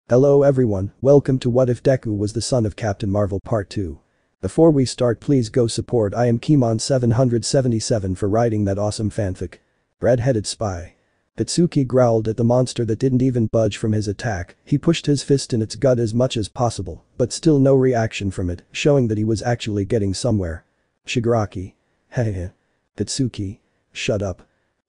Hello everyone, welcome to What If Deku Was the Son of Captain Marvel Part 2. Before we start, please go support I am Kimon777 for writing that awesome fanfic. Red-headed spy. Itsuki growled at the monster that didn't even budge from his attack. He pushed his fist in its gut as much as possible, but still no reaction from it, showing that he was actually getting somewhere. Shigaraki. Hehe. Itsuki. Shut up.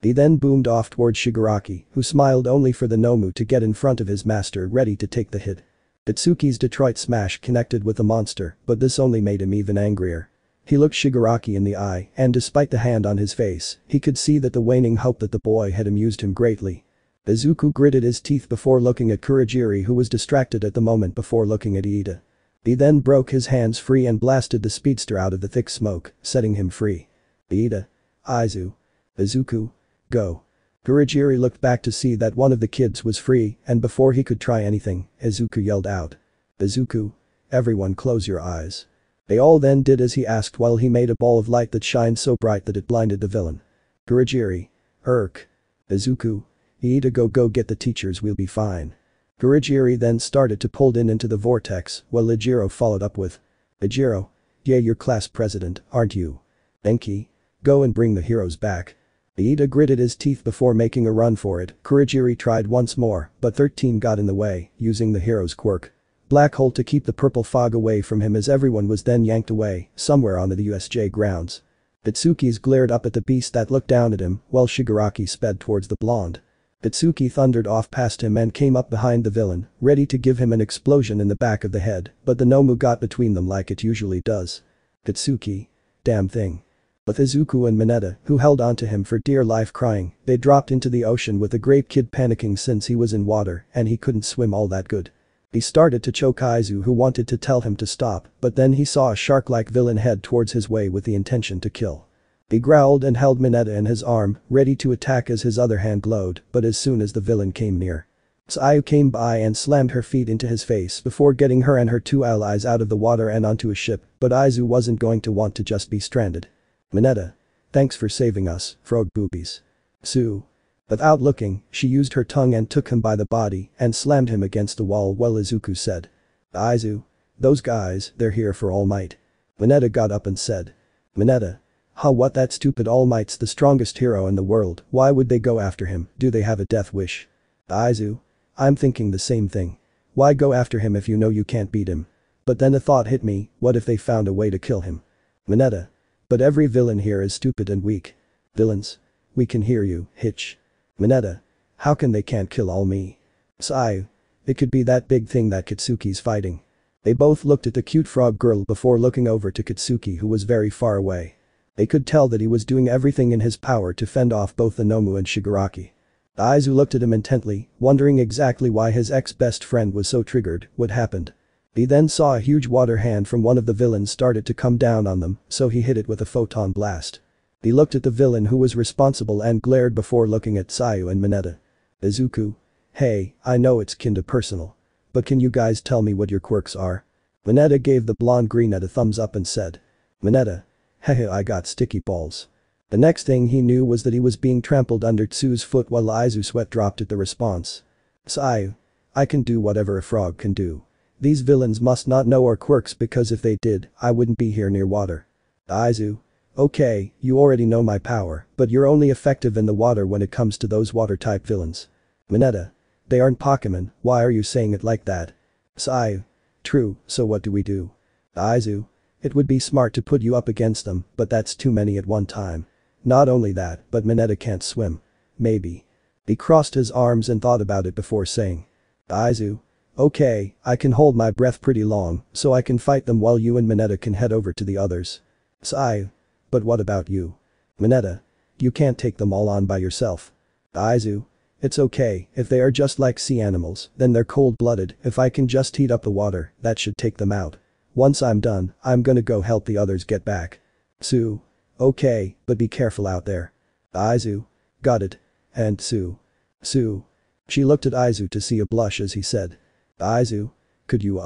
He then boomed off towards Shigaraki, who smiled only for the Nomu to get in front of his master, ready to take the hit. Itsuki's Detroit Smash connected with the monster, but this only made him even angrier. He looked Shigaraki in the eye, and despite the hand on his face, he could see that the waning hope that the boy had amused him greatly. Izuku gritted his teeth before looking at Kurogiri, who was distracted at the moment before looking at Iida. He then broke his hands free and blasted the speedster out of the thick smoke, setting him free. Iida. Aizu. Izuku. Go. Kurogiri looked back to see that one of the kids was free, and before he could try anything, Izuku yelled out. Izuku. Everyone close your eyes. They all then did as he asked while he made a ball of light that shined so bright that it blinded the villain. Kurogiri. Izuku. Iida, go get the teachers, we'll be fine. Kurogiri then started to pull in into the vortex, while Ijiro followed up with. Ijiro. Yeah, you're class president, aren't you? Enki. Go and bring the heroes back. Iida gritted his teeth before making a run for it. Kurogiri tried once more, but 13 got in the way, using the hero's quirk. Black hole to keep the purple fog away from him as everyone was then yanked away, somewhere on the USJ grounds. Itsuki's glared up at the beast that looked down at him, while Shigaraki sped towards the blonde. Itsuki thundered off past him and came up behind the villain, ready to give him an explosion in the back of the head, but the Nomu got between them like it usually does. Itsuki. Damn thing. With Izuku and Mineta, who held onto him for dear life crying, they dropped into the ocean with the great kid panicking since he was in water and he couldn't swim all that good. He started to choke Aizu, who wanted to tell him to stop, but then he saw a shark-like villain head towards his way with the intention to kill. He growled and held Mineta in his arm, ready to attack as his other hand glowed, but as soon as the villain came near, Tsuyu came by and slammed her feet into his face before getting her and her two allies out of the water and onto a ship, but Aizu wasn't going to want to just be stranded. Mineta. Thanks for saving us, frog boobies. Sue. Without looking, she used her tongue and took him by the body and slammed him against the wall while Izuku said. Aizu. Those guys, they're here for All Might. Mineta got up and said. Mineta. Huh, what, that stupid All Might's the strongest hero in the world, why would they go after him, do they have a death wish? Aizu. I'm thinking the same thing. Why go after him if you know you can't beat him? But then a thought hit me, what if they found a way to kill him? Mineta. But every villain here is stupid and weak. Villains. We can hear you, Hitch. Mineta. How can they can't kill all me? Tsuyu. It could be that big thing that Kitsuki's fighting. They both looked at the cute frog girl before looking over to Kitsuki, who was very far away. They could tell that he was doing everything in his power to fend off both the Nomu and Shigaraki. Aizu looked at him intently, wondering exactly why his ex-best friend was so triggered. What happened? He then saw a huge water hand from one of the villains started to come down on them, so he hit it with a photon blast. He looked at the villain who was responsible and glared before looking at Tsuyu and Mineta. Izuku. Hey, I know it's kinda personal. But can you guys tell me what your quirks are? Mineta gave the blonde greenette a thumbs up and said. Mineta. Hehe, I got sticky balls. The next thing he knew was that he was being trampled under Tsu's foot while Aizu's sweat dropped at the response. Tsuyu. I can do whatever a frog can do. These villains must not know our quirks because if they did, I wouldn't be here near water. Aizu. Okay, you already know my power, but you're only effective in the water when it comes to those water-type villains. Mineta. They aren't Pokemon, why are you saying it like that? Tsuyu. True, so what do we do? Aizu. It would be smart to put you up against them, but that's too many at one time. Not only that, but Mineta can't swim. Maybe. He crossed his arms and thought about it before saying. Aizu. Okay, I can hold my breath pretty long, so I can fight them while you and Mineta can head over to the others. Tsuyu. But what about you? Mineta. You can't take them all on by yourself. Aizu. It's okay, if they are just like sea animals, then they're cold-blooded, if I can just heat up the water, that should take them out. Once I'm done, I'm gonna go help the others get back. Sue. Okay, but be careful out there. Aizu. Got it. And Sue. Sue. She looked at Aizu to see a blush as he said. Aizu. Could you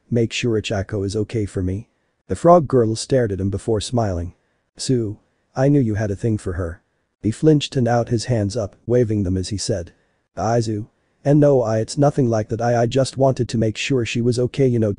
make sure Ichako is okay for me? The frog girl stared at him before smiling. Sue. I knew you had a thing for her. He flinched and out his hands up, waving them as he said. Aizu. And no, it's nothing like that. I just wanted to make sure she was okay, you know.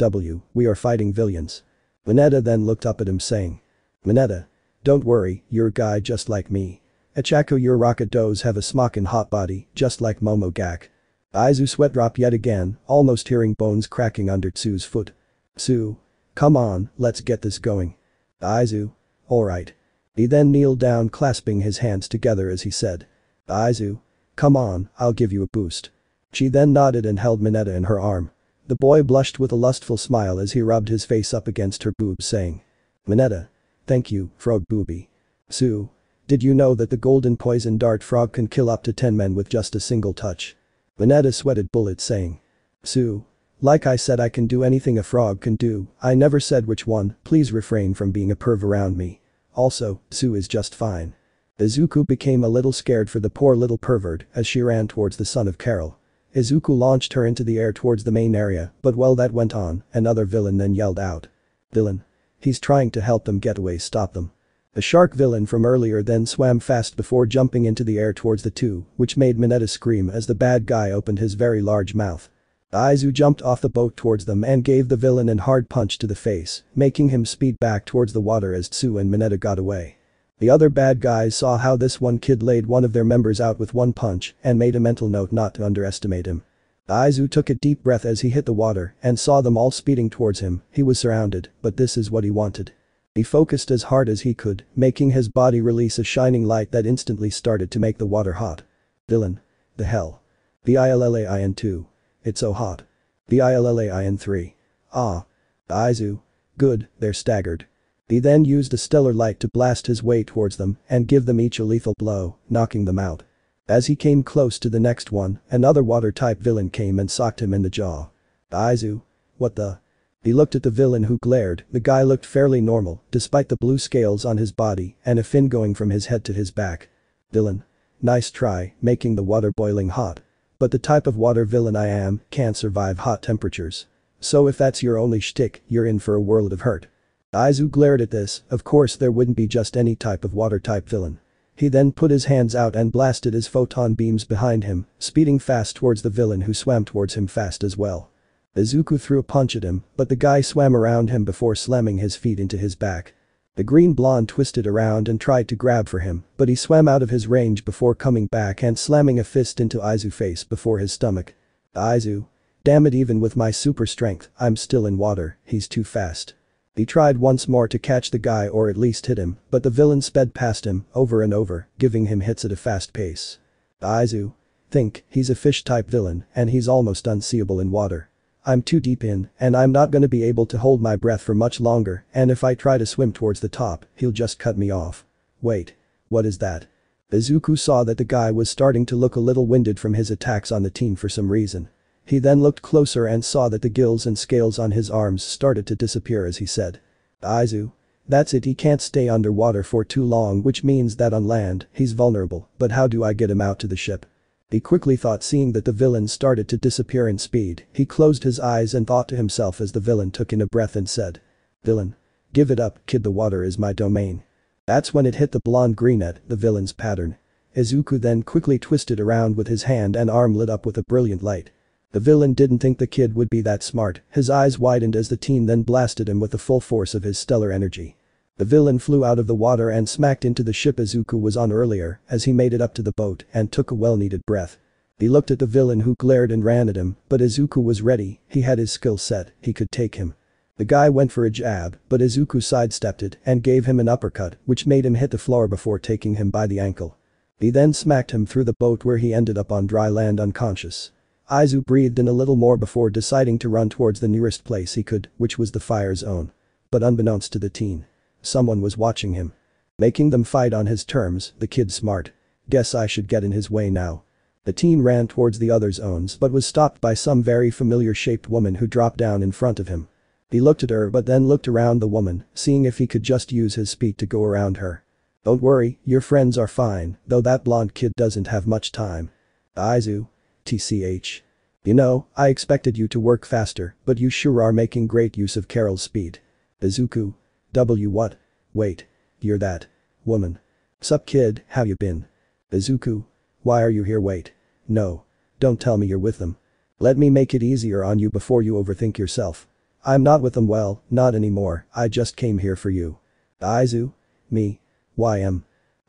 We are fighting villains. Mineta then looked up at him saying. Mineta. Don't worry, you're a guy just like me. Echako, your rocket does have a smokin' hot body, just like Momo Gak. Aizu sweat drop yet again, almost hearing bones cracking under Tsu's foot. Tsu. Come on, let's get this going. Aizu. Alright. He then kneeled down, clasping his hands together as he said. Aizu. Come on, I'll give you a boost. She then nodded and held Mineta in her arm. The boy blushed with a lustful smile as he rubbed his face up against her boobs saying. Mineta. Thank you, frog booby. Tsu. Did you know that the golden poison dart frog can kill up to 10 men with just a single touch? Mineta sweated bullets saying. Tsu. Like I said, I can do anything a frog can do, I never said which one, please refrain from being a perv around me. Also, Tsu is just fine. Izuku became a little scared for the poor little pervert as she ran towards the son of Carol. Izuku launched her into the air towards the main area, but while that went on, another villain then yelled out. Villain. He's trying to help them get away, stop them. The shark villain from earlier then swam fast before jumping into the air towards the two, which made Mineta scream as the bad guy opened his very large mouth. Aizu jumped off the boat towards them and gave the villain a hard punch to the face, making him speed back towards the water as Tsu and Mineta got away. The other bad guys saw how this one kid laid one of their members out with one punch and made a mental note not to underestimate him. Aizu took a deep breath as he hit the water and saw them all speeding towards him. He was surrounded, but this is what he wanted. He focused as hard as he could, making his body release a shining light that instantly started to make the water hot. Villain. The hell. VILLAIN2. It's so hot. VILLAIN3. Ah. Aizu. Good, they're staggered. He then used a stellar light to blast his way towards them and give them each a lethal blow, knocking them out. As he came close to the next one, another water-type villain came and socked him in the jaw. Aizu. What the? He looked at the villain who glared. The guy looked fairly normal, despite the blue scales on his body and a fin going from his head to his back. Villain. Nice try, making the water boiling hot. But the type of water villain I am can't survive hot temperatures. So if that's your only shtick, you're in for a world of hurt. Aizu glared at this, of course there wouldn't be just any type of water-type villain. He then put his hands out and blasted his photon beams behind him, speeding fast towards the villain who swam towards him fast as well. Izuku threw a punch at him, but the guy swam around him before slamming his feet into his back. The green blonde twisted around and tried to grab for him, but he swam out of his range before coming back and slamming a fist into Aizu's face before his stomach. Aizu. Damn it, even with my super strength, I'm still in water, he's too fast. He tried once more to catch the guy or at least hit him, but the villain sped past him over and over, giving him hits at a fast pace. Aizu. Think, he's a fish-type villain and he's almost unseeable in water. I'm too deep in, and I'm not gonna be able to hold my breath for much longer, and if I try to swim towards the top, he'll just cut me off. Wait. What is that? Izuku saw that the guy was starting to look a little winded from his attacks on the team for some reason. He then looked closer and saw that the gills and scales on his arms started to disappear as he said. Aizu. That's it, he can't stay underwater for too long, which means that on land, he's vulnerable, but how do I get him out to the ship? He quickly thought, seeing that the villain started to disappear in speed. He closed his eyes and thought to himself as the villain took in a breath and said. Villain. Give it up, kid, the water is my domain. That's when it hit the blonde greenette, the villain's pattern. Izuku then quickly twisted around with his hand and arm lit up with a brilliant light. The villain didn't think the kid would be that smart, his eyes widened as the teen then blasted him with the full force of his stellar energy. The villain flew out of the water and smacked into the ship Izuku was on earlier as he made it up to the boat and took a well-needed breath. He looked at the villain who glared and ran at him, but Izuku was ready, he had his skill set, he could take him. The guy went for a jab, but Izuku sidestepped it and gave him an uppercut which made him hit the floor before taking him by the ankle. He then smacked him through the boat where he ended up on dry land unconscious. Aizu breathed in a little more before deciding to run towards the nearest place he could, which was the fire zone. But unbeknownst to the teen, someone was watching him. Making them fight on his terms, the kid's smart. Guess I should get in his way now. The teen ran towards the other zones but was stopped by some very familiar shaped woman who dropped down in front of him. He looked at her but then looked around the woman, seeing if he could just use his speed to go around her. Don't worry, your friends are fine, though that blonde kid doesn't have much time. Aizu. TCH. You know, I expected you to work faster, but you sure are making great use of Carol's speed. Izuku. What? Wait. You're that woman. Sup kid, how you been? Izuku. Why are you here? Wait. No. don't tell me you're with them. Let me make it easier on you before you overthink yourself. I'm not with them, well, not anymore, I just came here for you. Aizu? Me? Why?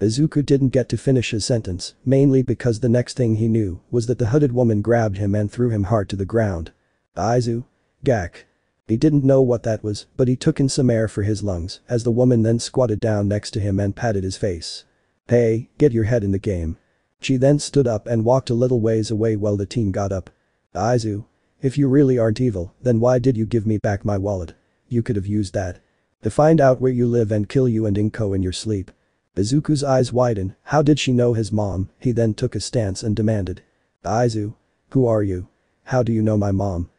Izuku didn't get to finish his sentence, mainly because the next thing he knew was that the hooded woman grabbed him and threw him hard to the ground. Aizu? Gak. He didn't know what that was, but he took in some air for his lungs as the woman then squatted down next to him and patted his face. Hey, get your head in the game. She then stood up and walked a little ways away while the teen got up. Aizu? If you really aren't evil, then why did you give me back my wallet? You could have used that to find out where you live and kill you and Inko in your sleep. Izuku's eyes widened. How did she know his mom? He then took a stance and demanded. Aizu? Who are you? How do you know my mom?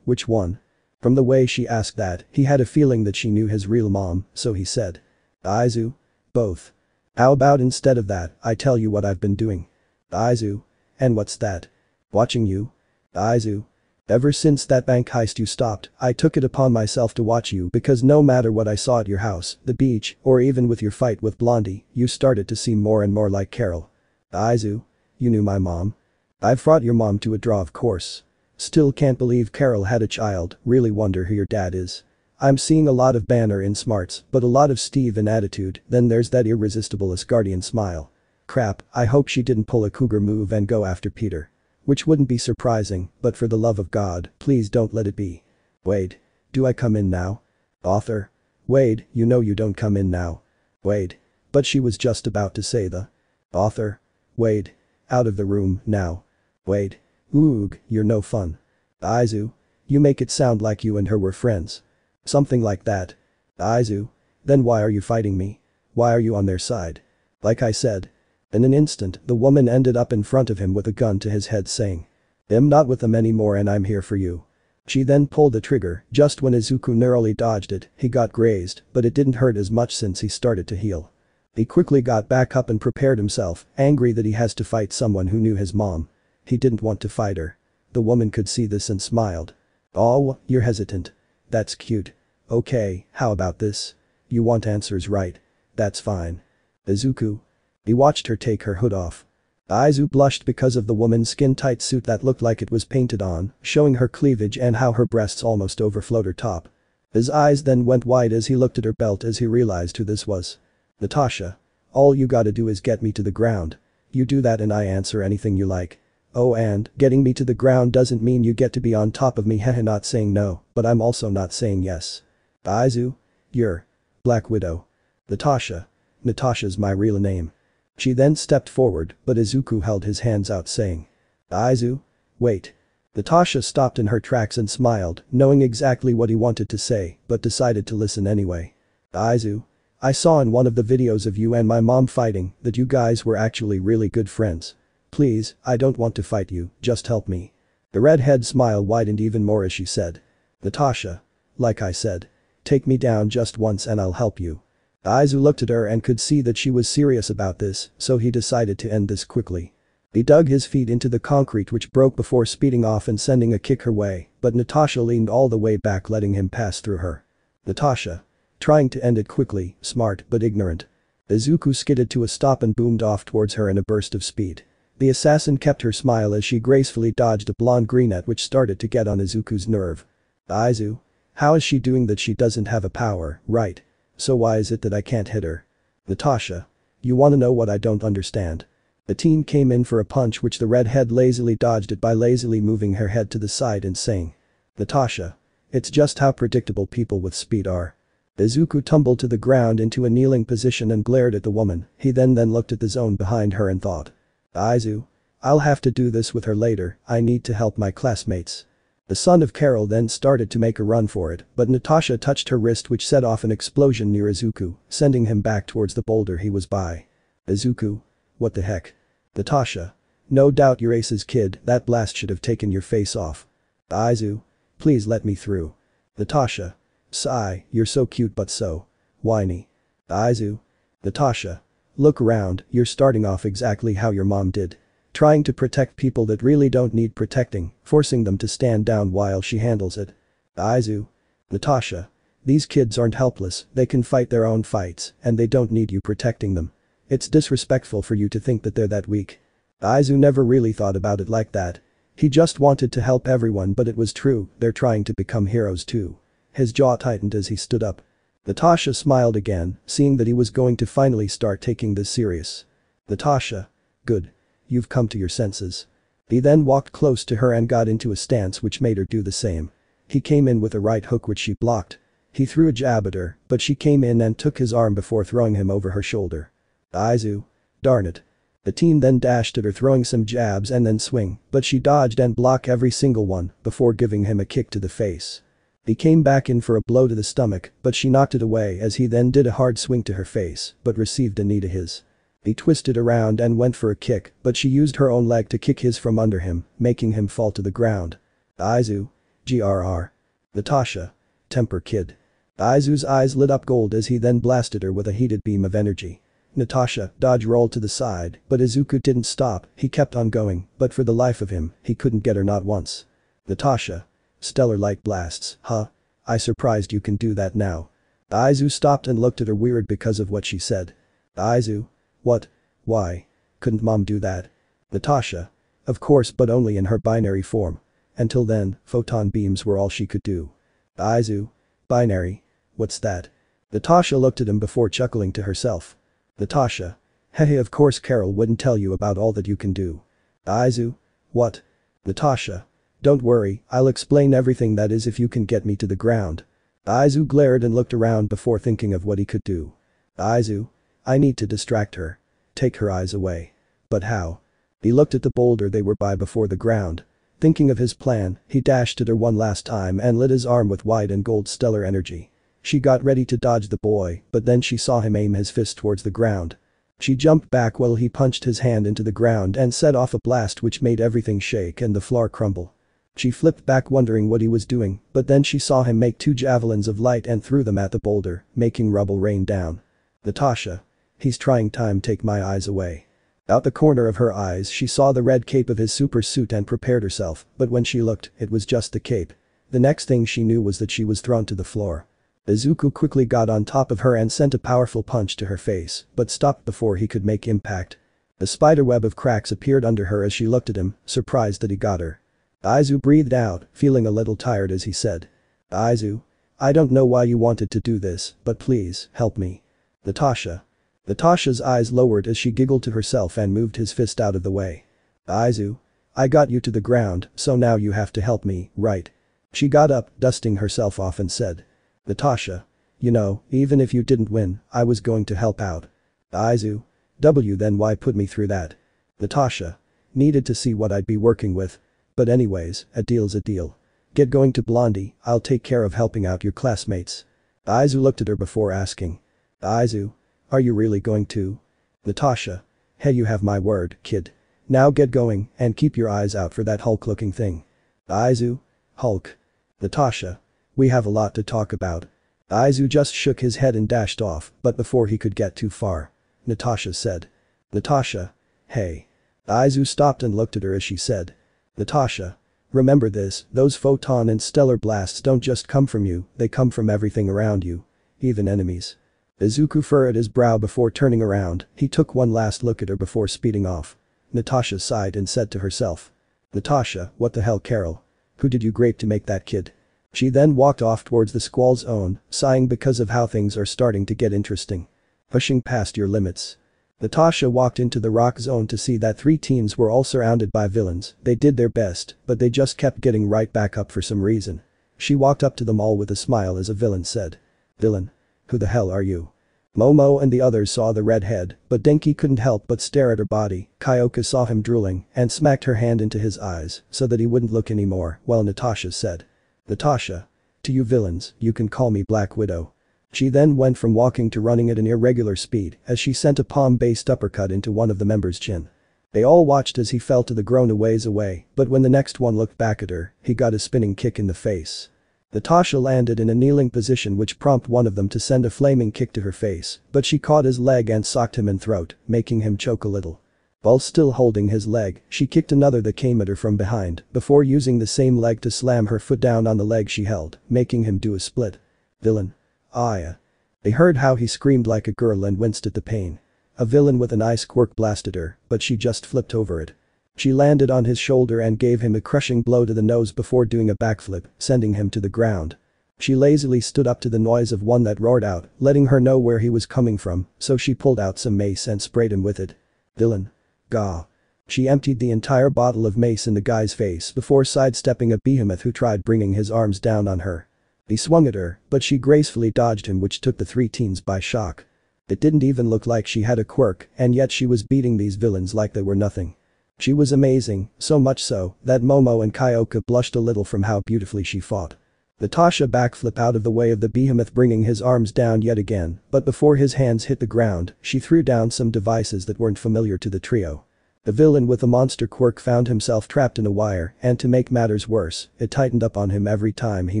Which one? From the way she asked that, he had a feeling that she knew his real mom, so he said. Aizu? Both. How about instead of that, I tell you what I've been doing? Aizu? And what's that? Watching you? Aizu? Ever since that bank heist you stopped, I took it upon myself to watch you because no matter what I saw at your house, the beach, or even with your fight with Blondie, you started to seem more and more like Carol. Aizu? You knew my mom? I've fought your mom to a draw, of course. Still can't believe Carol had a child, really wonder who your dad is. I'm seeing a lot of Banner in smarts, but a lot of Steve in attitude, then there's that irresistible Asgardian smile. Crap, I hope she didn't pull a cougar move and go after Peter. Which wouldn't be surprising, but for the love of God, please don't let it be. Wade. Do I come in now? Author. Wade, you know you don't come in now. Wade. But she was just about to say the author. Wade. Out of the room, now. Wade. Oog, you're no fun. Aizu. You make it sound like you and her were friends. Something like that. Aizu. Then why are you fighting me? Why are you on their side? Like I said. In an instant, the woman ended up in front of him with a gun to his head saying. I'm not with them anymore and I'm here for you. She then pulled the trigger, just when Izuku narrowly dodged it, he got grazed, but it didn't hurt as much since he started to heal. He quickly got back up and prepared himself, angry that he has to fight someone who knew his mom. He didn't want to fight her. The woman could see this and smiled. Oh, you're hesitant. That's cute. Okay, how about this? You want answers, right? That's fine. Izuku. He watched her take her hood off. Aizu blushed because of the woman's skin-tight suit that looked like it was painted on, showing her cleavage and how her breasts almost overflowed her top. His eyes then went wide as he looked at her belt as he realized who this was. Natasha. All you gotta do is get me to the ground. You do that and I answer anything you like. Oh, and getting me to the ground doesn't mean you get to be on top of me. Hehe, not saying no, but I'm also not saying yes. Aizu? You're Black Widow. Natasha. Natasha's my real name. She then stepped forward, but Izuku held his hands out saying. Aizu? Wait. Natasha stopped in her tracks and smiled, knowing exactly what he wanted to say, but decided to listen anyway. Aizu? I saw in one of the videos of you and my mom fighting that you guys were actually really good friends. Please, I don't want to fight you, just help me. The redhead smile widened even more as she said. Natasha. Like I said. Take me down just once and I'll help you. Aizu looked at her and could see that she was serious about this, so he decided to end this quickly. He dug his feet into the concrete which broke before speeding off and sending a kick her way, but Natasha leaned all the way back letting him pass through her. Natasha. Trying to end it quickly, smart but ignorant. Izuku skidded to a stop and boomed off towards her in a burst of speed. The assassin kept her smile as she gracefully dodged a blonde greenette which started to get on Izuku's nerve. Aizu. How is she doing that? She doesn't have a power, right? So why is it that I can't hit her? Natasha. You wanna know what I don't understand? The teen came in for a punch which the redhead lazily dodged it by lazily moving her head to the side and saying. Natasha. It's just how predictable people with speed are. Izuku tumbled to the ground into a kneeling position and glared at the woman, he then looked at the zone behind her and thought. Aizu. I'll have to do this with her later, I need to help my classmates. The son of Carol then started to make a run for it, but Natasha touched her wrist which set off an explosion near Izuku, sending him back towards the boulder he was by. Izuku? What the heck? Natasha. No doubt you're Ace's kid, that blast should have taken your face off. Aizu. Please let me through. Natasha. Sigh, you're so cute but so whiny. Aizu. Natasha. Look around, you're starting off exactly how your mom did. Trying to protect people that really don't need protecting, forcing them to stand down while she handles it. Aizu. Natasha. These kids aren't helpless, they can fight their own fights, and they don't need you protecting them. It's disrespectful for you to think that they're that weak. Aizu never really thought about it like that. He just wanted to help everyone, but it was true, they're trying to become heroes too. His jaw tightened as he stood up. Natasha smiled again, seeing that he was going to finally start taking this serious. Natasha. Good. You've come to your senses. He then walked close to her and got into a stance which made her do the same. He came in with a right hook which she blocked. He threw a jab at her, but she came in and took his arm before throwing him over her shoulder. Aizu. Darn it. The team then dashed at her, throwing some jabs and then swing, but she dodged and blocked every single one before giving him a kick to the face. He came back in for a blow to the stomach, but she knocked it away as he then did a hard swing to her face, but received a knee to his. He twisted around and went for a kick, but she used her own leg to kick his from under him, making him fall to the ground. Aizu. GRR. Natasha. Temper kid. Aizu's eyes lit up gold as he then blasted her with a heated beam of energy. Natasha, dodge rolled to the side, but Izuku didn't stop, he kept on going, but for the life of him, he couldn't get her not once. Natasha. Stellar light blasts, huh? I surprised you can do that now. Aizu stopped and looked at her weird because of what she said. Aizu. What? Why? Couldn't mom do that? Natasha. Of course, but only in her binary form. Until then, photon beams were all she could do. Aizu. Binary? What's that? Natasha looked at him before chuckling to herself. Natasha. Hey, of course Carol wouldn't tell you about all that you can do. Aizu. What? Natasha. Don't worry, I'll explain everything, that is if you can get me to the ground. Aizu glared and looked around before thinking of what he could do. Aizu. I need to distract her. Take her eyes away. But how? He looked at the boulder they were by before the ground. Thinking of his plan, he dashed at her one last time and lit his arm with white and gold stellar energy. She got ready to dodge the boy, but then she saw him aim his fist towards the ground. She jumped back while he punched his hand into the ground and set off a blast which made everything shake and the floor crumble. She flipped back wondering what he was doing, but then she saw him make 2 javelins of light and threw them at the boulder, making rubble rain down. Natasha. He's trying to take my eyes away. Out the corner of her eyes she saw the red cape of his super suit and prepared herself, but when she looked, it was just the cape. The next thing she knew was that she was thrown to the floor. Izuku quickly got on top of her and sent a powerful punch to her face, but stopped before he could make impact. A spiderweb of cracks appeared under her as she looked at him, surprised that he got her. Aizu breathed out, feeling a little tired as he said. Aizu. I don't know why you wanted to do this, but please, help me. Natasha. Natasha's eyes lowered as she giggled to herself and moved his fist out of the way. Aizu. I got you to the ground, so now you have to help me, right? She got up, dusting herself off and said. Natasha. You know, even if you didn't win, I was going to help out. Aizu. Then why put me through that? Natasha. Needed to see what I'd be working with. But anyways, a deal's a deal. Get going to Blondie, I'll take care of helping out your classmates. Aizu looked at her before asking. Aizu. Are you really going to? Natasha. Hey, you have my word, kid. Now get going and keep your eyes out for that Hulk-looking thing. Aizu. Hulk. Natasha. We have a lot to talk about. Aizu just shook his head and dashed off, but before he could get too far. Natasha said. Natasha. Hey. Aizu stopped and looked at her as she said. Natasha. Remember this, those photon and stellar blasts don't just come from you, they come from everything around you. Even enemies. Izuku furrowed his brow before turning around, he took one last look at her before speeding off. Natasha sighed and said to herself. Natasha, what the hell, Carol? Who did you grape to make that kid? She then walked off towards the squall zone, sighing because of how things are starting to get interesting. Pushing past your limits. Natasha walked into the rock zone to see that 3 teams were all surrounded by villains. They did their best, but they just kept getting right back up for some reason. She walked up to them all with a smile as a villain said. Villain? Who the hell are you? Momo and the others saw the redhead, but Denki couldn't help but stare at her body. Kyoka saw him drooling and smacked her hand into his eyes so that he wouldn't look anymore, while Natasha said. Natasha. To you villains, you can call me Black Widow. She then went from walking to running at an irregular speed as she sent a palm-based uppercut into one of the members' chin. They all watched as he fell to the ground a ways away, but when the next one looked back at her, he got a spinning kick in the face. Natasha landed in a kneeling position which prompted one of them to send a flaming kick to her face, but she caught his leg and socked him in throat, making him choke a little. While still holding his leg, she kicked another that came at her from behind, before using the same leg to slam her foot down on the leg she held, making him do a split. Villain. Aya. They heard how he screamed like a girl and winced at the pain. A villain with an ice quirk blasted her, but she just flipped over it. She landed on his shoulder and gave him a crushing blow to the nose before doing a backflip, sending him to the ground. She lazily stood up to the noise of one that roared out, letting her know where he was coming from, so she pulled out some mace and sprayed him with it. Villain. Gah. She emptied the entire bottle of mace in the guy's face before sidestepping a behemoth who tried bringing his arms down on her. He swung at her, but she gracefully dodged him, which took the three teens by shock. It didn't even look like she had a quirk, and yet she was beating these villains like they were nothing. She was amazing, so much so that Momo and Kyoka blushed a little from how beautifully she fought. Natasha backflipped out of the way of the behemoth, bringing his arms down yet again, but before his hands hit the ground, she threw down some devices that weren't familiar to the trio. The villain with the monster quirk found himself trapped in a wire, and to make matters worse, it tightened up on him every time he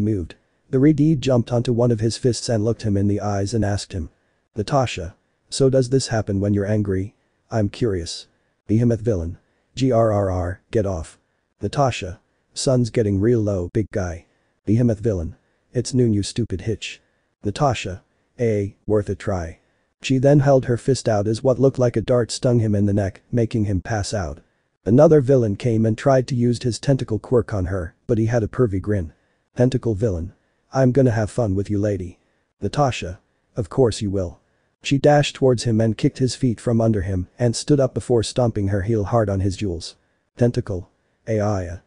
moved. The Redeed jumped onto one of his fists and looked him in the eyes and asked him. Natasha. So does this happen when you're angry? I'm curious. Behemoth villain. GRRR, get off. Natasha. Sun's getting real low, big guy. Behemoth villain. It's noon, you stupid hitch. Natasha. Worth a try. She then held her fist out as what looked like a dart stung him in the neck, making him pass out. Another villain came and tried to use his tentacle quirk on her, but he had a pervy grin. Tentacle villain. I'm gonna have fun with you, lady. Natasha. Of course you will. She dashed towards him and kicked his feet from under him and stood up before stomping her heel hard on his jewels. Tentacle. Aya.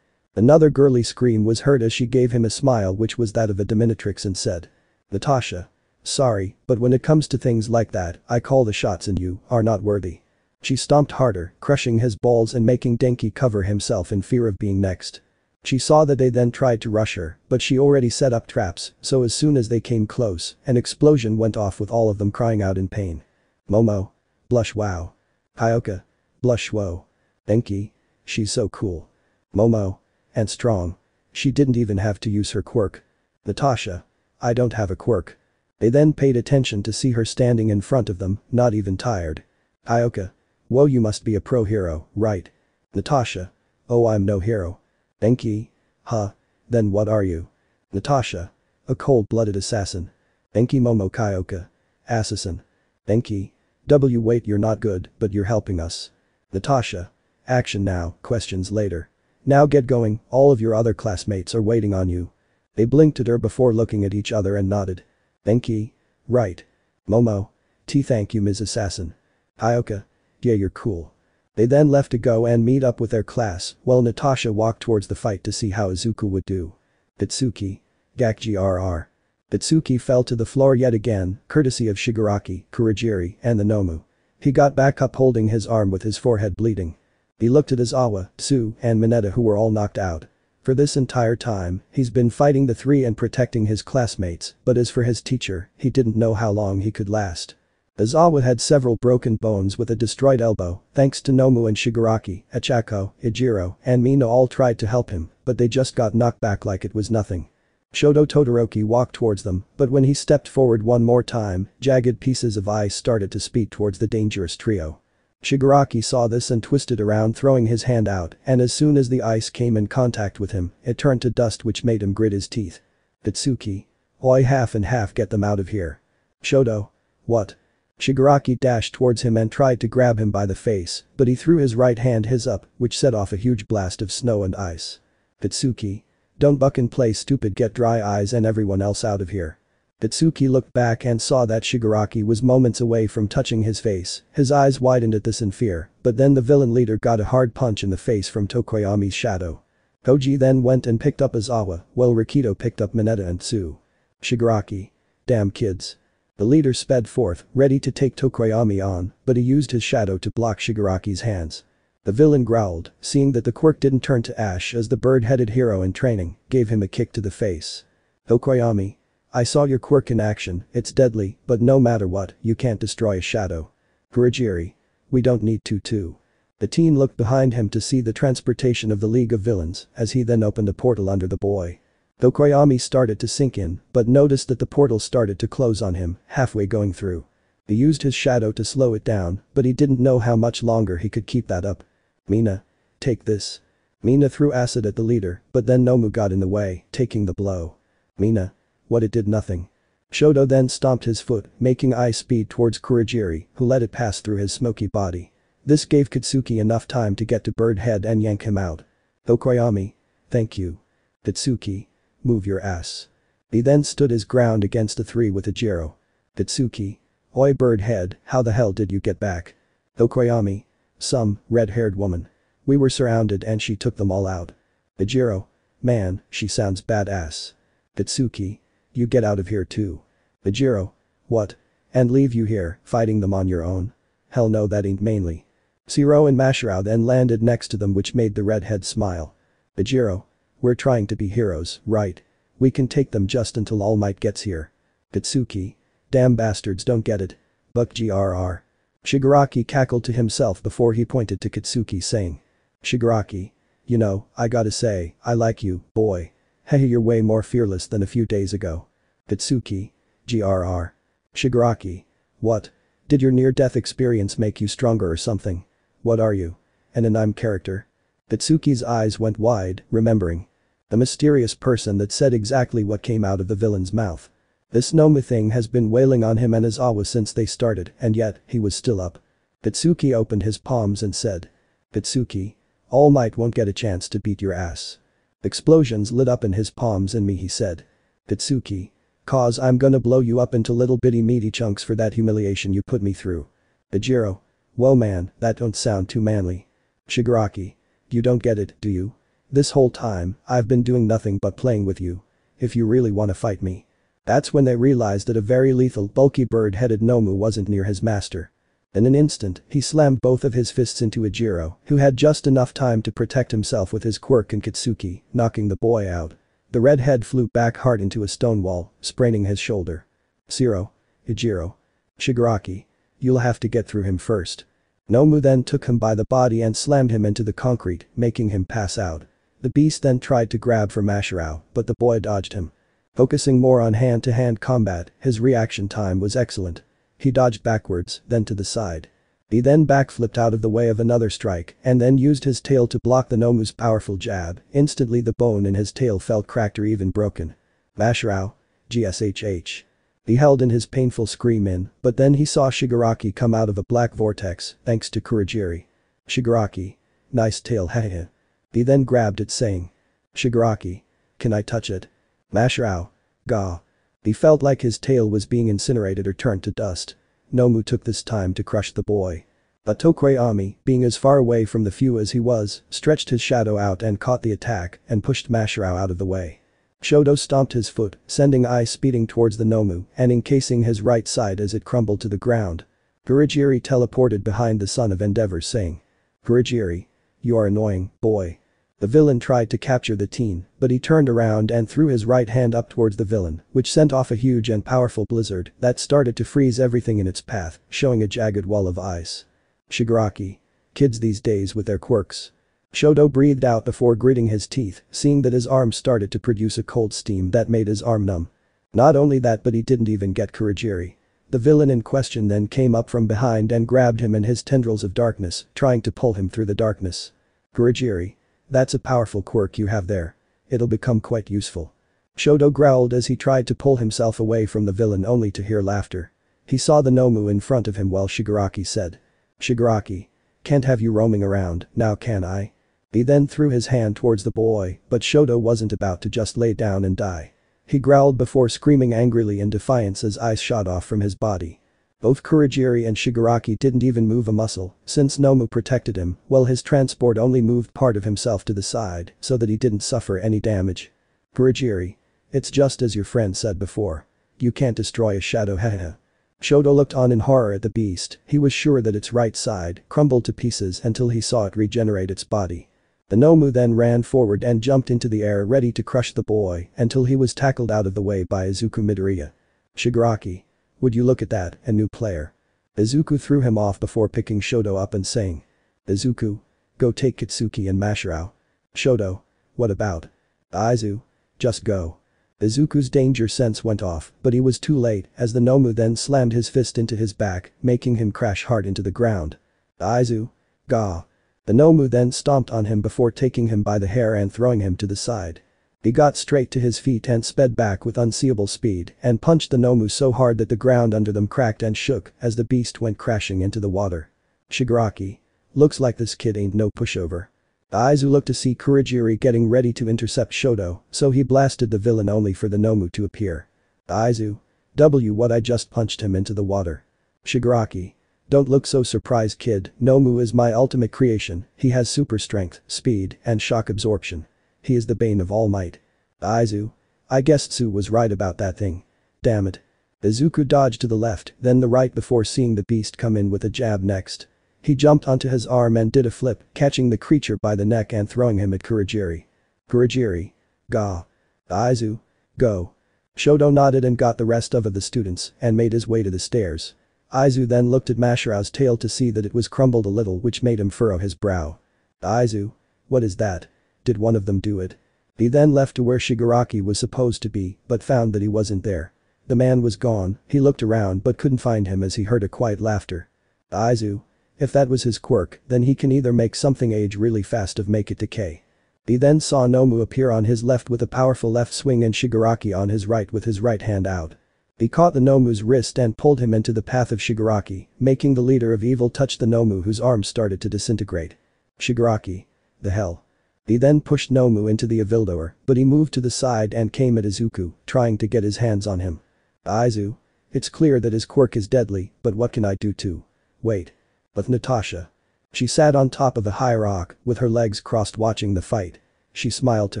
Another girly scream was heard as she gave him a smile which was that of a dominatrix and said. Natasha. Sorry, but when it comes to things like that, I call the shots and you are not worthy. She stomped harder, crushing his balls and making Denki cover himself in fear of being next. She saw that they then tried to rush her, but she already set up traps, so as soon as they came close, an explosion went off with all of them crying out in pain. Momo. Blush wow. Kyoka. Blush whoa. Denki. She's so cool. Momo. And strong. She didn't even have to use her quirk. Natasha. I don't have a quirk. They then paid attention to see her standing in front of them, not even tired. Kyoka. Whoa, you must be a pro hero, right? Natasha. Oh, I'm no hero. Denki. Huh. Then what are you? Natasha. A cold-blooded assassin. Denki. Momo. Kyoka. Assassin. Denki. Wait, you're not good, but you're helping us. Natasha. Action now, questions later. Now get going, all of your other classmates are waiting on you. They blinked at her before looking at each other and nodded. Denki. Right. Momo. Thank you, Ms. Assassin. Kyoka. Yeah, you're cool. They then left to go and meet up with their class, while Natasha walked towards the fight to see how Izuku would do. Bitsuki. GRR. Bitsuki fell to the floor yet again, courtesy of Shigaraki, Kurogiri, and the Nomu. He got back up holding his arm with his forehead bleeding. He looked at Izawa, Tsu, and Mineta, who were all knocked out. For this entire time, he's been fighting the three and protecting his classmates, but as for his teacher, he didn't know how long he could last. Izawa had several broken bones with a destroyed elbow, thanks to Nomu and Shigaraki, Achako, Ijiro, and Mina all tried to help him, but they just got knocked back like it was nothing. Shoto Todoroki walked towards them, but when he stepped forward one more time, jagged pieces of ice started to speed towards the dangerous trio. Shigaraki saw this and twisted around, throwing his hand out, and as soon as the ice came in contact with him, it turned to dust which made him grit his teeth. Bitsuki. Oi, half and half, get them out of here. Shoto. What? Shigaraki dashed towards him and tried to grab him by the face, but he threw his right hand up, which set off a huge blast of snow and ice. Bitsuki. Don't buck and play stupid, get Dry Eyes and everyone else out of here. Bitsuki looked back and saw that Shigaraki was moments away from touching his face, his eyes widened at this in fear, but then the villain leader got a hard punch in the face from Tokoyami's shadow. Koji then went and picked up Izawa, while Rikito picked up Mineta and Tsu. Shigaraki. Damn kids. The leader sped forth, ready to take Tokoyami on, but he used his shadow to block Shigaraki's hands. The villain growled, seeing that the quirk didn't turn to ash as the bird-headed hero in training, gave him a kick to the face. Tokoyami. I saw your quirk in action, it's deadly, but no matter what, you can't destroy a shadow. Kurogiri. We don't need to too. The teen looked behind him to see the transportation of the League of Villains, as he then opened a portal under the boy. Tokoyami started to sink in, but noticed that the portal started to close on him, halfway going through. He used his shadow to slow it down, but he didn't know how much longer he could keep that up. Mina. Take this. Mina threw acid at the leader, but then Nomu got in the way, taking the blow. Mina. What, it did nothing. Shoto then stomped his foot, making eye speed towards Kurogiri, who let it pass through his smoky body. This gave Katsuki enough time to get to Bird Head and yank him out. Tokoyami. Thank you. Katsuki. Move your ass. He then stood his ground against the three with Ejiro. Katsuki. Oi Bird Head, how the hell did you get back? Tokoyami. Some red-haired woman. We were surrounded and she took them all out. Ejiro. Man, she sounds badass. Katsuki. You get out of here too. Ejiro. What? And leave you here, fighting them on your own? Hell no, that ain't mainly. Shiro and Mashirao then landed next to them, which made the redhead smile. Ejiro. We're trying to be heroes, right? We can take them just until All Might gets here. Katsuki. Damn bastards don't get it. Buck grr. Shigaraki cackled to himself before he pointed to Katsuki, saying. Shigaraki. You know, I gotta say, I like you, boy. Hey, you're way more fearless than a few days ago. Katsuki. Grr. Shigaraki. What? Did your near-death experience make you stronger or something? What are you? An anime character? Katsuki's eyes went wide, remembering. The mysterious person that said exactly what came out of the villain's mouth. This Nomu thing has been wailing on him and Izawa since they started, and yet, he was still up. Katsuki opened his palms and said. Katsuki. All Might won't get a chance to beat your ass. Explosions lit up in his palms and me, he said. Katsuki. Cause I'm gonna blow you up into little bitty meaty chunks for that humiliation you put me through. Ejiro. Whoa man, that don't sound too manly. Shigaraki. You don't get it, do you? This whole time, I've been doing nothing but playing with you. If you really wanna fight me. That's when they realized that a very lethal, bulky bird-headed Nomu wasn't near his master. In an instant, he slammed both of his fists into Ejiro, who had just enough time to protect himself with his quirk, and Katsuki, knocking the boy out. The redhead flew back hard into a stone wall, spraining his shoulder. Shiro. Ejiro. Shigaraki. You'll have to get through him first. Nomu then took him by the body and slammed him into the concrete, making him pass out. The beast then tried to grab for Mashirao, but the boy dodged him. Focusing more on hand-to-hand combat, his reaction time was excellent. He dodged backwards, then to the side. He then backflipped out of the way of another strike and then used his tail to block the Nomu's powerful jab. Instantly the bone in his tail felt cracked or even broken. Mashirao. GSHH. He held in his painful scream in, but then he saw Shigaraki come out of a black vortex, thanks to Kurogiri. Shigaraki. Nice tail, hehe. He then grabbed it, saying. Shigaraki. Can I touch it? Mashirao. Gah. He felt like his tail was being incinerated or turned to dust. Nomu took this time to crush the boy. But Tokoyami, being as far away from the few as he was, stretched his shadow out and caught the attack and pushed Mashirao out of the way. Shoto stomped his foot, sending ice speeding towards the Nomu and encasing his right side as it crumbled to the ground. Kurogiri teleported behind the Son of Endeavor, saying. Kurogiri. You are annoying, boy. The villain tried to capture the teen, but he turned around and threw his right hand up towards the villain, which sent off a huge and powerful blizzard that started to freeze everything in its path, showing a jagged wall of ice. Shigaraki. Kids these days with their quirks. Shoto breathed out before gritting his teeth, seeing that his arm started to produce a cold steam that made his arm numb. Not only that, but he didn't even get Kurogiri. The villain in question then came up from behind and grabbed him in his tendrils of darkness, trying to pull him through the darkness. Kurogiri. That's a powerful quirk you have there. It'll become quite useful. Shoto growled as he tried to pull himself away from the villain, only to hear laughter. He saw the Nomu in front of him while Shigaraki said. Shigaraki. Can't have you roaming around, now can I? He then threw his hand towards the boy, but Shoto wasn't about to just lay down and die. He growled before screaming angrily in defiance as ice shot off from his body. Both Kurogiri and Shigaraki didn't even move a muscle, since Nomu protected him, while his transport only moved part of himself to the side so that he didn't suffer any damage. Kurogiri. It's just as your friend said before. You can't destroy a shadow, hehe. Shoto looked on in horror at the beast. He was sure that its right side crumbled to pieces until he saw it regenerate its body. The Nomu then ran forward and jumped into the air, ready to crush the boy until he was tackled out of the way by Izuku Midoriya. Shigaraki. Would you look at that, a new player. Izuku threw him off before picking Shoto up and saying. Izuku. Go take Katsuki and Mashirao. Shoto. What about? Aizu. Just go. Izuku's danger sense went off, but he was too late as the Nomu then slammed his fist into his back, making him crash hard into the ground. Aizu. Gah. The Nomu then stomped on him before taking him by the hair and throwing him to the side. He got straight to his feet and sped back with unseeable speed and punched the Nomu so hard that the ground under them cracked and shook as the beast went crashing into the water. Shigaraki. Looks like this kid ain't no pushover. Aizu looked to see Kurogiri getting ready to intercept Shoto, so he blasted the villain only for the Nomu to appear. Aizu. What I just punched him into the water. Shigaraki. Don't look so surprised kid, Nomu is my ultimate creation, he has super strength, speed, and shock absorption. He is the bane of all might. Aizu. I guessed Tsu was right about that thing. Damn it. Izuku dodged to the left, then the right before seeing the beast come in with a jab next. He jumped onto his arm and did a flip, catching the creature by the neck and throwing him at Kurogiri. Kurogiri. Ga. Aizu. Go. Shoto nodded and got the rest of the students and made his way to the stairs. Aizu then looked at Mashiro's tail to see that it was crumbled a little, which made him furrow his brow. Aizu. What is that? Did one of them do it? He then left to where Shigaraki was supposed to be, but found that he wasn't there. The man was gone, he looked around but couldn't find him as he heard a quiet laughter. Aizu. If that was his quirk, then he can either make something age really fast or make it decay. He then saw Nomu appear on his left with a powerful left swing and Shigaraki on his right with his right hand out. He caught the Nomu's wrist and pulled him into the path of Shigaraki, making the leader of evil touch the Nomu whose arm started to disintegrate. Shigaraki. The hell. He then pushed Nomu into the Avildor, but he moved to the side and came at Izuku, trying to get his hands on him. Aizu. It's clear that his quirk is deadly, but what can I do to? Wait. But Natasha. She sat on top of a high rock, with her legs crossed watching the fight. She smiled to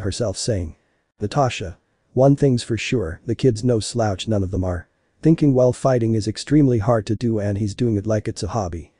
herself saying. Natasha. One thing's for sure, the kid's no slouch, none of them are. Thinking while fighting is extremely hard to do and he's doing it like it's a hobby.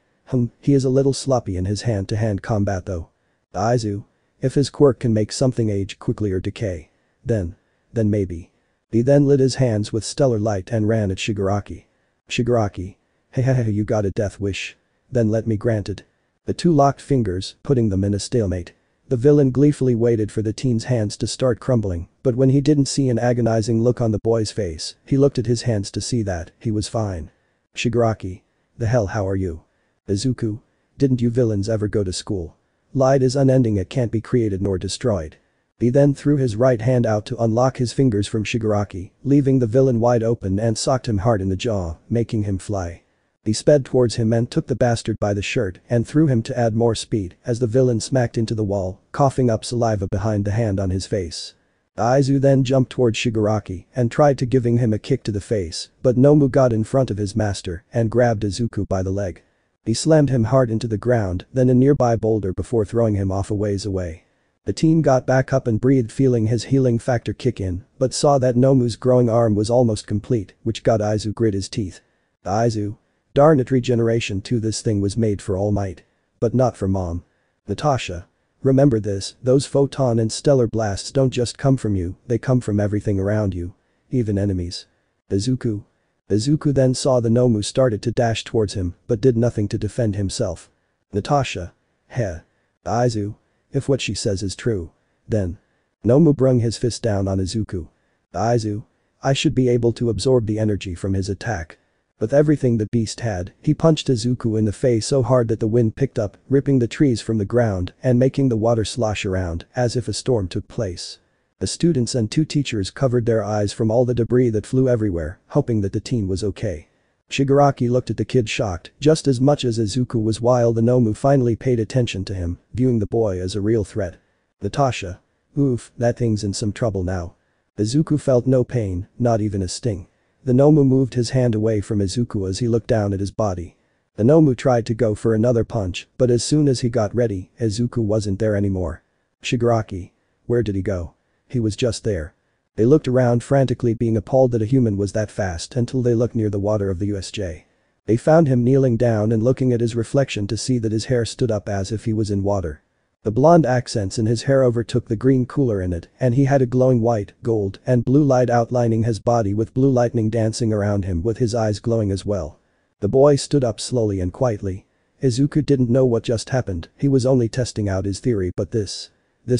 He is a little sloppy in his hand-to-hand combat though. Aizu. If his quirk can make something age quickly or decay. Then maybe. He then lit his hands with stellar light and ran at Shigaraki. Shigaraki. Hey, you got a death wish. Then let me grant it. The two locked fingers, putting them in a stalemate. The villain gleefully waited for the teen's hands to start crumbling, but when he didn't see an agonizing look on the boy's face, he looked at his hands to see that he was fine. Shigaraki. The hell, how are you? Izuku. Didn't you villains ever go to school? Light is unending, it can't be created nor destroyed. He then threw his right hand out to unlock his fingers from Shigaraki, leaving the villain wide open and socked him hard in the jaw, making him fly. He sped towards him and took the bastard by the shirt and threw him to add more speed as the villain smacked into the wall, coughing up saliva behind the hand on his face. Aizu then jumped towards Shigaraki and tried to giving him a kick to the face, but Nomu got in front of his master and grabbed Izuku by the leg. He slammed him hard into the ground, then a nearby boulder before throwing him off a ways away. The teen got back up and breathed, feeling his healing factor kick in, but saw that Nomu's growing arm was almost complete, which got Aizu grit his teeth. Aizu. Darn it, regeneration 2, this thing was made for All Might. But not for Mom. Natasha. Remember this, those photon and stellar blasts don't just come from you, they come from everything around you. Even enemies. Izuku. Izuku then saw the Nomu started to dash towards him, but did nothing to defend himself. Natasha. Heh. Aizu. If what she says is true. Then. Nomu brung his fist down on Izuku. Aizu. I should be able to absorb the energy from his attack. With everything the beast had, he punched Izuku in the face so hard that the wind picked up, ripping the trees from the ground and making the water slosh around as if a storm took place. The students and two teachers covered their eyes from all the debris that flew everywhere, hoping that the teen was okay. Shigaraki looked at the kid shocked just as much as Izuku was, while the Nomu finally paid attention to him, viewing the boy as a real threat. Natasha. Oof, that thing's in some trouble now. Izuku felt no pain, not even a sting. The Nomu moved his hand away from Izuku as he looked down at his body. The Nomu tried to go for another punch, but as soon as he got ready, Izuku wasn't there anymore. Shigaraki. Where did he go? He was just there. They looked around frantically, being appalled that a human was that fast, until they looked near the water of the USJ. They found him kneeling down and looking at his reflection to see that his hair stood up as if he was in water. The blonde accents in his hair overtook the green cooler in it, and he had a glowing white, gold, and blue light outlining his body with blue lightning dancing around him with his eyes glowing as well. The boy stood up slowly and quietly. Izuku didn't know what just happened, he was only testing out his theory, but this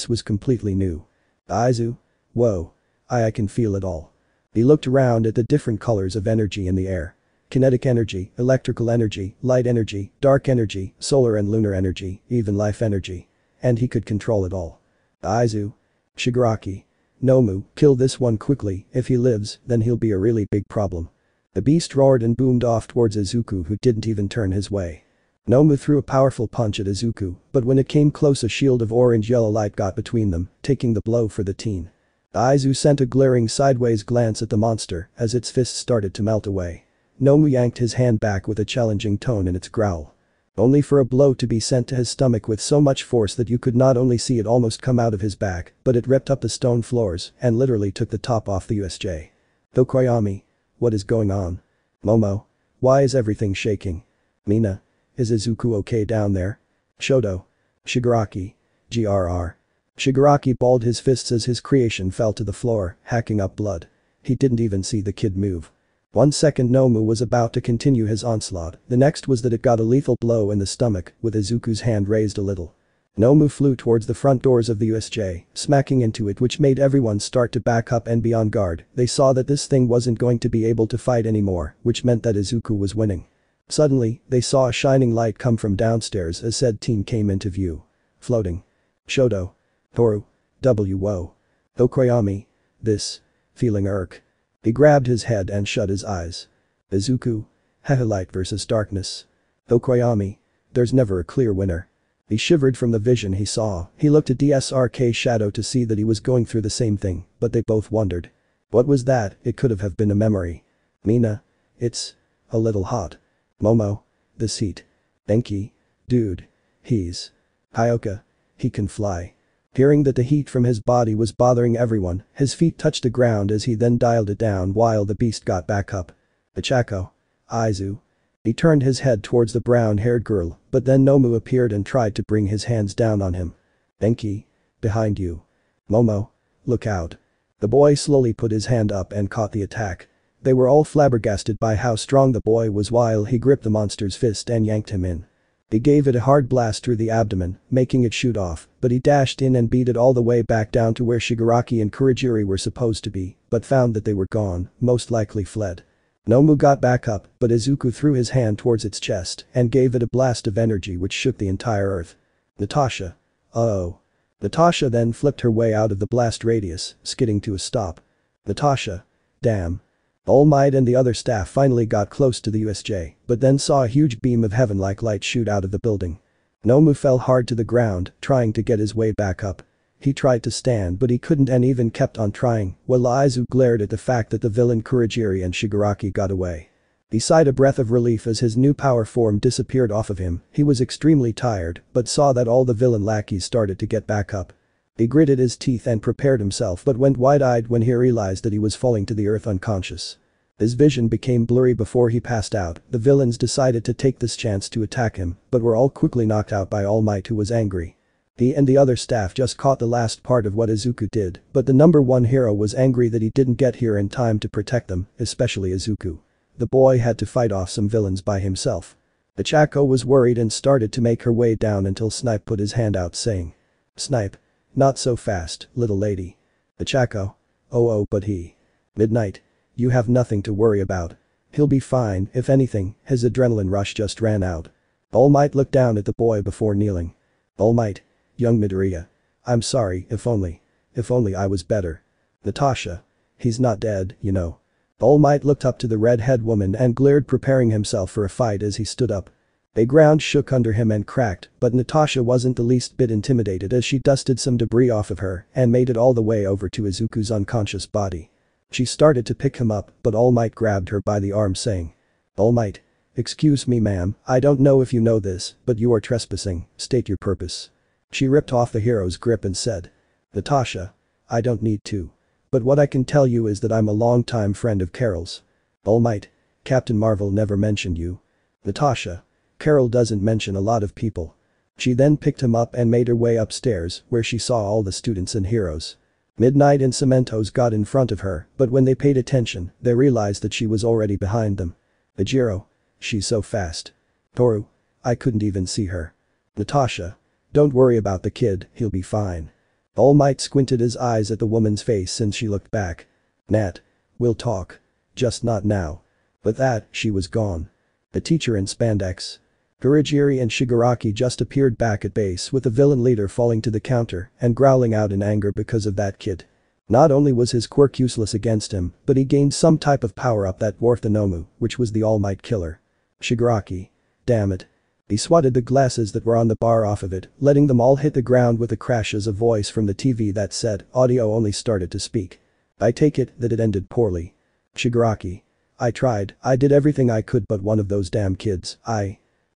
was completely new. Aizu. Whoa. I can feel it all. He looked around at the different colors of energy in the air. Kinetic energy, electrical energy, light energy, dark energy, solar and lunar energy, even life energy. And he could control it all. Aizu. Shigaraki. Nomu, kill this one quickly, if he lives, then he'll be a really big problem. The beast roared and boomed off towards Izuku who didn't even turn his way. Nomu threw a powerful punch at Izuku, but when it came close a shield of orange-yellow light got between them, taking the blow for the teen. Aizu sent a glaring sideways glance at the monster as its fists started to melt away. Nomu yanked his hand back with a challenging tone in its growl. Only for a blow to be sent to his stomach with so much force that you could not only see it almost come out of his back, but it ripped up the stone floors and literally took the top off the USJ. Tokoyami. What is going on? Momo. Why is everything shaking? Mina. Is Izuku okay down there? Shoto. Shigaraki. GRR. Shigaraki balled his fists as his creation fell to the floor, hacking up blood. He didn't even see the kid move. 1 second Nomu was about to continue his onslaught, the next was that it got a lethal blow in the stomach, with Izuku's hand raised a little. Nomu flew towards the front doors of the USJ, smacking into it which made everyone start to back up and be on guard. They saw that this thing wasn't going to be able to fight anymore, which meant that Izuku was winning. Suddenly, they saw a shining light come from downstairs as said team came into view. Floating. Shoto. Toru. W.O. Tokoyami. This. Feeling irk. He grabbed his head and shut his eyes. Izuku. Haha, light versus darkness. Tokoyami. There's never a clear winner. He shivered from the vision he saw. He looked at DSRK Shadow to see that he was going through the same thing, but they both wondered. What was that? It could have been a memory. Mina. It's a little hot. Momo. This heat. Denki. Dude. He's Hyoka. He can fly. Hearing that the heat from his body was bothering everyone, his feet touched the ground as he then dialed it down while the beast got back up. Ichako. Aizu. He turned his head towards the brown-haired girl, but then Nomu appeared and tried to bring his hands down on him. Denki. Behind you. Momo. Look out. The boy slowly put his hand up and caught the attack. They were all flabbergasted by how strong the boy was while he gripped the monster's fist and yanked him in. He gave it a hard blast through the abdomen, making it shoot off, but he dashed in and beat it all the way back down to where Shigaraki and Kurogiri were supposed to be, but found that they were gone, most likely fled. Nomu got back up, but Izuku threw his hand towards its chest and gave it a blast of energy which shook the entire earth. Natasha. Uh-oh. Natasha then flipped her way out of the blast radius, skidding to a stop. Natasha. Damn. All Might and the other staff finally got close to the USJ, but then saw a huge beam of heaven-like light shoot out of the building. Nomu fell hard to the ground, trying to get his way back up. He tried to stand but he couldn't and even kept on trying, while Aizu glared at the fact that the villain Kurogiri and Shigaraki got away. He sighed a breath of relief as his new power form disappeared off of him. He was extremely tired, but saw that all the villain lackeys started to get back up. He gritted his teeth and prepared himself but went wide-eyed when he realized that he was falling to the earth unconscious. His vision became blurry before he passed out. The villains decided to take this chance to attack him, but were all quickly knocked out by All Might who was angry. He and the other staff just caught the last part of what Izuku did, but the number one hero was angry that he didn't get here in time to protect them, especially Izuku. The boy had to fight off some villains by himself. Ichako was worried and started to make her way down until Snipe put his hand out saying. Snipe. Not so fast, little lady. Ichako. Oh, but he. Midnight. You have nothing to worry about. He'll be fine, if anything, his adrenaline rush just ran out. All Might looked down at the boy before kneeling. All Might. Young Midoriya. I'm sorry, if only I was better. Natasha. He's not dead, you know. All Might looked up to the red-head woman and glared, preparing himself for a fight as he stood up. The ground shook under him and cracked, but Natasha wasn't the least bit intimidated as she dusted some debris off of her and made it all the way over to Izuku's unconscious body. She started to pick him up, but All Might grabbed her by the arm saying. All Might. Excuse me ma'am, I don't know if you know this, but you are trespassing, state your purpose. She ripped off the hero's grip and said. Natasha. I don't need to. But what I can tell you is that I'm a long-time friend of Carol's. All Might. Captain Marvel never mentioned you. Natasha. Carol doesn't mention a lot of people. She then picked him up and made her way upstairs, where she saw all the students and heroes. Midnight and Cementos got in front of her, but when they paid attention, they realized that she was already behind them. Ejiro. She's so fast. Toru. I couldn't even see her. Natasha. Don't worry about the kid, he'll be fine. All Might squinted his eyes at the woman's face since she looked back. Nat. We'll talk. Just not now. With that, she was gone. The teacher in spandex. Kurogiri and Shigaraki just appeared back at base with the villain leader falling to the counter and growling out in anger because of that kid. Not only was his quirk useless against him, but he gained some type of power-up that dwarfed the Nomu, which was the All Might killer. Shigaraki. Damn it. He swatted the glasses that were on the bar off of it, letting them all hit the ground with a crash as a voice from the TV that said audio only started to speak. I take it that it ended poorly. Shigaraki. I tried, I did everything I could but one of those damn kids,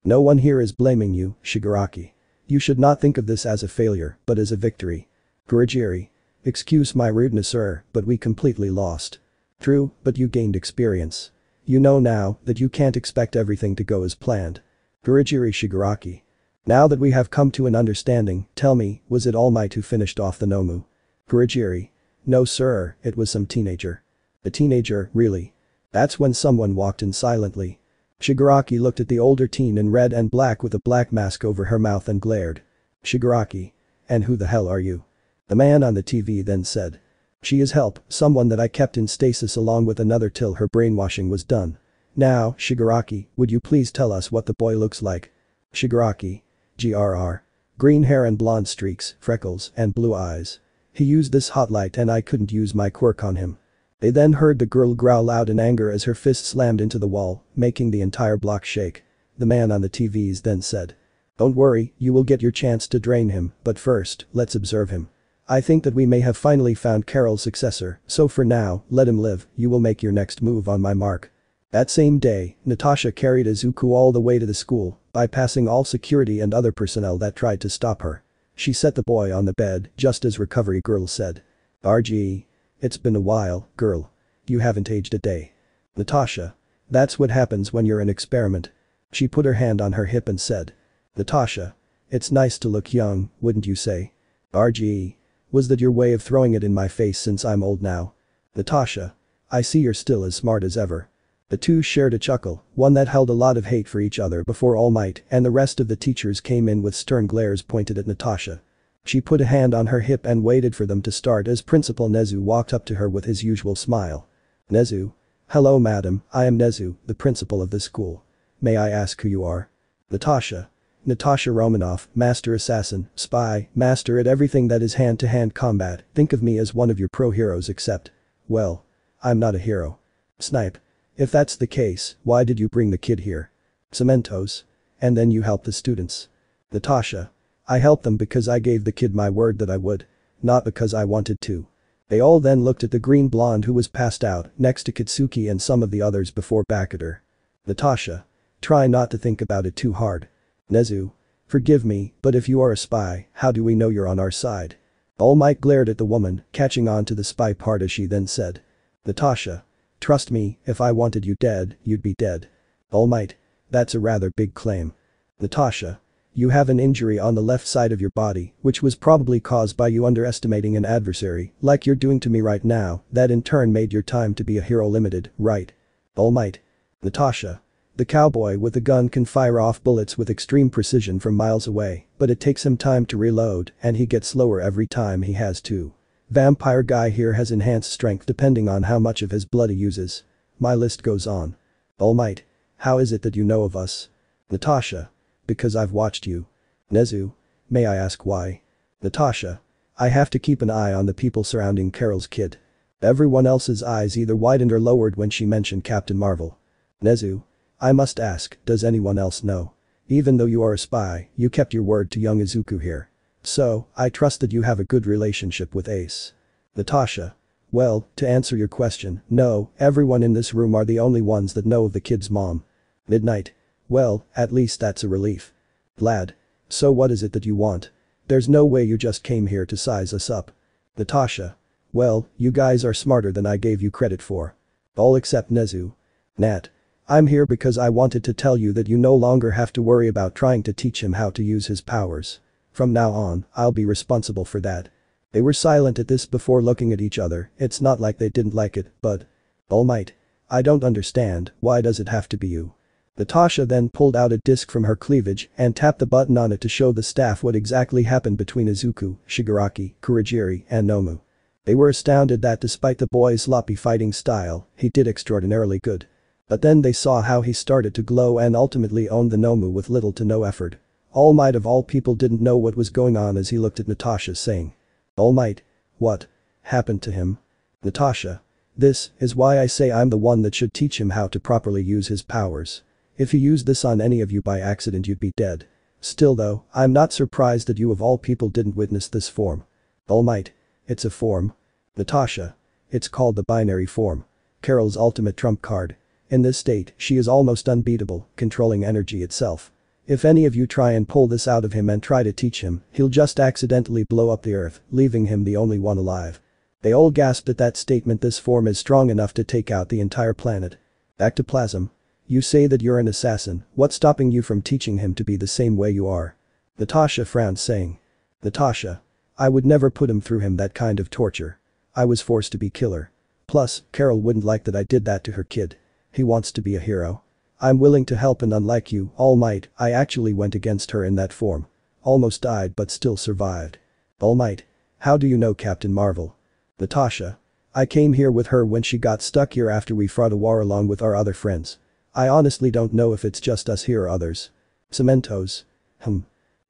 No one here is blaming you, Shigaraki. You should not think of this as a failure, but as a victory. Kurogiri. Excuse my rudeness sir, but we completely lost. True, but you gained experience. You know now that you can't expect everything to go as planned. Kurogiri Shigaraki. Now that we have come to an understanding, tell me, was it All Might who finished off the Nomu? Kurogiri. No sir, it was some teenager. A teenager, really? That's when someone walked in silently. Shigaraki looked at the older teen in red and black with a black mask over her mouth and glared. Shigaraki. And who the hell are you? The man on the TV then said. She is help, someone that I kept in stasis along with another till her brainwashing was done. Now, Shigaraki, would you please tell us what the boy looks like? Shigaraki. GRR. Green hair and blonde streaks, freckles, and blue eyes. He used this hot light and I couldn't use my quirk on him. They then heard the girl growl out in anger as her fist slammed into the wall, making the entire block shake. The man on the TVs then said. Don't worry, you will get your chance to drain him, but first, let's observe him. I think that we may have finally found Carol's successor, so for now, let him live, you will make your next move on my mark. That same day, Natasha carried Izuku all the way to the school, bypassing all security and other personnel that tried to stop her. She set the boy on the bed, just as Recovery Girl said. RGE. It's been a while, girl. You haven't aged a day. Natasha. That's what happens when you're an experiment. She put her hand on her hip and said. Natasha. It's nice to look young, wouldn't you say? RGE. Was that your way of throwing it in my face since I'm old now? Natasha. I see you're still as smart as ever. The two shared a chuckle, one that held a lot of hate for each other before All Might and the rest of the teachers came in with stern glares pointed at Natasha. She put a hand on her hip and waited for them to start as Principal Nezu walked up to her with his usual smile. Nezu. Hello madam, I am Nezu, the principal of this school. May I ask who you are? Natasha. Natasha Romanoff, master assassin, spy, master at everything that is hand-to-hand combat, think of me as one of your pro-heroes except. Well. I'm not a hero. Snipe. If that's the case, why did you bring the kid here? Cementos. And then you help the students. Natasha. I helped them because I gave the kid my word that I would. Not because I wanted to. They all then looked at the green blonde who was passed out next to Kitsuki and some of the others before back at her. Natasha. Try not to think about it too hard. Nezu. Forgive me, but if you are a spy, how do we know you're on our side? All Might glared at the woman, catching on to the spy part as she then said. Natasha. Trust me, if I wanted you dead, you'd be dead. All Might. That's a rather big claim. Natasha. You have an injury on the left side of your body, which was probably caused by you underestimating an adversary, like you're doing to me right now, that in turn made your time to be a hero limited, right? All Might. Natasha. The cowboy with the gun can fire off bullets with extreme precision from miles away, but it takes him time to reload and he gets slower every time he has to. Vampire guy here has enhanced strength depending on how much of his blood he uses. My list goes on. All Might. How is it that you know of us? Natasha. Because I've watched you. Nezu. May I ask why? Natasha. I have to keep an eye on the people surrounding Carol's kid. Everyone else's eyes either widened or lowered when she mentioned Captain Marvel. Nezu. I must ask, does anyone else know? Even though you are a spy, you kept your word to young Izuku here. So, I trust that you have a good relationship with Ace. Natasha. Well, to answer your question, no, everyone in this room are the only ones that know of the kid's mom. Midnight. Well, at least that's a relief. Vlad. So what is it that you want? There's no way you just came here to size us up. Natasha. Well, you guys are smarter than I gave you credit for. All except Nezu. Nat. I'm here because I wanted to tell you that you no longer have to worry about trying to teach him how to use his powers. From now on, I'll be responsible for that. They were silent at this before looking at each other, it's not like they didn't like it, but. All Might. I don't understand, why does it have to be you? Natasha then pulled out a disc from her cleavage and tapped the button on it to show the staff what exactly happened between Izuku, Shigaraki, Kurogiri, and Nomu. They were astounded that despite the boy's sloppy fighting style, he did extraordinarily good. But then they saw how he started to glow and ultimately owned the Nomu with little to no effort. All Might of all people didn't know what was going on as he looked at Natasha saying. All Might. What? happened to him? Natasha. This is why I say I'm the one that should teach him how to properly use his powers. If he used this on any of you by accident you'd be dead. Still though, I'm not surprised that you of all people didn't witness this form. All Might. It's a form. Natasha. It's called the binary form. Carol's ultimate trump card. In this state, she is almost unbeatable, controlling energy itself. If any of you try and pull this out of him and try to teach him, he'll just accidentally blow up the earth, leaving him the only one alive. They all gasped at that statement. This form is strong enough to take out the entire planet. Ectoplasm. You say that you're an assassin, what's stopping you from teaching him to be the same way you are? Natasha frowned saying. Natasha. I would never put him through that kind of torture. I was forced to be killer. Plus, Carol wouldn't like that I did that to her kid. He wants to be a hero. I'm willing to help, and unlike you, All Might, I actually went against her in that form. Almost died but still survived. All Might. How do you know Captain Marvel? Natasha. I came here with her when she got stuck here after we fought a war along with our other friends. I honestly don't know if it's just us here or others. Cementos.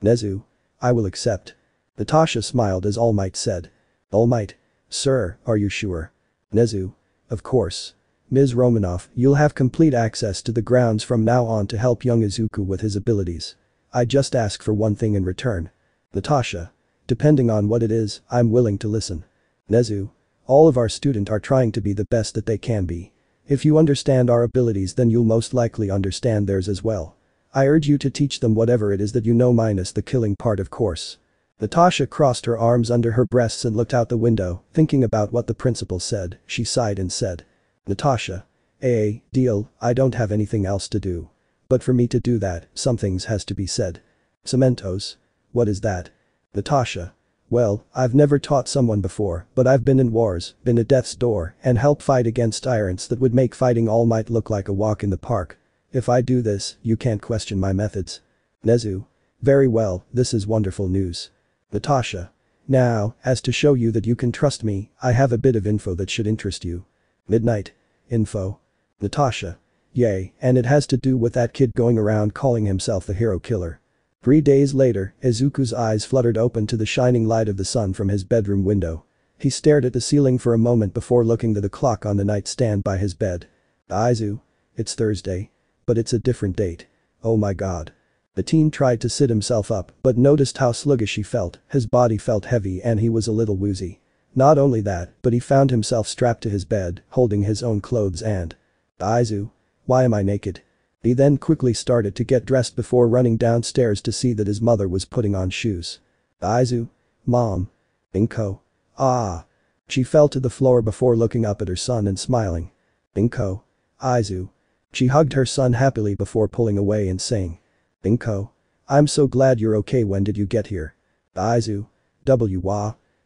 Nezu. I will accept. Natasha smiled as All Might said. All Might. Sir, are you sure? Nezu. Of course. Ms. Romanoff, you'll have complete access to the grounds from now on to help young Izuku with his abilities. I just ask for one thing in return. Natasha. Depending on what it is, I'm willing to listen. Nezu. All of our students are trying to be the best that they can be. If you understand our abilities then you'll most likely understand theirs as well. I urge you to teach them whatever it is that you know minus the killing part of course. Natasha crossed her arms under her breasts and looked out the window, thinking about what the principal said. She sighed and said. Natasha. Deal, I don't have anything else to do. But for me to do that, something's has to be said. Cementos. What is that? Natasha. Well, I've never taught someone before, but I've been in wars, been at death's door, and helped fight against tyrants that would make fighting All Might look like a walk in the park. If I do this, you can't question my methods. Nezu. Very well, this is wonderful news. Natasha. Now, as to show you that you can trust me, I have a bit of info that should interest you. Midnight. Info. Natasha. Yay, and it has to do with that kid going around calling himself the hero killer. 3 days later, Izuku's eyes fluttered open to the shining light of the sun from his bedroom window. He stared at the ceiling for a moment before looking at the clock on the nightstand by his bed. Aizu. It's Thursday. But it's a different date. Oh my god. The teen tried to sit himself up but noticed how sluggish he felt, his body felt heavy and he was a little woozy. Not only that, but he found himself strapped to his bed, holding his own clothes and. Aizu. Why am I naked? He then quickly started to get dressed before running downstairs to see that his mother was putting on shoes. Aizu. Mom. Inko. Ah. She fell to the floor before looking up at her son and smiling. Inko. Aizu. She hugged her son happily before pulling away and saying. Inko. I'm so glad you're okay. When did you get here? Aizu.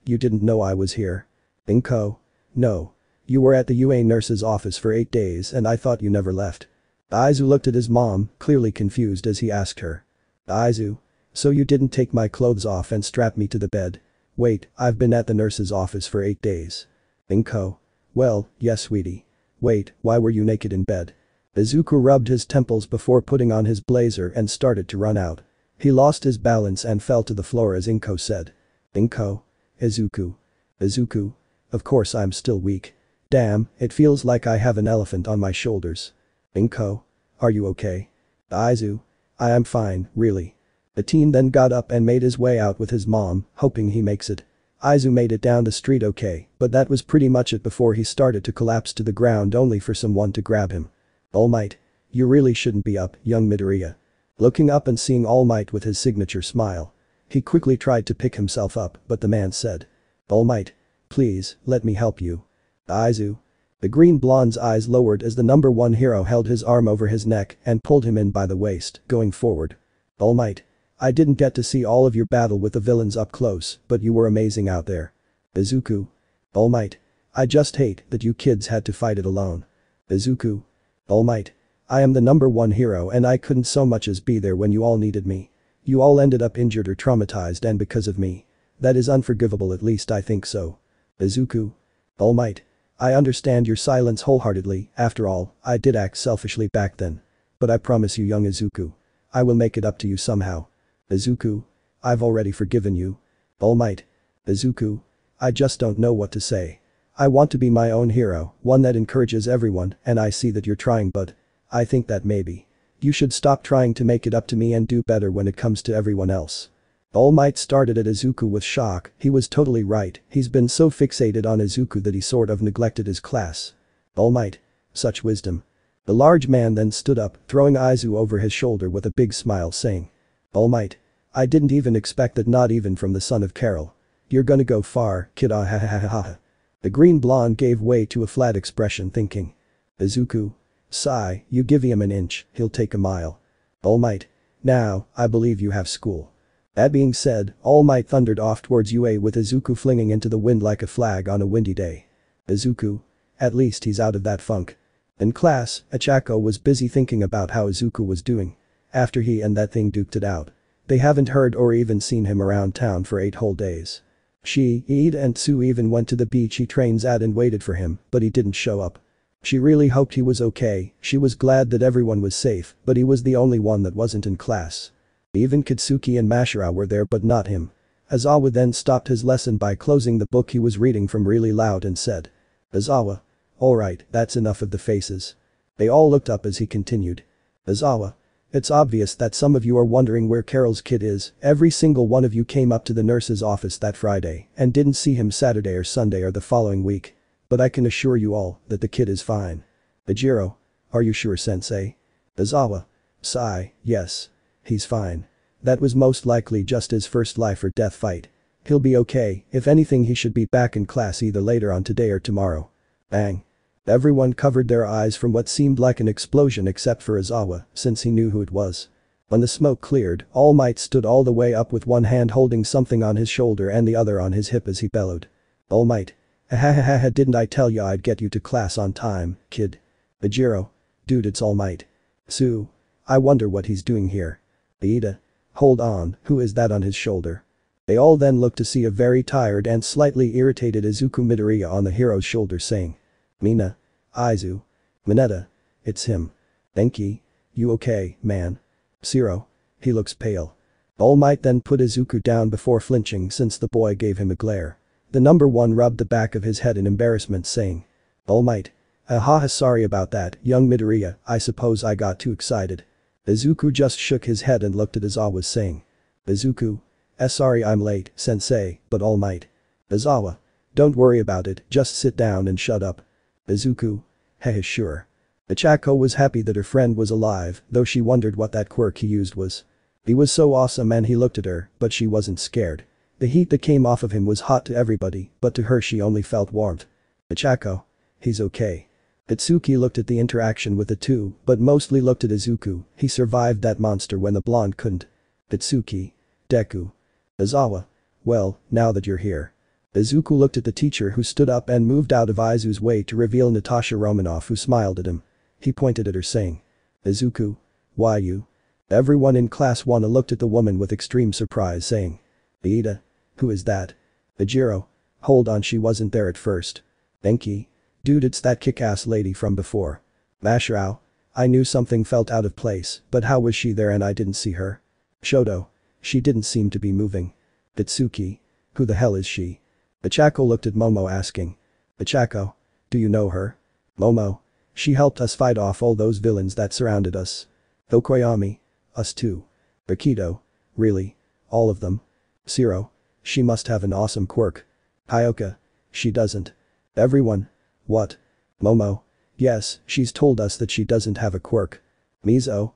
You didn't know I was here? Inko. No. You were at the UA nurse's office for 8 days and I thought you never left. Aizu looked at his mom, clearly confused as he asked her. Aizu. So you didn't take my clothes off and strap me to the bed? Wait, I've been at the nurse's office for 8 days. Inko. Well, yes sweetie. Wait, why were you naked in bed? Izuku rubbed his temples before putting on his blazer and started to run out. He lost his balance and fell to the floor as Inko said. Inko. Izuku. Izuku. Of course I'm still weak. Damn, it feels like I have an elephant on my shoulders. Inko. Are you okay? Aizu. I am fine, really. The teen then got up and made his way out with his mom, hoping he makes it. Aizu made it down the street okay, but that was pretty much it before he started to collapse to the ground only for someone to grab him. All Might. You really shouldn't be up, young Midoriya. Looking up and seeing All Might with his signature smile. He quickly tried to pick himself up, but the man said. All Might. Please, let me help you. Aizu. The green blonde's eyes lowered as the number 1 hero held his arm over his neck and pulled him in by the waist, going forward. All Might. I didn't get to see all of your battle with the villains up close, but you were amazing out there. Izuku. All Might. I just hate that you kids had to fight it alone. Izuku. All Might. I am the number 1 hero and I couldn't so much as be there when you all needed me. You all ended up injured or traumatized and because of me. That is unforgivable, at least I think so. Izuku. All Might. I understand your silence wholeheartedly, after all, I did act selfishly back then. But I promise you young Izuku. I will make it up to you somehow. Izuku. I've already forgiven you. All Might. Izuku. I just don't know what to say. I want to be my own hero, one that encourages everyone, and I see that you're trying, but I think that maybe you should stop trying to make it up to me and do better when it comes to everyone else." All Might started at Izuku with shock. He was totally right, he's been so fixated on Izuku that he sort of neglected his class. All Might. Such wisdom. The large man then stood up, throwing Izu over his shoulder with a big smile saying. "All Might. I didn't even expect that, not even from the son of Carol. You're gonna go far, kid, ah ha ha ha ha." The green blonde gave way to a flat expression thinking. "Izuku. Sigh, you give him an inch, he'll take a mile. All Might. Now, I believe you have school." That being said, All Might thundered off towards UA with Izuku flinging into the wind like a flag on a windy day. Izuku. At least he's out of that funk. In class, Achako was busy thinking about how Izuku was doing. After he and that thing duked it out. They haven't heard or even seen him around town for 8 whole days. She, Iida and Tsu even went to the beach he trains at and waited for him, but he didn't show up. She really hoped he was okay, she was glad that everyone was safe, but he was the only one that wasn't in class. Even Katsuki and Mashiro were there but not him. Aizawa then stopped his lesson by closing the book he was reading from really loud and said. "Aizawa. Alright, that's enough of the faces." They all looked up as he continued. "Aizawa. It's obvious that some of you are wondering where Carol's kid is. Every single one of you came up to the nurse's office that Friday and didn't see him Saturday or Sunday or the following week. But I can assure you all that the kid is fine." "Ejiro. Are you sure, sensei?" Aizawa. Sigh, yes. He's fine. That was most likely just his first life or death fight. He'll be okay, if anything he should be back in class either later on today or tomorrow." Bang. Everyone covered their eyes from what seemed like an explosion except for Aizawa, since he knew who it was. When the smoke cleared, All Might stood all the way up with one hand holding something on his shoulder and the other on his hip as he bellowed. "All Might. Ahahaha, didn't I tell ya I'd get you to class on time, kid?" Ejiro. Dude, it's All Might. Tsu. I wonder what he's doing here. Iida. Hold on, who is that on his shoulder? They all then looked to see a very tired and slightly irritated Izuku Midoriya on the hero's shoulder saying. "Mina. Aizu. Mineta. It's him. Denki. You okay, man?" Shiro. He looks pale. All Might then put Izuku down before flinching since the boy gave him a glare. The number one rubbed the back of his head in embarrassment saying. All Might. Ahaha, sorry about that, young Midoriya, I suppose I got too excited. Izuku just shook his head and looked at Aizawa saying. Izuku. Sorry I'm late, sensei, but All Might. Aizawa. Don't worry about it, just sit down and shut up. Izuku. Heh, sure. Ichako was happy that her friend was alive, though she wondered what that quirk he used was. He was so awesome and he looked at her, but she wasn't scared. The heat that came off of him was hot to everybody, but to her she only felt warmth. Ichako. He's okay. Itsuki looked at the interaction with the two, but mostly looked at Izuku, he survived that monster when the blonde couldn't. Itsuki. Deku. Aizawa. Well, now that you're here. Izuku looked at the teacher who stood up and moved out of Aizu's way to reveal Natasha Romanoff, who smiled at him. He pointed at her saying. Izuku. Why you? Everyone in class 1 looked at the woman with extreme surprise saying. Iida. Who is that? Ejiro. Hold on, she wasn't there at first. Denki. Dude, it's that kick-ass lady from before. Mashiro. I knew something felt out of place, but how was she there and I didn't see her? Shoto. She didn't seem to be moving. Itsuki. Who the hell is she? Ichako looked at Momo asking. Ichako. Do you know her? Momo. She helped us fight off all those villains that surrounded us. Okoyami. Us too. Bakito. Really? All of them? Shiro. She must have an awesome quirk. Hyoka. She doesn't. Everyone. What? Momo. Yes, she's told us that she doesn't have a quirk. Mizo.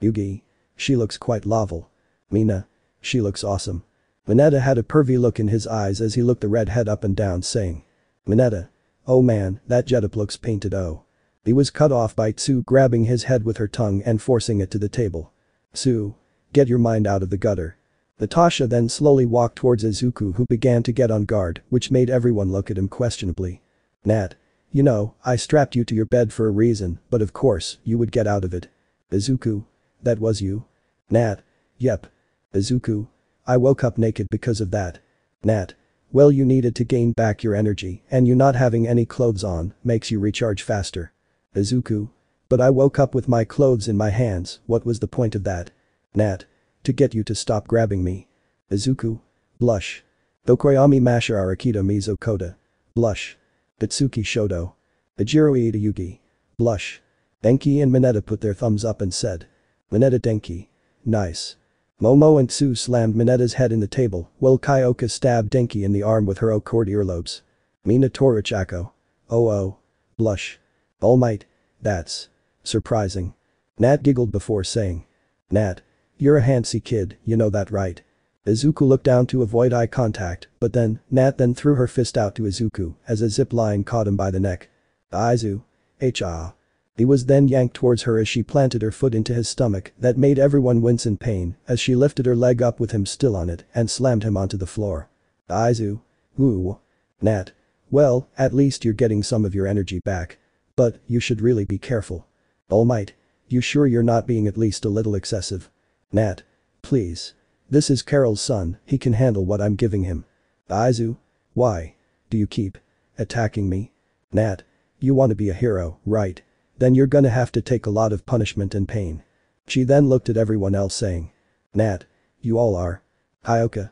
Yugi. She looks quite lovely. Mina. She looks awesome. Mineta had a pervy look in his eyes as he looked the redhead up and down saying. Mineta. Oh man, that getup looks painted. Oh. He was cut off by Tsu grabbing his head with her tongue and forcing it to the table. Tsu. Get your mind out of the gutter. Natasha then slowly walked towards Izuku, who began to get on guard, which made everyone look at him questionably. Nat. You know, I strapped you to your bed for a reason, but of course, you would get out of it. Izuku. That was you? Nat. Yep. Izuku. I woke up naked because of that. Nat. Well, you needed to gain back your energy, and you not having any clothes on makes you recharge faster. Izuku. But I woke up with my clothes in my hands, what was the point of that? Nat. To get you to stop grabbing me. Izuku. Blush. Tokoyami Masha Arakita Mizo Koda. Blush. Itsuki Shoto. Ejiro Iida Yugi. Blush. Denki and Mineta put their thumbs up and said. Mineta Denki. Nice. Momo and Tsu slammed Mineta's head in the table, while Kyoka stabbed Denki in the arm with her O-cord earlobes. Mina Torichako. Oh. Blush. All Might. That's surprising. Nat giggled before saying. Nat. You're a handsy kid, you know that right? Izuku looked down to avoid eye contact, but then, Nat then threw her fist out to Izuku as a zip line caught him by the neck. Aizu. Ha. He was then yanked towards her as she planted her foot into his stomach that made everyone wince in pain as she lifted her leg up with him still on it and slammed him onto the floor. Aizu. Ooh. Nat. Well, at least you're getting some of your energy back. But, you should really be careful. All Might. You sure you're not being at least a little excessive? Nat. Please. This is Carol's son, he can handle what I'm giving him. Aizu. Why? Do you keep attacking me? Nat. You want to be a hero, right? Then you're gonna have to take a lot of punishment and pain. She then looked at everyone else saying. Nat. You all are. Kyoka.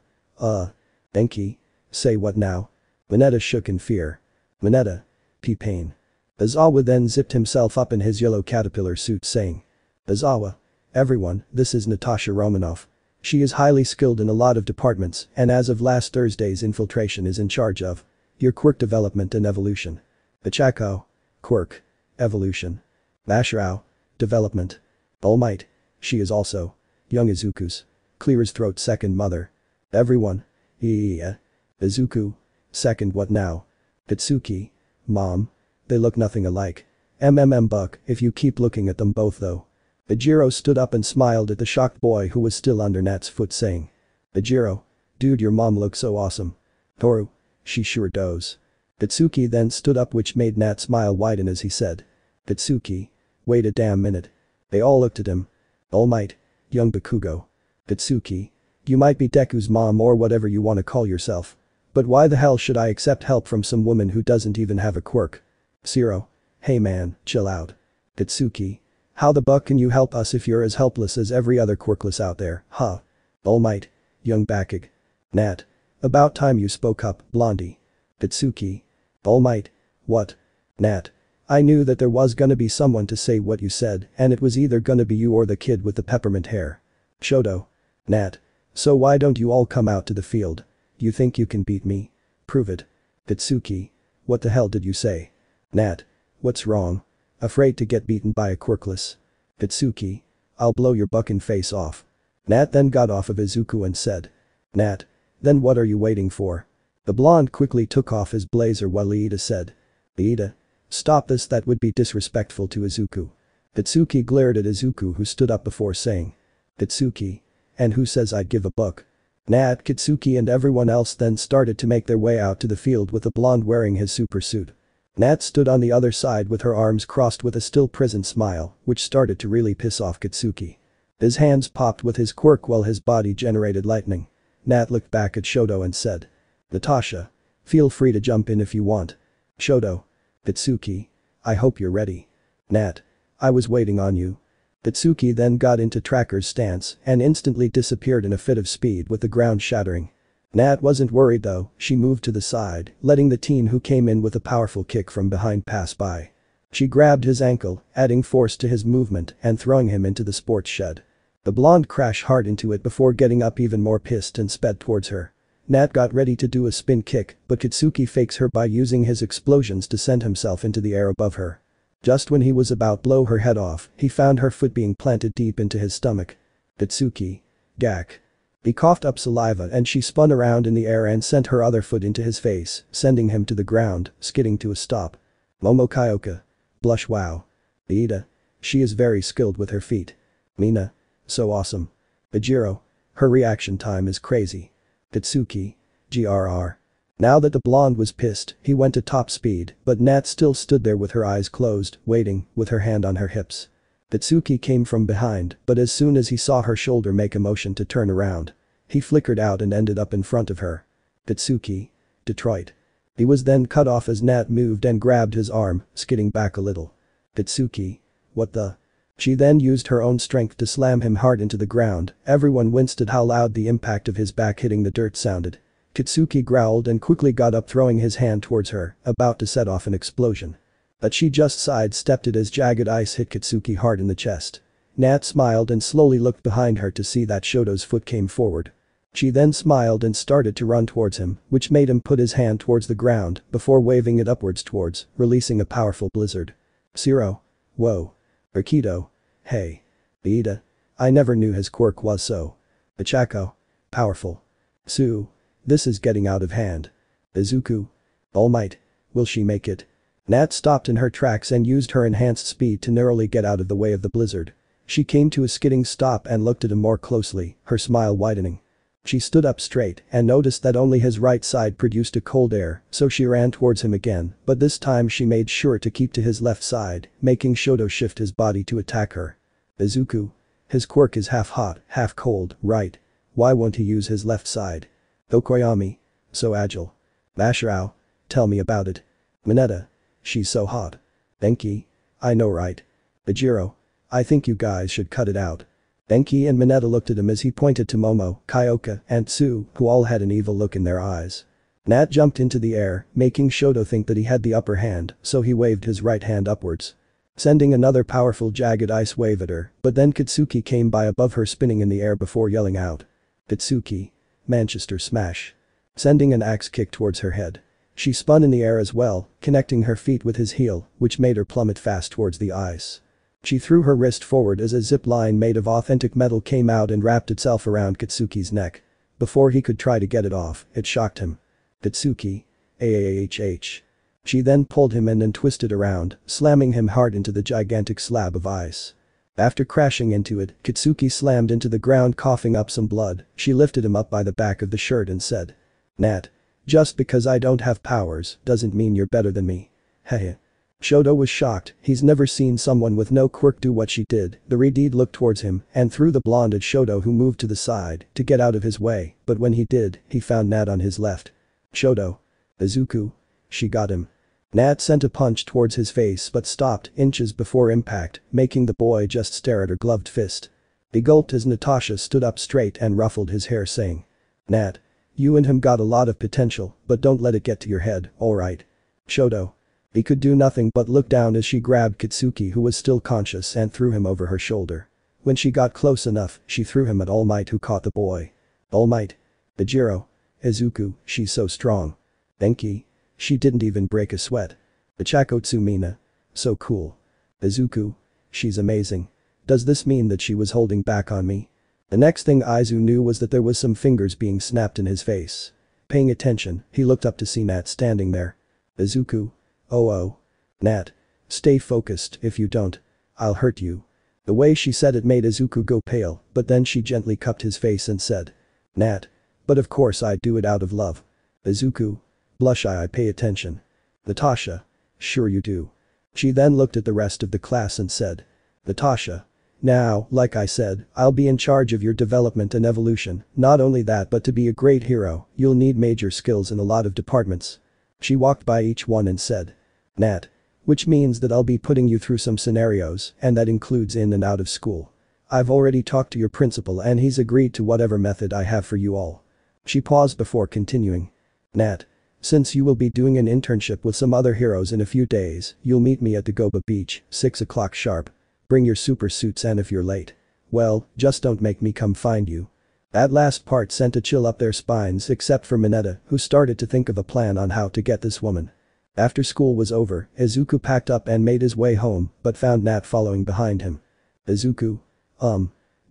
Denki. Say what now? Mineta shook in fear. Mineta. Pain. Izawa then zipped himself up in his yellow caterpillar suit saying. Izawa. Everyone, this is Natasha Romanoff. She is highly skilled in a lot of departments and as of last Thursday's infiltration is in charge of your quirk development and evolution. Ichako. Quirk. Evolution. Mashrao. Development. All Might. She is also young Izuku's clear his throat second mother. Everyone. Yeah. Izuku. Second what now? Itsuki. Mom. They look nothing alike. Buck, if you keep looking at them both though. Ejiro stood up and smiled at the shocked boy who was still under Nat's foot saying. Ejiro. Dude, your mom looks so awesome. Toru. She sure does. Itsuki then stood up, which made Nat smile widen as he said. Itsuki. Wait a damn minute. They all looked at him. All Might. Young Bakugo. Itsuki. You might be Deku's mom or whatever you want to call yourself. But why the hell should I accept help from some woman who doesn't even have a quirk? Zero. Hey man, chill out. Itsuki. How the buck can you help us if you're as helpless as every other quirkless out there, huh? All Might. Young Bakug. Nat. About time you spoke up, Blondie. Itsuki. All Might. What? Nat. I knew that there was gonna be someone to say what you said and it was either gonna be you or the kid with the peppermint hair. Shoto. Nat. So why don't you all come out to the field? You think you can beat me? Prove it. Itsuki. What the hell did you say? Nat. What's wrong? Afraid to get beaten by a quirkless? Itsuki. I'll blow your buckin' face off. Nat then got off of Izuku and said. Nat. Then what are you waiting for? The blonde quickly took off his blazer while Iida said. Iida. Stop this, that would be disrespectful to Izuku. Itsuki glared at Izuku who stood up before saying. Itsuki. And who says I'd give a buck? Nat, Kitsuki and everyone else then started to make their way out to the field with the blonde wearing his super suit. Nat stood on the other side with her arms crossed with a still present smile, which started to really piss off Kitsuki. His hands popped with his quirk while his body generated lightning. Nat looked back at Shoto and said. Natasha. Feel free to jump in if you want. Shoto. Itsuki. I hope you're ready. Nat. I was waiting on you. Itsuki then got into Tracker's stance and instantly disappeared in a fit of speed with the ground shattering. Nat wasn't worried though, she moved to the side, letting the teen who came in with a powerful kick from behind pass by. She grabbed his ankle, adding force to his movement and throwing him into the sports shed. The blonde crashed hard into it before getting up even more pissed and sped towards her. Nat got ready to do a spin kick, but Kitsuki fakes her by using his explosions to send himself into the air above her. Just when he was about to blow her head off, he found her foot being planted deep into his stomach. Kitsuki. Gak. He coughed up saliva and she spun around in the air and sent her other foot into his face, sending him to the ground, skidding to a stop. Momo Kyoka. Blush wow. Iida. She is very skilled with her feet. Mina. So awesome. Ejiro. Her reaction time is crazy. Kitsuki. GRR. Now that the blonde was pissed, he went at top speed, but Nat still stood there with her eyes closed, waiting, with her hand on her hips. Itsuki came from behind, but as soon as he saw her shoulder make a motion to turn around, he flickered out and ended up in front of her. Itsuki. Detroit. He was then cut off as Nat moved and grabbed his arm, skidding back a little. Itsuki. What the? She then used her own strength to slam him hard into the ground. Everyone winced at how loud the impact of his back hitting the dirt sounded. Kitsuki growled and quickly got up, throwing his hand towards her, about to set off an explosion. But she just sidestepped it as jagged ice hit Kitsuki hard in the chest. Nat smiled and slowly looked behind her to see that Shoto's foot came forward. She then smiled and started to run towards him, which made him put his hand towards the ground before waving it upwards towards, releasing a powerful blizzard. Zero. Whoa. Rakido. Hey. Iida. I never knew his quirk was so. Ichako. Powerful. Sue. This is getting out of hand. Izuku. All Might. Will she make it? Nat stopped in her tracks and used her enhanced speed to narrowly get out of the way of the blizzard. She came to a skidding stop and looked at him more closely, her smile widening. She stood up straight and noticed that only his right side produced a cold air, so she ran towards him again, but this time she made sure to keep to his left side, making Shoto shift his body to attack her. Izuku. His quirk is half hot, half cold, right? Why won't he use his left side? Okoyami. So agile. Masharao. Tell me about it. Mineta. She's so hot. Denki. I know, right? Bajiro. I think you guys should cut it out. Denki and Mineta looked at him as he pointed to Momo, Kyoka, and Tsu, who all had an evil look in their eyes. Nat jumped into the air, making Shoto think that he had the upper hand, so he waved his right hand upwards. Sending another powerful jagged ice wave at her, but then Kitsuki came by above her, spinning in the air before yelling out. Kitsuki. Manchester Smash. Sending an axe kick towards her head. She spun in the air as well, connecting her feet with his heel, which made her plummet fast towards the ice. She threw her wrist forward as a zip line made of authentic metal came out and wrapped itself around Kitsuki's neck. Before he could try to get it off, it shocked him. Kitsuki. AAHH. She then pulled him in and twisted around, slamming him hard into the gigantic slab of ice. After crashing into it, Kitsuki slammed into the ground, coughing up some blood. She lifted him up by the back of the shirt and said. Nat. Just because I don't have powers doesn't mean you're better than me. Heh. Shoto was shocked, he's never seen someone with no quirk do what she did. The Redeed looked towards him and threw the blonde at Shoto, who moved to the side to get out of his way, but when he did, he found Nat on his left. Shoto. Izuku. She got him. Nat sent a punch towards his face but stopped inches before impact, making the boy just stare at her gloved fist. He gulped as Natasha stood up straight and ruffled his hair, saying. Nat. You and him got a lot of potential, but don't let it get to your head, alright? Shoto. He could do nothing but look down as she grabbed Kitsuki, who was still conscious, and threw him over her shoulder. When she got close enough, she threw him at All Might, who caught the boy. All Might. Bajiro. Izuku, she's so strong. Denki. She didn't even break a sweat. Ichako Tsumina. So cool. Izuku. She's amazing. Does this mean that she was holding back on me? The next thing Aizu knew was that there was some fingers being snapped in his face. Paying attention, he looked up to see Nat standing there. Izuku. Oh. Nat. Stay focused, if you don't, I'll hurt you. The way she said it made Izuku go pale, but then she gently cupped his face and said. Nat. But of course I'd do it out of love. Izuku. Blush, I pay attention. Natasha. Sure you do. She then looked at the rest of the class and said. Natasha. Now, like I said, I'll be in charge of your development and evolution. Not only that, but to be a great hero, you'll need major skills in a lot of departments. She walked by each one and said. Nat. Which means that I'll be putting you through some scenarios, and that includes in and out of school. I've already talked to your principal and he's agreed to whatever method I have for you all. She paused before continuing. Nat. Since you will be doing an internship with some other heroes in a few days, you'll meet me at the Goba Beach, 6 o'clock sharp. Bring your super suits, and if you're late, well, just don't make me come find you. That last part sent a chill up their spines, except for Mineta, who started to think of a plan on how to get this woman. After school was over, Izuku packed up and made his way home, but found Nat following behind him. Izuku.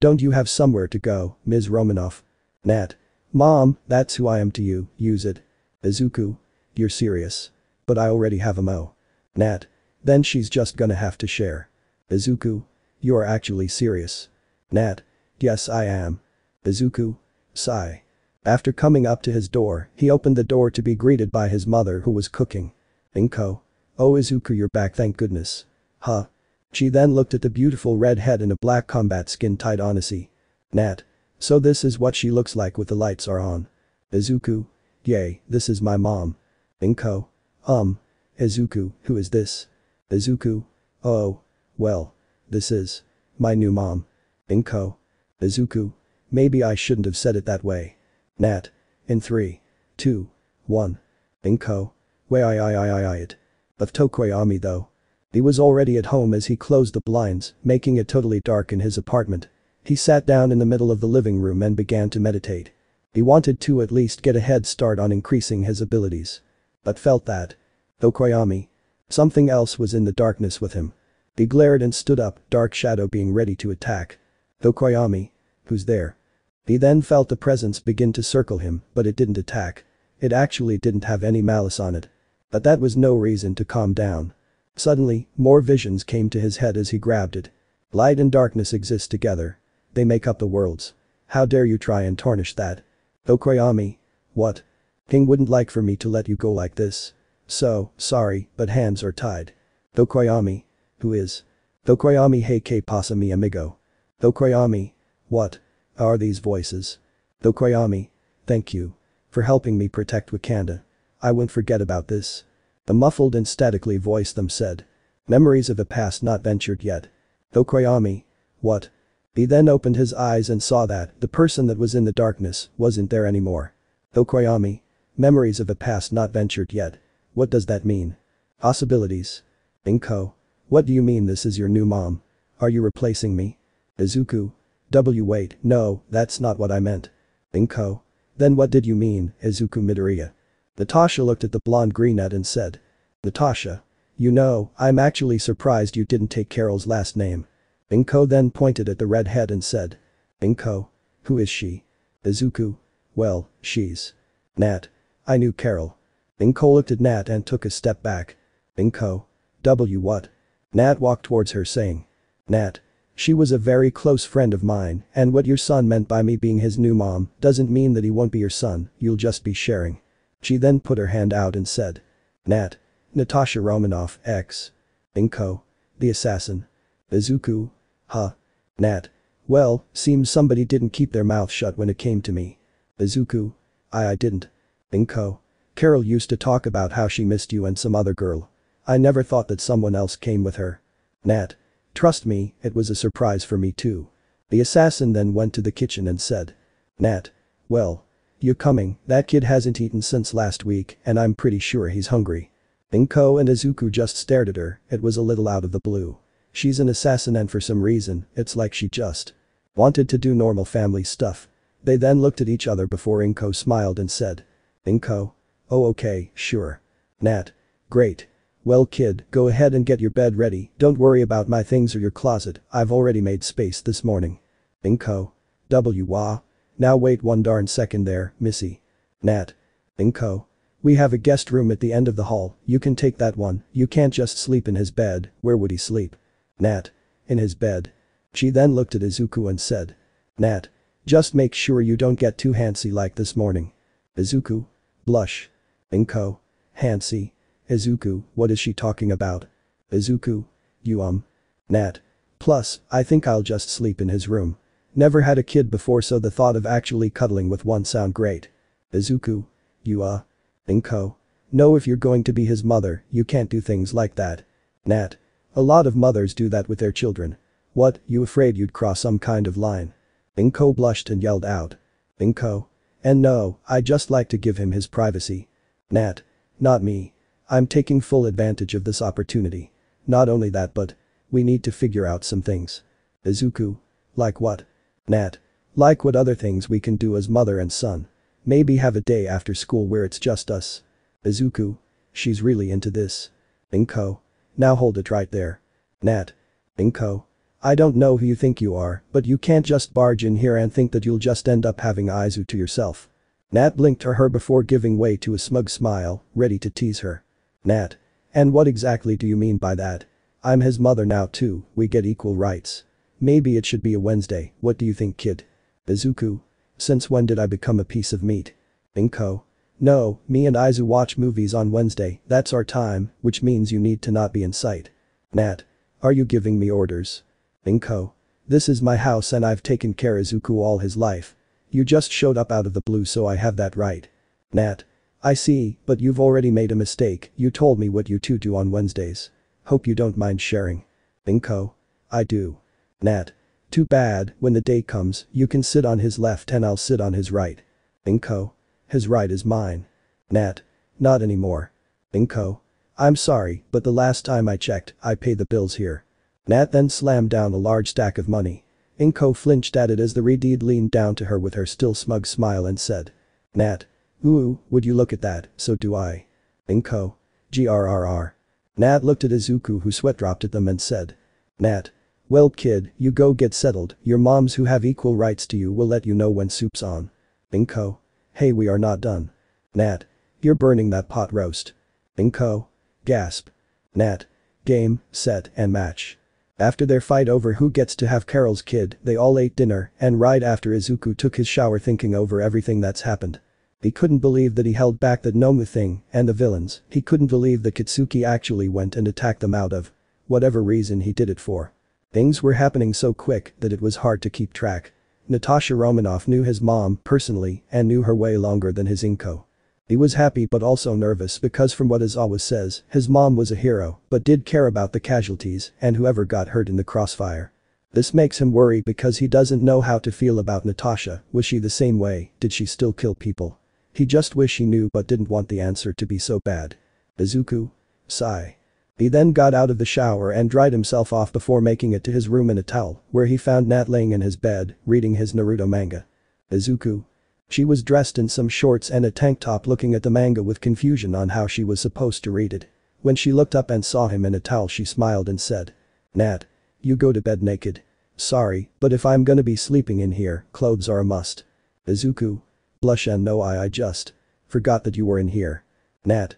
Don't you have somewhere to go, Ms. Romanoff? Nat. Mom, that's who I am to you, use it. Izuku. You're serious. But I already have a Mo. Nat. Then she's just gonna have to share. Izuku. You are actually serious. Nat. Yes, I am. Izuku. Sigh. After coming up to his door, he opened the door to be greeted by his mother, who was cooking. Inko. Oh Izuku, you're back, thank goodness. Huh. She then looked at the beautiful red head in a black combat skin tied Onisi. Nat. So this is what she looks like with the lights are on. Izuku. Yay, this is my mom. Inko. Izuku, who is this? Izuku. Oh. Well. This is my new mom. Inko. Izuku. Maybe I shouldn't have said it that way. Nat. In 3, 2. 1. Inko. It. Of Tokoyami though. He was already at home as he closed the blinds, making it totally dark in his apartment. He sat down in the middle of the living room and began to meditate. He wanted to at least get a head start on increasing his abilities. But felt that. Tokoyami. Something else was in the darkness with him. He glared and stood up, dark shadow being ready to attack. Tokoyami. Who's there? He then felt the presence begin to circle him, but it didn't attack. It actually didn't have any malice on it. But that was no reason to calm down. Suddenly, more visions came to his head as he grabbed it. Light and darkness exist together. They make up the worlds. How dare you try and tarnish that? Tokoyami. What? King wouldn't like for me to let you go like this. So, sorry, but hands are tied. Tokoyami. Who is? Tokoyami hey que pasa mi amigo. Tokoyami. What? Are these voices? Tokoyami. Thank you. For helping me protect Wakanda. I won't forget about this. The muffled and statically voice them said. Memories of a past not ventured yet. Tokoyami. What? He then opened his eyes and saw that the person that was in the darkness wasn't there anymore. Tokoyami. Memories of a past not ventured yet. What does that mean? Possibilities. Inko. What do you mean this is your new mom? Are you replacing me? Izuku. Wait, no, that's not what I meant. Inko. Then what did you mean, Izuku Midoriya? Natasha looked at the blonde brunette and said. Natasha. You know, I'm actually surprised you didn't take Carol's last name. Inko then pointed at the redhead and said. Inko. Who is she? Izuku. Well, she's. Nat. I knew Carol. Inko looked at Nat and took a step back. Inko. What? Nat walked towards her saying. Nat. She was a very close friend of mine, and what your son meant by me being his new mom doesn't mean that he won't be your son, you'll just be sharing. She then put her hand out and said. Nat. Natasha Romanoff, X. Inko. The assassin. Izuku. Huh. Nat. Well, seems somebody didn't keep their mouth shut when it came to me. Izuku. I didn't. Inko. Carol used to talk about how she missed you and some other girl. I never thought that someone else came with her. Nat. Trust me, it was a surprise for me too. The assassin then went to the kitchen and said. Nat. Well. You coming, that kid hasn't eaten since last week and I'm pretty sure he's hungry. Inko and Izuku just stared at her, it was a little out of the blue. She's an assassin and for some reason, it's like she just wanted to do normal family stuff. They then looked at each other before Inko smiled and said. Inko. Oh okay, sure. Nat. Great. Well kid, go ahead and get your bed ready, don't worry about my things or your closet, I've already made space this morning. Inko. Wah. Now wait one darn second there, Missy. Nat. Inko. We have a guest room at the end of the hall, you can take that one, you can't just sleep in his bed, where would he sleep? Nat. In his bed. She then looked at Izuku and said. Nat. Just make sure you don't get too handsy like this morning. Izuku. Blush. Inko. Handsy. Izuku, what is she talking about? Izuku. You Nat. Plus, I think I'll just sleep in his room. Never had a kid before so the thought of actually cuddling with one sound great. Izuku. You Inko. No if you're going to be his mother, you can't do things like that. Nat. A lot of mothers do that with their children. What, you afraid you'd cross some kind of line? Inko blushed and yelled out. Inko. And no, I just like to give him his privacy. Nat. Not me. I'm taking full advantage of this opportunity. Not only that but, we need to figure out some things. Izuku. Like what? Nat. Like what other things we can do as mother and son. Maybe have a day after school where it's just us. Izuku. She's really into this. Inko. Now hold it right there. Nat. Inko. I don't know who you think you are, but you can't just barge in here and think that you'll just end up having Aizu to yourself. Nat blinked at her before giving way to a smug smile, ready to tease her. Nat. And what exactly do you mean by that? I'm his mother now too, we get equal rights. Maybe it should be a Wednesday, what do you think kid? Izuku. Since when did I become a piece of meat? Inko. No, me and Aizu watch movies on Wednesday, that's our time, which means you need to not be in sight. Nat. Are you giving me orders? Inko. This is my house and I've taken care of Izuku all his life. You just showed up out of the blue so I have that right. Nat. I see, but you've already made a mistake, you told me what you two do on Wednesdays. Hope you don't mind sharing. Inko. I do. Nat. Too bad, when the day comes, you can sit on his left and I'll sit on his right. Inko. His right is mine. Nat. Not anymore. Inko. I'm sorry, but the last time I checked, I pay the bills here. Nat then slammed down a large stack of money. Inko flinched at it as the Redeed leaned down to her with her still smug smile and said. Nat. Ooh, would you look at that, so do I. Inko. Grrr. Nat looked at Izuku who sweat dropped at them and said. Nat. Well kid, you go get settled, your moms who have equal rights to you will let you know when soup's on. Inko. Hey, we are not done. Nat. You're burning that pot roast. Inko. Gasp. Nat. Game, set, and match. After their fight over who gets to have Carol's kid, they all ate dinner, and right after Izuku took his shower thinking over everything that's happened. He couldn't believe that he held back that Nomu thing, and the villains, he couldn't believe that Kitsuki actually went and attacked them out of whatever reason he did it for. Things were happening so quick that it was hard to keep track. Natasha Romanoff knew his mom personally and knew her way longer than his Inko. He was happy but also nervous because from what Iz always says, his mom was a hero but did care about the casualties and whoever got hurt in the crossfire. This makes him worry because he doesn't know how to feel about Natasha, was she the same way, did she still kill people? He just wish he knew but didn't want the answer to be so bad. Izuku? Sigh. He then got out of the shower and dried himself off before making it to his room in a towel, where he found Nat laying in his bed, reading his Naruto manga. Izuku? She was dressed in some shorts and a tank top looking at the manga with confusion on how she was supposed to read it. When she looked up and saw him in a towel she smiled and said. Nat. You go to bed naked. Sorry, but if I'm gonna be sleeping in here, clothes are a must. Izuku. Blush and no I just forgot that you were in here. Nat.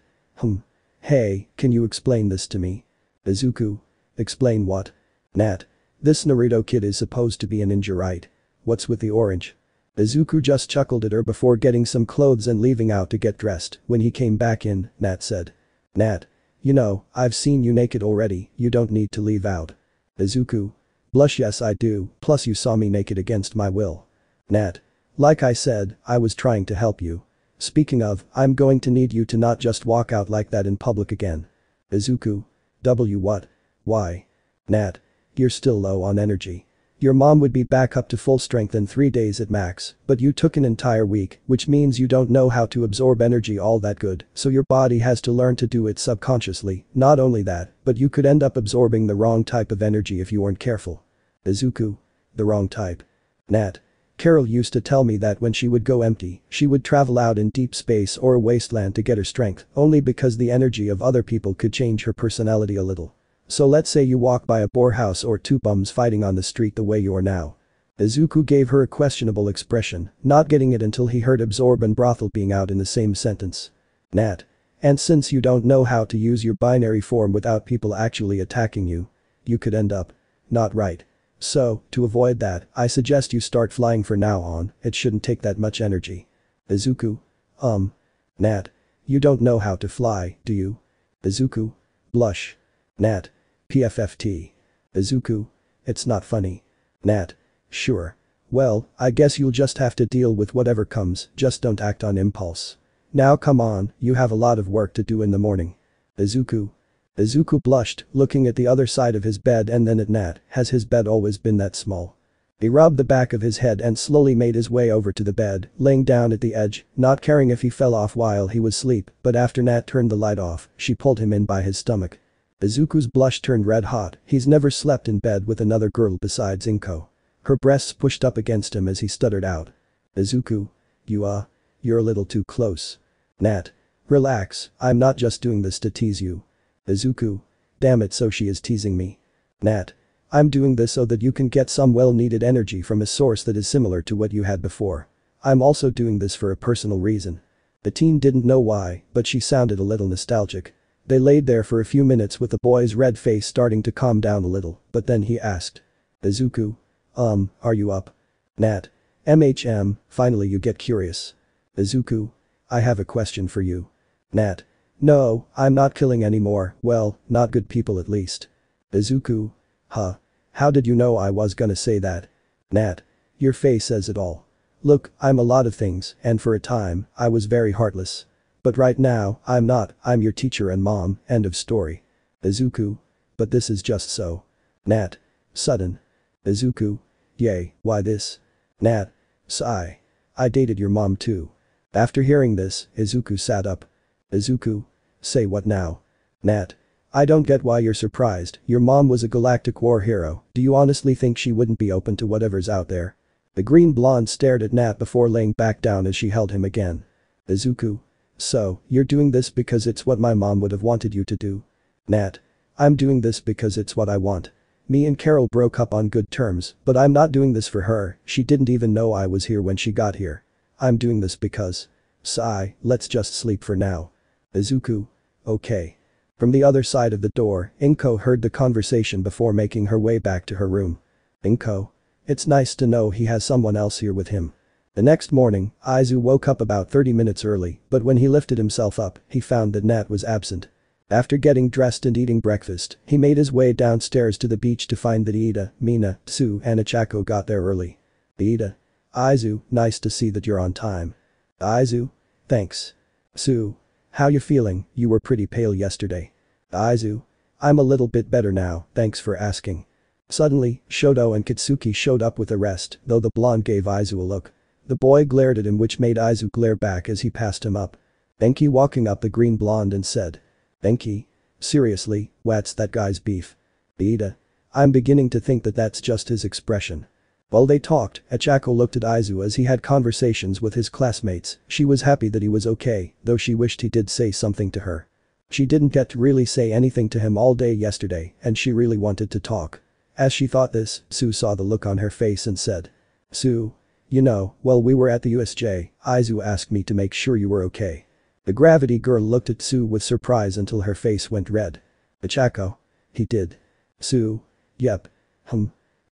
Hey, can you explain this to me? Izuku. Explain what? Nat. This Naruto kid is supposed to be a ninja, right? What's with the orange? Izuku just chuckled at her before getting some clothes and leaving out to get dressed. When he came back in, Nat said. Nat. You know, I've seen you naked already, you don't need to leave out. Izuku. Blush yes I do, plus you saw me naked against my will. Nat. Like I said, I was trying to help you. Speaking of, I'm going to need you to not just walk out like that in public again. Izuku. What? Why? Nat. You're still low on energy. Your mom would be back up to full strength in 3 days at max, but you took an entire week, which means you don't know how to absorb energy all that good, so your body has to learn to do it subconsciously. Not only that, but you could end up absorbing the wrong type of energy if you weren't careful. Izuku. The wrong type. Nat. Carol used to tell me that when she would go empty, she would travel out in deep space or a wasteland to get her strength, only because the energy of other people could change her personality a little. So let's say you walk by a boar house or 2 bums fighting on the street the way you are now. Izuku gave her a questionable expression, not getting it until he heard absorb and brothel being out in the same sentence. Nat. And since you don't know how to use your binary form without people actually attacking you, you could end up not right. So, to avoid that, I suggest you start flying for now on, it shouldn't take that much energy. Izuku. Nat. You don't know how to fly, do you? Izuku. Blush. Nat. PFFT. Izuku. It's not funny. Nat. Sure. Well, I guess you'll just have to deal with whatever comes, just don't act on impulse. Now come on, you have a lot of work to do in the morning. Izuku. Izuku blushed, looking at the other side of his bed and then at Nat. Has his bed always been that small? He rubbed the back of his head and slowly made his way over to the bed, laying down at the edge, not caring if he fell off while he was asleep, but after Nat turned the light off, she pulled him in by his stomach. Izuku's blush turned red hot, he's never slept in bed with another girl besides Inko. Her breasts pushed up against him as he stuttered out. Izuku. You're a little too close. Nat. Relax, I'm not just doing this to tease you. Izuku. Damn it, so she is teasing me. Nat. I'm doing this so that you can get some well-needed energy from a source that is similar to what you had before. I'm also doing this for a personal reason. The teen didn't know why, but she sounded a little nostalgic. They laid there for a few minutes with the boy's red face starting to calm down a little, but then he asked. Izuku. Are you up? Nat. Finally you get curious. Izuku. I have a question for you. Nat. No, I'm not killing anymore, well, not good people at least. Izuku. Huh. How did you know I was gonna say that? Nat. Your face says it all. Look, I'm a lot of things, and for a time, I was very heartless. But right now, I'm not, I'm your teacher and mom, end of story. Izuku. But this is just so. Nat. Sudden. Izuku. Yay, why this? Nat. Sigh. I dated your mom too. After hearing this, Izuku sat up. Izuku? Say what now? Nat. I don't get why you're surprised, your mom was a galactic war hero, do you honestly think she wouldn't be open to whatever's out there? The green blonde stared at Nat before laying back down as she held him again. Izuku? So, you're doing this because it's what my mom would have wanted you to do? Nat. I'm doing this because it's what I want. Me and Carol broke up on good terms, but I'm not doing this for her, she didn't even know I was here when she got here. I'm doing this because. Sigh, let's just sleep for now. Izuku? Okay. From the other side of the door, Inko heard the conversation before making her way back to her room. Inko? It's nice to know he has someone else here with him. The next morning, Aizu woke up about 30 minutes early, but when he lifted himself up, he found that Nat was absent. After getting dressed and eating breakfast, he made his way downstairs to the beach to find that Iida, Mina, Tsu and Ochako got there early. Iida. Aizu, nice to see that you're on time. Aizu? Thanks. Tsu. How you feeling, you were pretty pale yesterday. Aizu. I'm a little bit better now, thanks for asking. Suddenly, Shoto and Katsuki showed up with a rest, though the blonde gave Aizu a look. The boy glared at him which made Aizu glare back as he passed him up. Benki walking up the green blonde and said. Benki? Seriously, what's that guy's beef? Iida. I'm beginning to think that that's just his expression. While they talked, Ochako looked at Aizu as he had conversations with his classmates, she was happy that he was okay, though she wished he did say something to her. She didn't get to really say anything to him all day yesterday and she really wanted to talk. As she thought this, Tsu saw the look on her face and said. Tsu. You know, while we were at the USJ, Aizu asked me to make sure you were okay. The gravity girl looked at Tsu with surprise until her face went red. Ochako? He did. Tsu. Yep.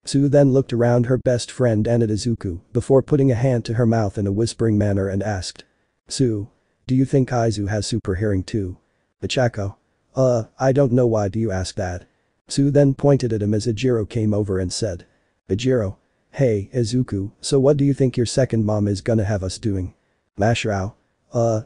Tsu then looked around her best friend and at Izuku before putting a hand to her mouth in a whispering manner and asked. Tsu. Do you think Aizu has super hearing too? Ochako. I don't know, why do you ask that? Tsu then pointed at him as Ijiro came over and said. Ijiro. Hey, Izuku, so what do you think your second mom is gonna have us doing? Mashrao.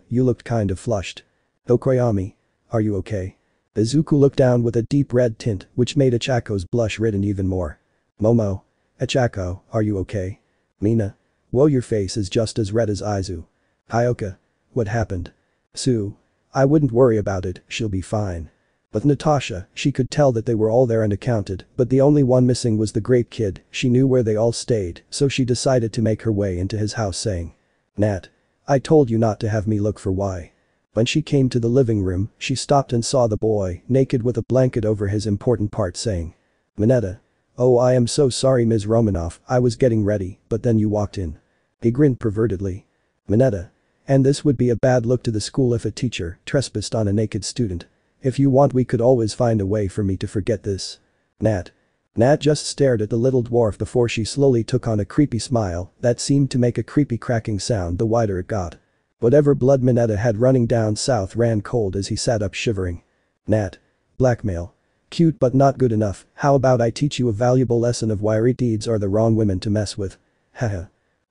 You looked kind of flushed. Okoyami. Are you okay? Izuku looked down with a deep red tint which made Ochako's blush redden even more. Momo. Ochako, are you okay? Mina. Whoa, your face is just as red as Aizu. Hyoka. What happened? Tsu. I wouldn't worry about it, she'll be fine. But Natasha, she could tell that they were all there and accounted, but the only one missing was the great kid, she knew where they all stayed, so she decided to make her way into his house saying. Nat. I told you not to have me look for why. When she came to the living room, she stopped and saw the boy, naked with a blanket over his important part saying. Mineta. Oh, I am so sorry, Ms. Romanoff, I was getting ready, but then you walked in. He grinned pervertedly. Mineta. And this would be a bad look to the school if a teacher trespassed on a naked student. If you want, we could always find a way for me to forget this. Nat. Nat just stared at the little dwarf before she slowly took on a creepy smile that seemed to make a creepy cracking sound the wider it got. Whatever blood Mineta had running down south ran cold as he sat up shivering. Nat. Blackmail. Cute but not good enough, how about I teach you a valuable lesson of why deeds are the wrong women to mess with. Haha.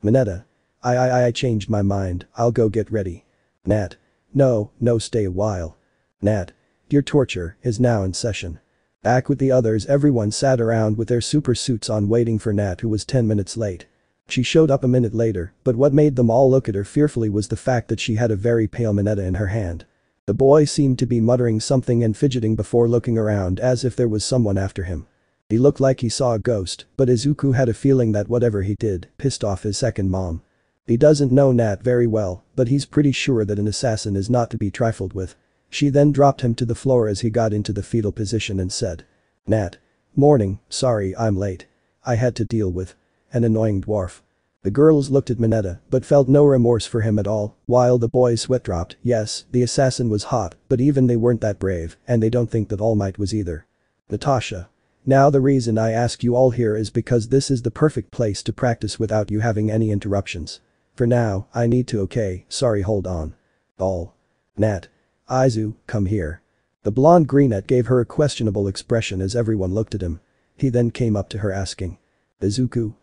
Mineta. I changed my mind, I'll go get ready. Nat. No, stay a while. Nat. Your torture is now in session. Back with the others, everyone sat around with their super suits on waiting for Nat, who was 10 minutes late. She showed up a minute later, but what made them all look at her fearfully was the fact that she had a very pale Mineta in her hand. The boy seemed to be muttering something and fidgeting before looking around as if there was someone after him. He looked like he saw a ghost, but Izuku had a feeling that whatever he did pissed off his second mom. He doesn't know Nat very well, but he's pretty sure that an assassin is not to be trifled with. She then dropped him to the floor as he got into the fetal position and said. Nat. Morning, sorry I'm late. I had to deal with an annoying dwarf. The girls looked at Mineta but felt no remorse for him at all, while the boy's sweat dropped. Yes, the assassin was hot, but even they weren't that brave, and they don't think that All Might was either. Natasha. Now the reason I ask you all here is because this is the perfect place to practice without you having any interruptions. For now, I need to. Okay, sorry, hold on. All. Nat. Aizu, come here. The blonde brunette gave her a questionable expression as everyone looked at him. He then came up to her asking. Izuku?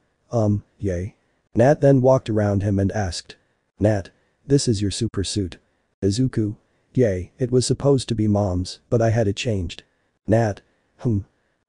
Yay. Nat then walked around him and asked. Nat. This is your super suit. Izuku. Yay, it was supposed to be mom's, but I had it changed. Nat.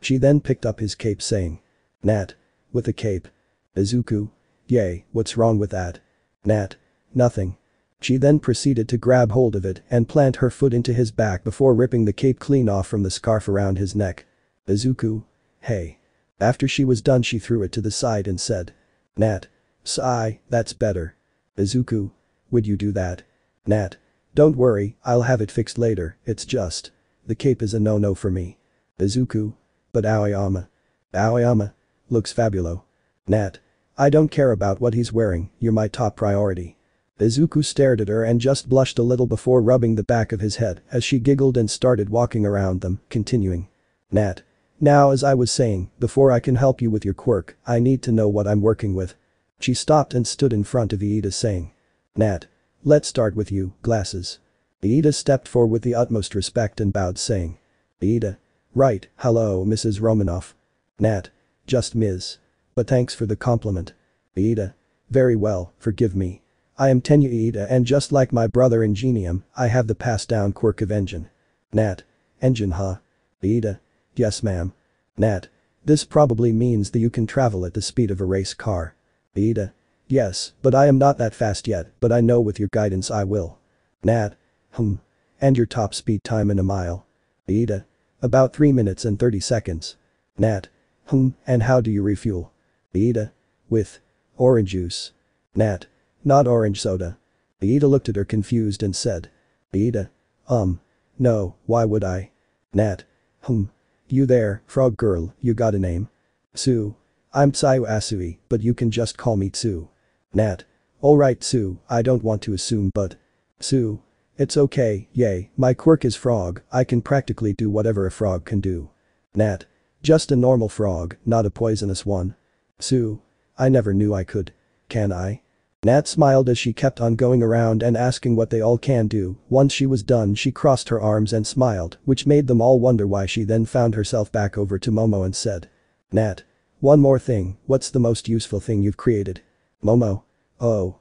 She then picked up his cape saying. Nat. With a cape. Izuku. Yay, what's wrong with that? Nat. Nothing. She then proceeded to grab hold of it and plant her foot into his back before ripping the cape clean off from the scarf around his neck. Izuku. Hey. After she was done she threw it to the side and said. Nat. Sigh, that's better. Izuku. Would you do that? Nat. Don't worry, I'll have it fixed later, it's just. The cape is a no-no for me. Izuku. But Aoyama. Aoyama. Looks fabulo. Nat. I don't care about what he's wearing, you're my top priority. Izuku stared at her and just blushed a little before rubbing the back of his head as she giggled and started walking around them, continuing. Nat. Now as I was saying, before I can help you with your quirk, I need to know what I'm working with. She stopped and stood in front of Iida saying. Nat. Let's start with you, glasses. Iida stepped forward with the utmost respect and bowed saying. Iida. Right, hello Mrs. Romanoff. Nat. Just Ms. But thanks for the compliment. Iida. Very well, forgive me. I am Tenya Iida and just like my brother Ingenium, I have the passed down quirk of engine. Nat. Engine huh? Iida. Yes ma'am. Nat. This probably means that you can travel at the speed of a race car. Iida. Yes, but I am not that fast yet, but I know with your guidance I will. Nat. And your top speed time in a mile. Iida. About 3 minutes and 30 seconds. Nat. And how do you refuel? Iida. With. Orange juice. Nat. Not orange soda. Iida looked at her confused and said. Iida. No, why would I? Nat. You there, frog girl, you got a name? Tsu. I'm Tsuyu Asui, but you can just call me Tsu. Nat. Alright Tsu, I don't want to assume but. Tsu. It's okay, yay, my quirk is frog, I can practically do whatever a frog can do. Nat. Just a normal frog, not a poisonous one. Tsu. I never knew I could. Can I? Nat smiled as she kept on going around and asking what they all can do. Once she was done she crossed her arms and smiled, which made them all wonder why she then found herself back over to Momo and said. Nat. One more thing, what's the most useful thing you've created? Momo. Oh.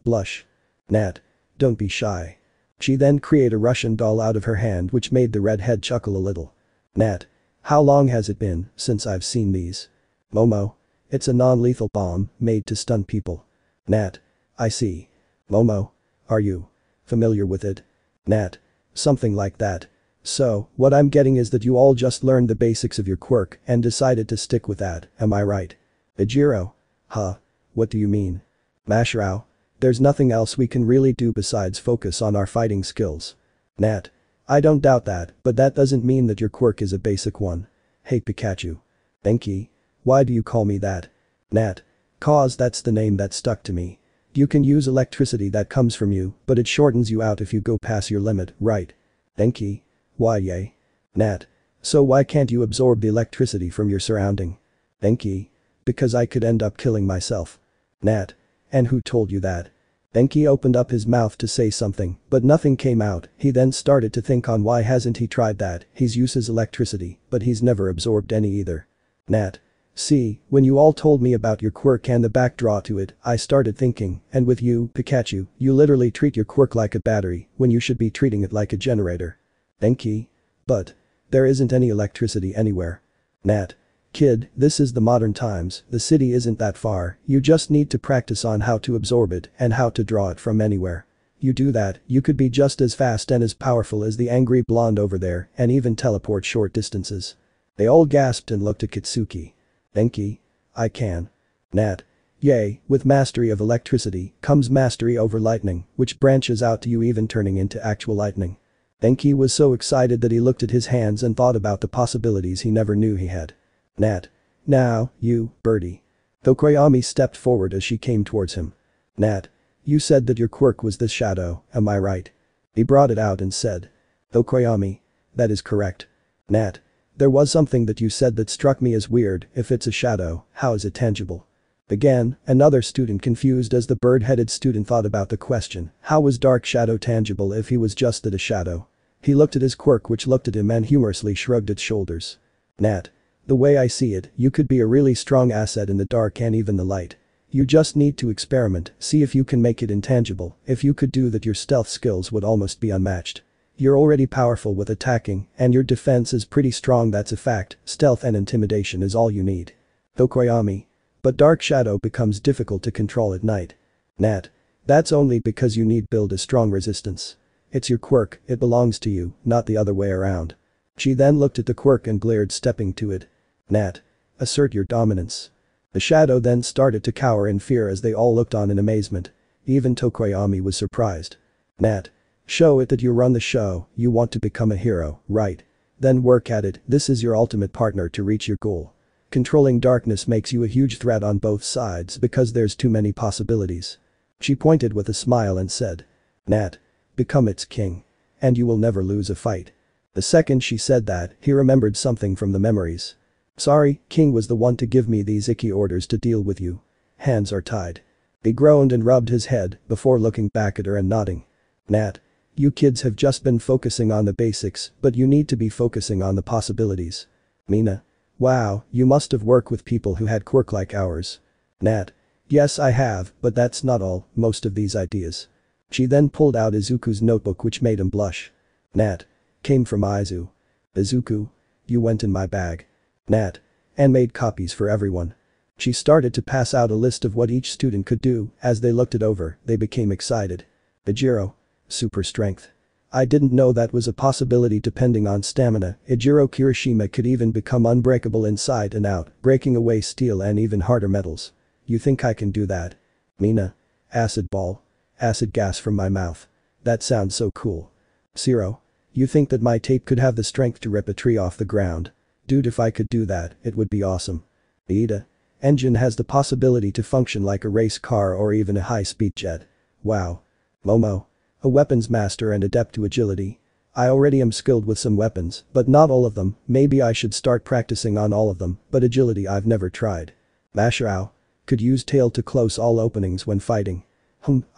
Blush. Nat. Don't be shy. She then created a Russian doll out of her hand which made the redhead chuckle a little. Nat. How long has it been since I've seen these? Momo. It's a non-lethal bomb made to stun people. Nat. I see. Momo. Are you familiar with it? Nat. Something like that. So, what I'm getting is that you all just learned the basics of your quirk and decided to stick with that, am I right? Ejiro. Huh? What do you mean? Mashrao. There's nothing else we can really do besides focus on our fighting skills. Nat. I don't doubt that, but that doesn't mean that your quirk is a basic one. Hey Pikachu. Enki. Why do you call me that? Nat. Cause that's the name that stuck to me. You can use electricity that comes from you, but it shortens you out if you go past your limit, right? Enki. Why yay? Nat. So why can't you absorb the electricity from your surrounding? Enki. Because I could end up killing myself. Nat. And who told you that? Enki opened up his mouth to say something, but nothing came out. He then started to think on why hasn't he tried that. He's uses electricity, but he's never absorbed any either. Nat. See, when you all told me about your quirk and the backdraw to it, I started thinking, and with you, Pikachu, you literally treat your quirk like a battery when you should be treating it like a generator. Enki. But. There isn't any electricity anywhere. Nat. Kid, this is the modern times, the city isn't that far, you just need to practice on how to absorb it and how to draw it from anywhere. You do that, you could be just as fast and as powerful as the angry blonde over there and even teleport short distances. They all gasped and looked at Kitsuki. Enki. I can. Nat. Yay, with mastery of electricity comes mastery over lightning, which branches out to you even turning into actual lightning. Enki was so excited that he looked at his hands and thought about the possibilities he never knew he had. Nat. Now, you, birdie. Tokoyami stepped forward as she came towards him. Nat. You said that your quirk was this shadow, am I right? He brought it out and said. Tokoyami. That is correct. Nat. There was something that you said that struck me as weird, if it's a shadow, how is it tangible? Again, another student confused as the bird-headed student thought about the question, how was Dark Shadow tangible if he was just a shadow? He looked at his quirk which looked at him and humorously shrugged its shoulders. Nat. The way I see it, you could be a really strong asset in the dark and even the light. You just need to experiment, see if you can make it intangible, if you could do that your stealth skills would almost be unmatched. You're already powerful with attacking, and your defense is pretty strong, that's a fact, stealth and intimidation is all you need. Tokoyami. But Dark Shadow becomes difficult to control at night. Nat. That's only because you need build a strong resistance. It's your quirk, it belongs to you, not the other way around. She then looked at the quirk and glared, stepping to it. Nat. Assert your dominance. The shadow then started to cower in fear as they all looked on in amazement. Even Tokoyami was surprised. Nat. Show it that you run the show, you want to become a hero, right? Then work at it, this is your ultimate partner to reach your goal. Controlling darkness makes you a huge threat on both sides because there's too many possibilities. She pointed with a smile and said. Nat. Become its king. And you will never lose a fight. The second she said that, he remembered something from the memories. Sorry, King was the one to give me these icky orders to deal with you. Hands are tied. He groaned and rubbed his head before looking back at her and nodding. Nat. You kids have just been focusing on the basics, but you need to be focusing on the possibilities. Mina. Wow, you must have worked with people who had quirk like ours. Nat. Yes I have, but that's not all, most of these ideas. She then pulled out Izuku's notebook which made him blush. Nat. Came from Izu. Izuku. You went in my bag. Nat. And made copies for everyone. She started to pass out a list of what each student could do, as they looked it over, they became excited. Ijiro. Super strength. I didn't know that was a possibility depending on stamina, Ijiro Kirishima could even become unbreakable inside and out, breaking away steel and even harder metals. You think I can do that? Mina. Acid ball. Acid gas from my mouth. That sounds so cool. Zero. You think that my tape could have the strength to rip a tree off the ground? Dude, if I could do that, it would be awesome. Ida. Engine has the possibility to function like a race car or even a high-speed jet. Wow. Momo. A weapons master and adept to agility. I already am skilled with some weapons, but not all of them, maybe I should start practicing on all of them, but agility I've never tried. Masharao. Could use tail to close all openings when fighting.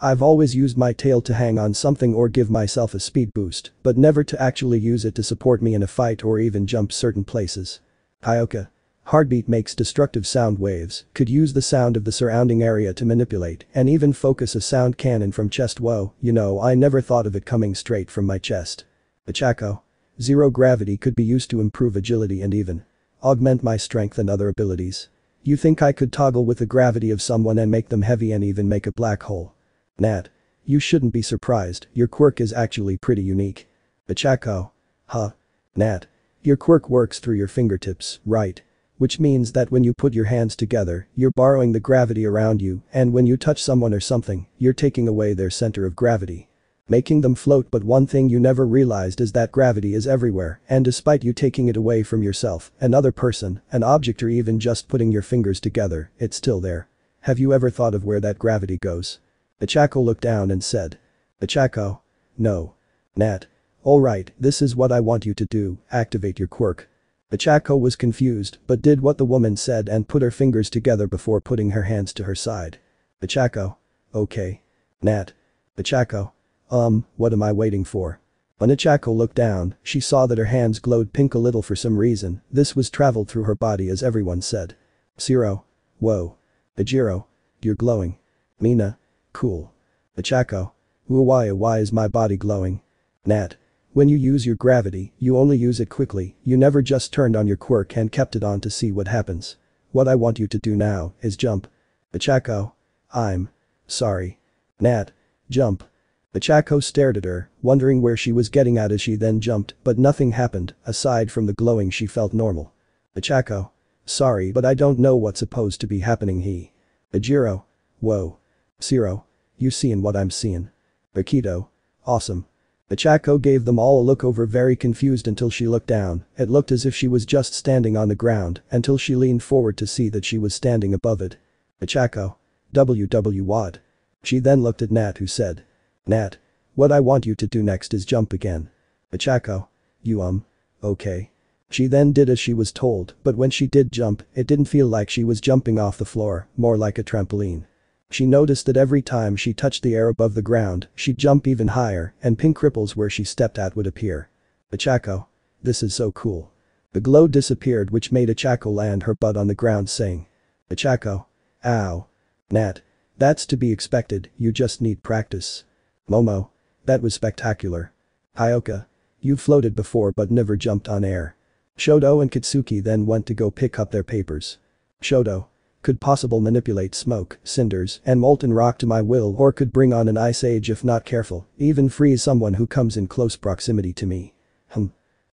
I've always used my tail to hang on something or give myself a speed boost, but never to actually use it to support me in a fight or even jump certain places. Hyoka. Heartbeat makes destructive sound waves, could use the sound of the surrounding area to manipulate and even focus a sound cannon from chest. Whoa, you know I never thought of it coming straight from my chest. Ichako. Zero gravity could be used to improve agility and even augment my strength and other abilities. You think I could toggle with the gravity of someone and make them heavy and even make a black hole? Nat. You shouldn't be surprised, your quirk is actually pretty unique. Ichako. Huh? Nat. Your quirk works through your fingertips, right? Which means that when you put your hands together, you're borrowing the gravity around you, and when you touch someone or something, you're taking away their center of gravity. Making them float, but one thing you never realized is that gravity is everywhere, and despite you taking it away from yourself, another person, an object or even just putting your fingers together, it's still there. Have you ever thought of where that gravity goes? Ichako looked down and said. Ichako. No. Nat. Alright, this is what I want you to do, activate your quirk. Ichako was confused but did what the woman said and put her fingers together before putting her hands to her side. Ichako. Okay. Nat. Ichako. What am I waiting for? When Ichako looked down, she saw that her hands glowed pink a little for some reason, this was traveled through her body as everyone said. Zero. Whoa. Ijiro. You're glowing. Mina. Cool. Ichako. Why is my body glowing? Nat. When you use your gravity, you only use it quickly, you never just turned on your quirk and kept it on to see what happens. What I want you to do now is jump. Ichako. I'm sorry. Nat. Jump. Ichako stared at her, wondering where she was getting at as she then jumped, but nothing happened, aside from the glowing she felt normal. Ichako. Sorry but I don't know what's supposed to be happening. Ijiro. Whoa. Zero. You seeing what I'm seeing? Akito. Awesome. Ichako gave them all a look over, very confused until she looked down, it looked as if she was just standing on the ground until she leaned forward to see that she was standing above it. Ichako. What? She then looked at Nat who said. Nat. What I want you to do next is jump again. Ichako. You okay. She then did as she was told, but when she did jump, it didn't feel like she was jumping off the floor, more like a trampoline. She noticed that every time she touched the air above the ground, she'd jump even higher, and pink ripples where she stepped at would appear. Ichako. This is so cool. The glow disappeared, which made Ichako land her butt on the ground saying. Ichako. Ow. Nat. That's to be expected, you just need practice. Momo. That was spectacular. Hyoka. You've floated before but never jumped on air. Shoto and Kitsuki then went to go pick up their papers. Shoto. Could possible manipulate smoke, cinders, and molten rock to my will or could bring on an ice age if not careful, even freeze someone who comes in close proximity to me.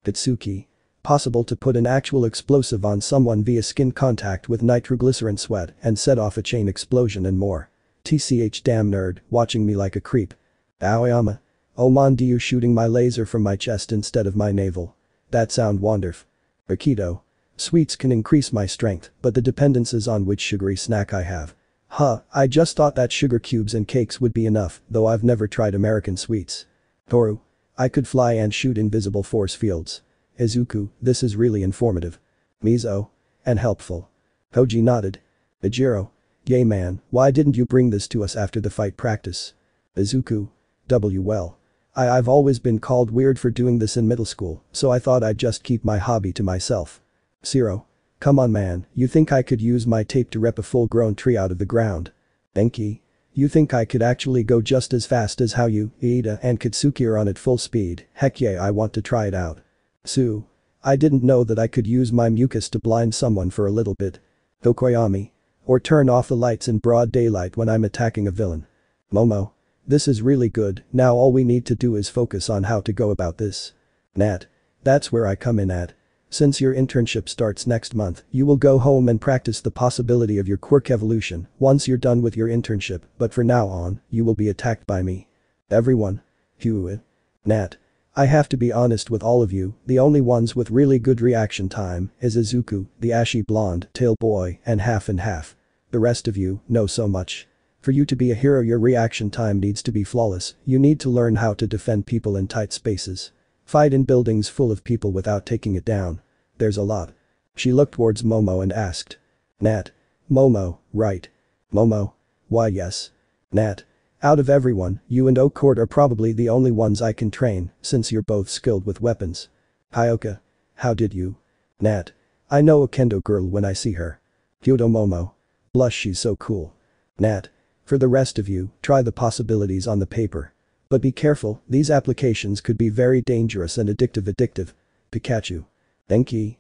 Bitsuki. Possible to put an actual explosive on someone via skin contact with nitroglycerin sweat and set off a chain explosion and more. TCH damn nerd, watching me like a creep. Aoyama. Oh man, do you shooting my laser from my chest instead of my navel? That sound wonderful. Aikido. Sweets can increase my strength, but the dependence is on which sugary snack I have. I just thought that sugar cubes and cakes would be enough, though I've never tried American sweets. Toru. I could fly and shoot invisible force fields. Izuku, this is really informative. Mizo. And helpful. Koji nodded. Ejiro. Yay man, why didn't you bring this to us after the fight practice? Izuku. Well. I've always been called weird for doing this in middle school, so I thought I'd just keep my hobby to myself. Zero. Come on man, you think I could use my tape to rep a full-grown tree out of the ground? Denki. You think I could actually go just as fast as how you, Iida and Katsuki are on at full speed? Heck yeah, I want to try it out. Sue. I didn't know that I could use my mucus to blind someone for a little bit. Tokoyami. Or turn off the lights in broad daylight when I'm attacking a villain. Momo. This is really good, now all we need to do is focus on how to go about this. Nat. That's where I come in at. Since your internship starts next month, you will go home and practice the possibility of your quirk evolution once you're done with your internship, but for now on, you will be attacked by me. Everyone. Hugh. Nat. I have to be honest with all of you, the only ones with really good reaction time is Izuku, the ashy blonde, tail boy, and half. The rest of you, know so much. For you to be a hero your reaction time needs to be flawless, you need to learn how to defend people in tight spaces. Fight in buildings full of people without taking it down. There's a lot. She looked towards Momo and asked. Nat. Momo, right. Momo. Why yes. Nat. Out of everyone, you and Okord are probably the only ones I can train, since you're both skilled with weapons. Hyoka. How did you? Nat. I know a kendo girl when I see her. Kyoto Momo. Blush, she's so cool. Nat. For the rest of you, try the possibilities on the paper. But be careful, these applications could be very dangerous and addictive. Pikachu. Denki.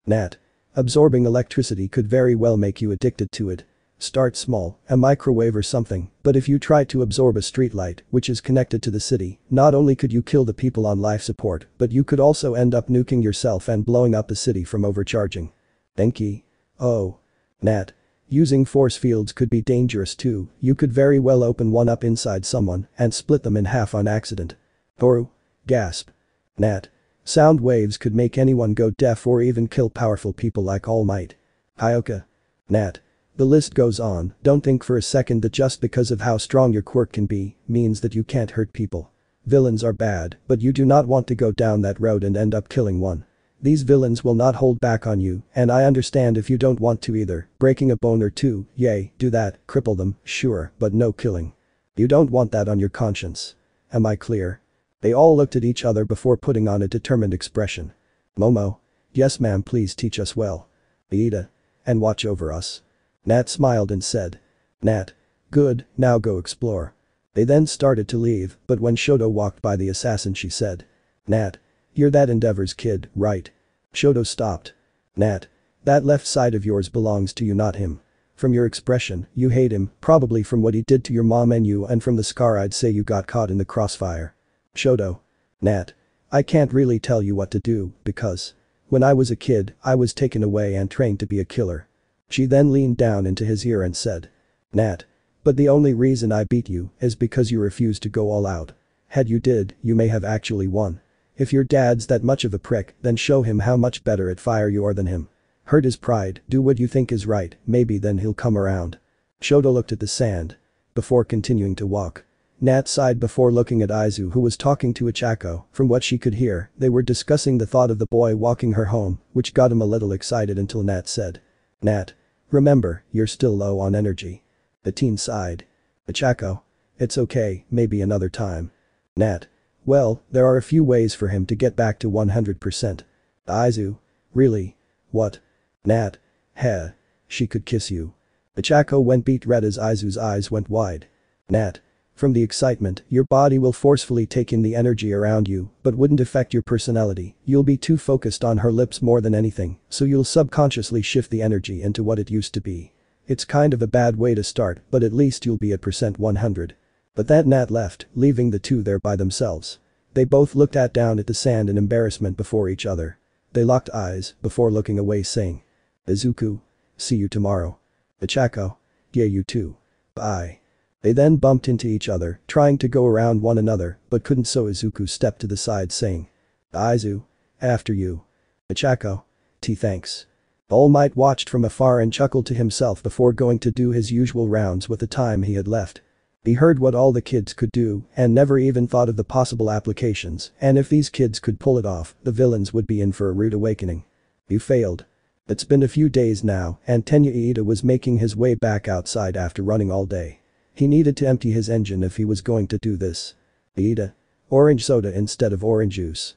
Nat. Absorbing electricity could very well make you addicted to it. Start small, a microwave or something, but if you try to absorb a streetlight, which is connected to the city, not only could you kill the people on life support, but you could also end up nuking yourself and blowing up the city from overcharging. Denki. Oh. Nat. Using force fields could be dangerous too, you could very well open one up inside someone and split them in half on accident. Toru. Gasp. Nat. Sound waves could make anyone go deaf or even kill powerful people like All Might. Hyoka. Nat. The list goes on, don't think for a second that just because of how strong your quirk can be, means that you can't hurt people. Villains are bad, but you do not want to go down that road and end up killing one. These villains will not hold back on you, and I understand if you don't want to either, breaking a bone or two, yay, do that, cripple them, sure, but no killing. You don't want that on your conscience. Am I clear? They all looked at each other before putting on a determined expression. Momo. Yes ma'am, please teach us well. Iida. And watch over us. Nat smiled and said. Nat. Good, now go explore. They then started to leave, but when Shoto walked by the assassin she said. Nat. You're that Endeavor's kid, right? Shoto stopped. Nat. That left side of yours belongs to you, not him. From your expression, you hate him, probably from what he did to your mom and you, and from the scar I'd say you got caught in the crossfire. Shoto. Nat. I can't really tell you what to do, because when I was a kid, I was taken away and trained to be a killer. She then leaned down into his ear and said. Nat. But the only reason I beat you is because you refused to go all out. Had you did, you may have actually won. If your dad's that much of a prick, then show him how much better at fire you are than him. Hurt his pride, do what you think is right, maybe then he'll come around. Shoto looked at the sand. Before continuing to walk. Nat sighed before looking at Aizu, who was talking to Ichako. From what she could hear, they were discussing the thought of the boy walking her home, which got him a little excited until Nat said. Nat. Remember, you're still low on energy. The teen sighed. Ichako. It's okay, maybe another time. Nat. Well, there are a few ways for him to get back to 100%. Aizu. Really? What? Nat. Heh. She could kiss you. Ichako went beet red as Aizu's eyes went wide. Nat. From the excitement, your body will forcefully take in the energy around you, but wouldn't affect your personality. You'll be too focused on her lips more than anything, so you'll subconsciously shift the energy into what it used to be. It's kind of a bad way to start, but at least you'll be at percent 100. But that Nat left, leaving the two there by themselves. They both looked down at the sand in embarrassment before each other. They locked eyes, before looking away saying. Izuku. See you tomorrow. Ichako. Yeah, you too. Bye. They then bumped into each other, trying to go around one another, but couldn't, so Izuku stepped to the side saying. Aizu. After you. Ichako. Thanks. All Might watched from afar and chuckled to himself before going to do his usual rounds with the time he had left. He heard what all the kids could do and never even thought of the possible applications, and if these kids could pull it off, the villains would be in for a rude awakening. He failed. It's been a few days now, and Tenya Iida was making his way back outside after running all day. He needed to empty his engine if he was going to do this. Iida. Orange soda instead of orange juice.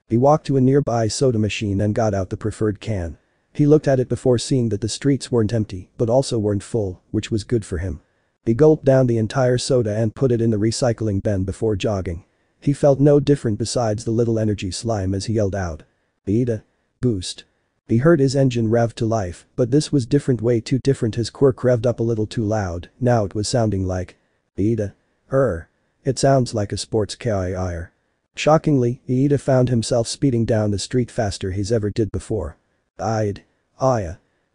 He walked to a nearby soda machine and got out the preferred can. He looked at it before seeing that the streets weren't empty, but also weren't full, which was good for him. He gulped down the entire soda and put it in the recycling bin before jogging. He felt no different besides the little energy slime as he yelled out. Iida. Boost. He heard his engine rev to life, but this was different, way too different. His quirk revved up a little too loud, now it was sounding like. Iida. It sounds like a sports car. Shockingly, Iida found himself speeding down the street faster he's ever did before. Aya.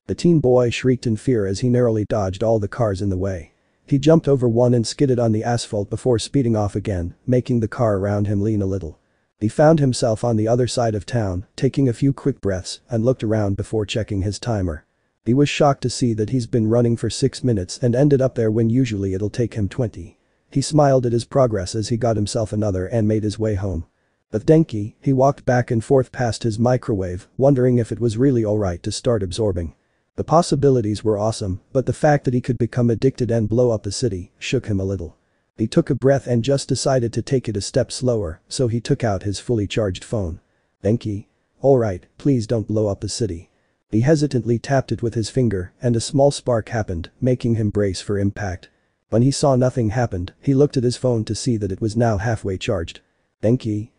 The teen boy shrieked in fear as he narrowly dodged all the cars in the way. He jumped over one and skidded on the asphalt before speeding off again, making the car around him lean a little. He found himself on the other side of town, taking a few quick breaths and looked around before checking his timer. He was shocked to see that he's been running for 6 minutes and ended up there when usually it'll take him 20. He smiled at his progress as he got himself another and made his way home. With Denki, he walked back and forth past his microwave, wondering if it was really alright to start absorbing. The possibilities were awesome, but the fact that he could become addicted and blow up the city shook him a little. He took a breath and just decided to take it a step slower, so he took out his fully charged phone. Denki. Alright, please don't blow up the city. He hesitantly tapped it with his finger and a small spark happened, making him brace for impact. When he saw nothing happened, he looked at his phone to see that it was now halfway charged. Denki.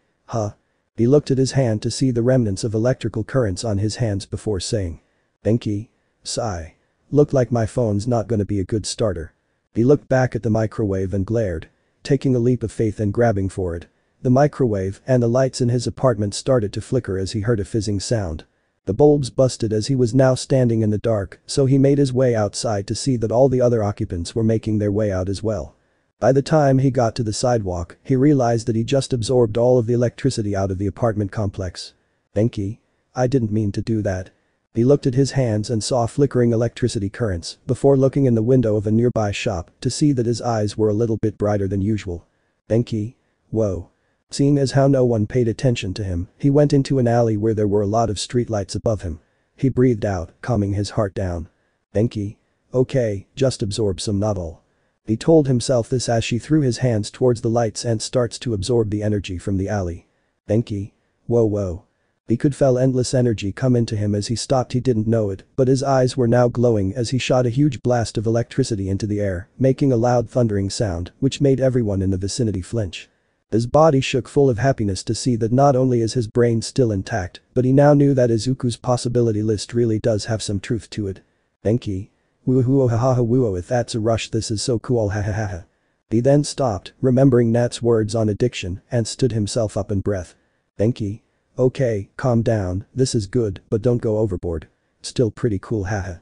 He looked at his hand to see the remnants of electrical currents on his hands before saying. Denki. Sigh. Looked like my phone's not gonna be a good starter. He looked back at the microwave and glared. Taking a leap of faith and grabbing for it. The microwave and the lights in his apartment started to flicker as he heard a fizzing sound. The bulbs busted as he was now standing in the dark, so he made his way outside to see that all the other occupants were making their way out as well. By the time he got to the sidewalk, he realized that he just absorbed all of the electricity out of the apartment complex. Denki. I didn't mean to do that. He looked at his hands and saw flickering electricity currents before looking in the window of a nearby shop to see that his eyes were a little bit brighter than usual. Denki. Whoa. Seeing as how no one paid attention to him, he went into an alley where there were a lot of streetlights above him. He breathed out, calming his heart down. Denki. Okay, just absorb some, not all. He told himself this as she threw his hands towards the lights and starts to absorb the energy from the alley. Denki. Whoa. He could feel endless energy come into him as he stopped. He didn't know it, but his eyes were now glowing as he shot a huge blast of electricity into the air, making a loud thundering sound, which made everyone in the vicinity flinch. His body shook full of happiness to see that not only is his brain still intact, but he now knew that Izuku's possibility list really does have some truth to it. Denki. Woohoo ha ha ha woo, if that's a rush, this is so cool, ha ha ha ha. He then stopped, remembering Nat's words on addiction, and stood himself up in breath. Denki. Okay, calm down, this is good, but don't go overboard. Still pretty cool, haha.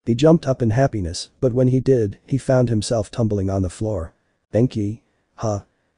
He jumped up in happiness, but when he did, he found himself tumbling on the floor. Denki.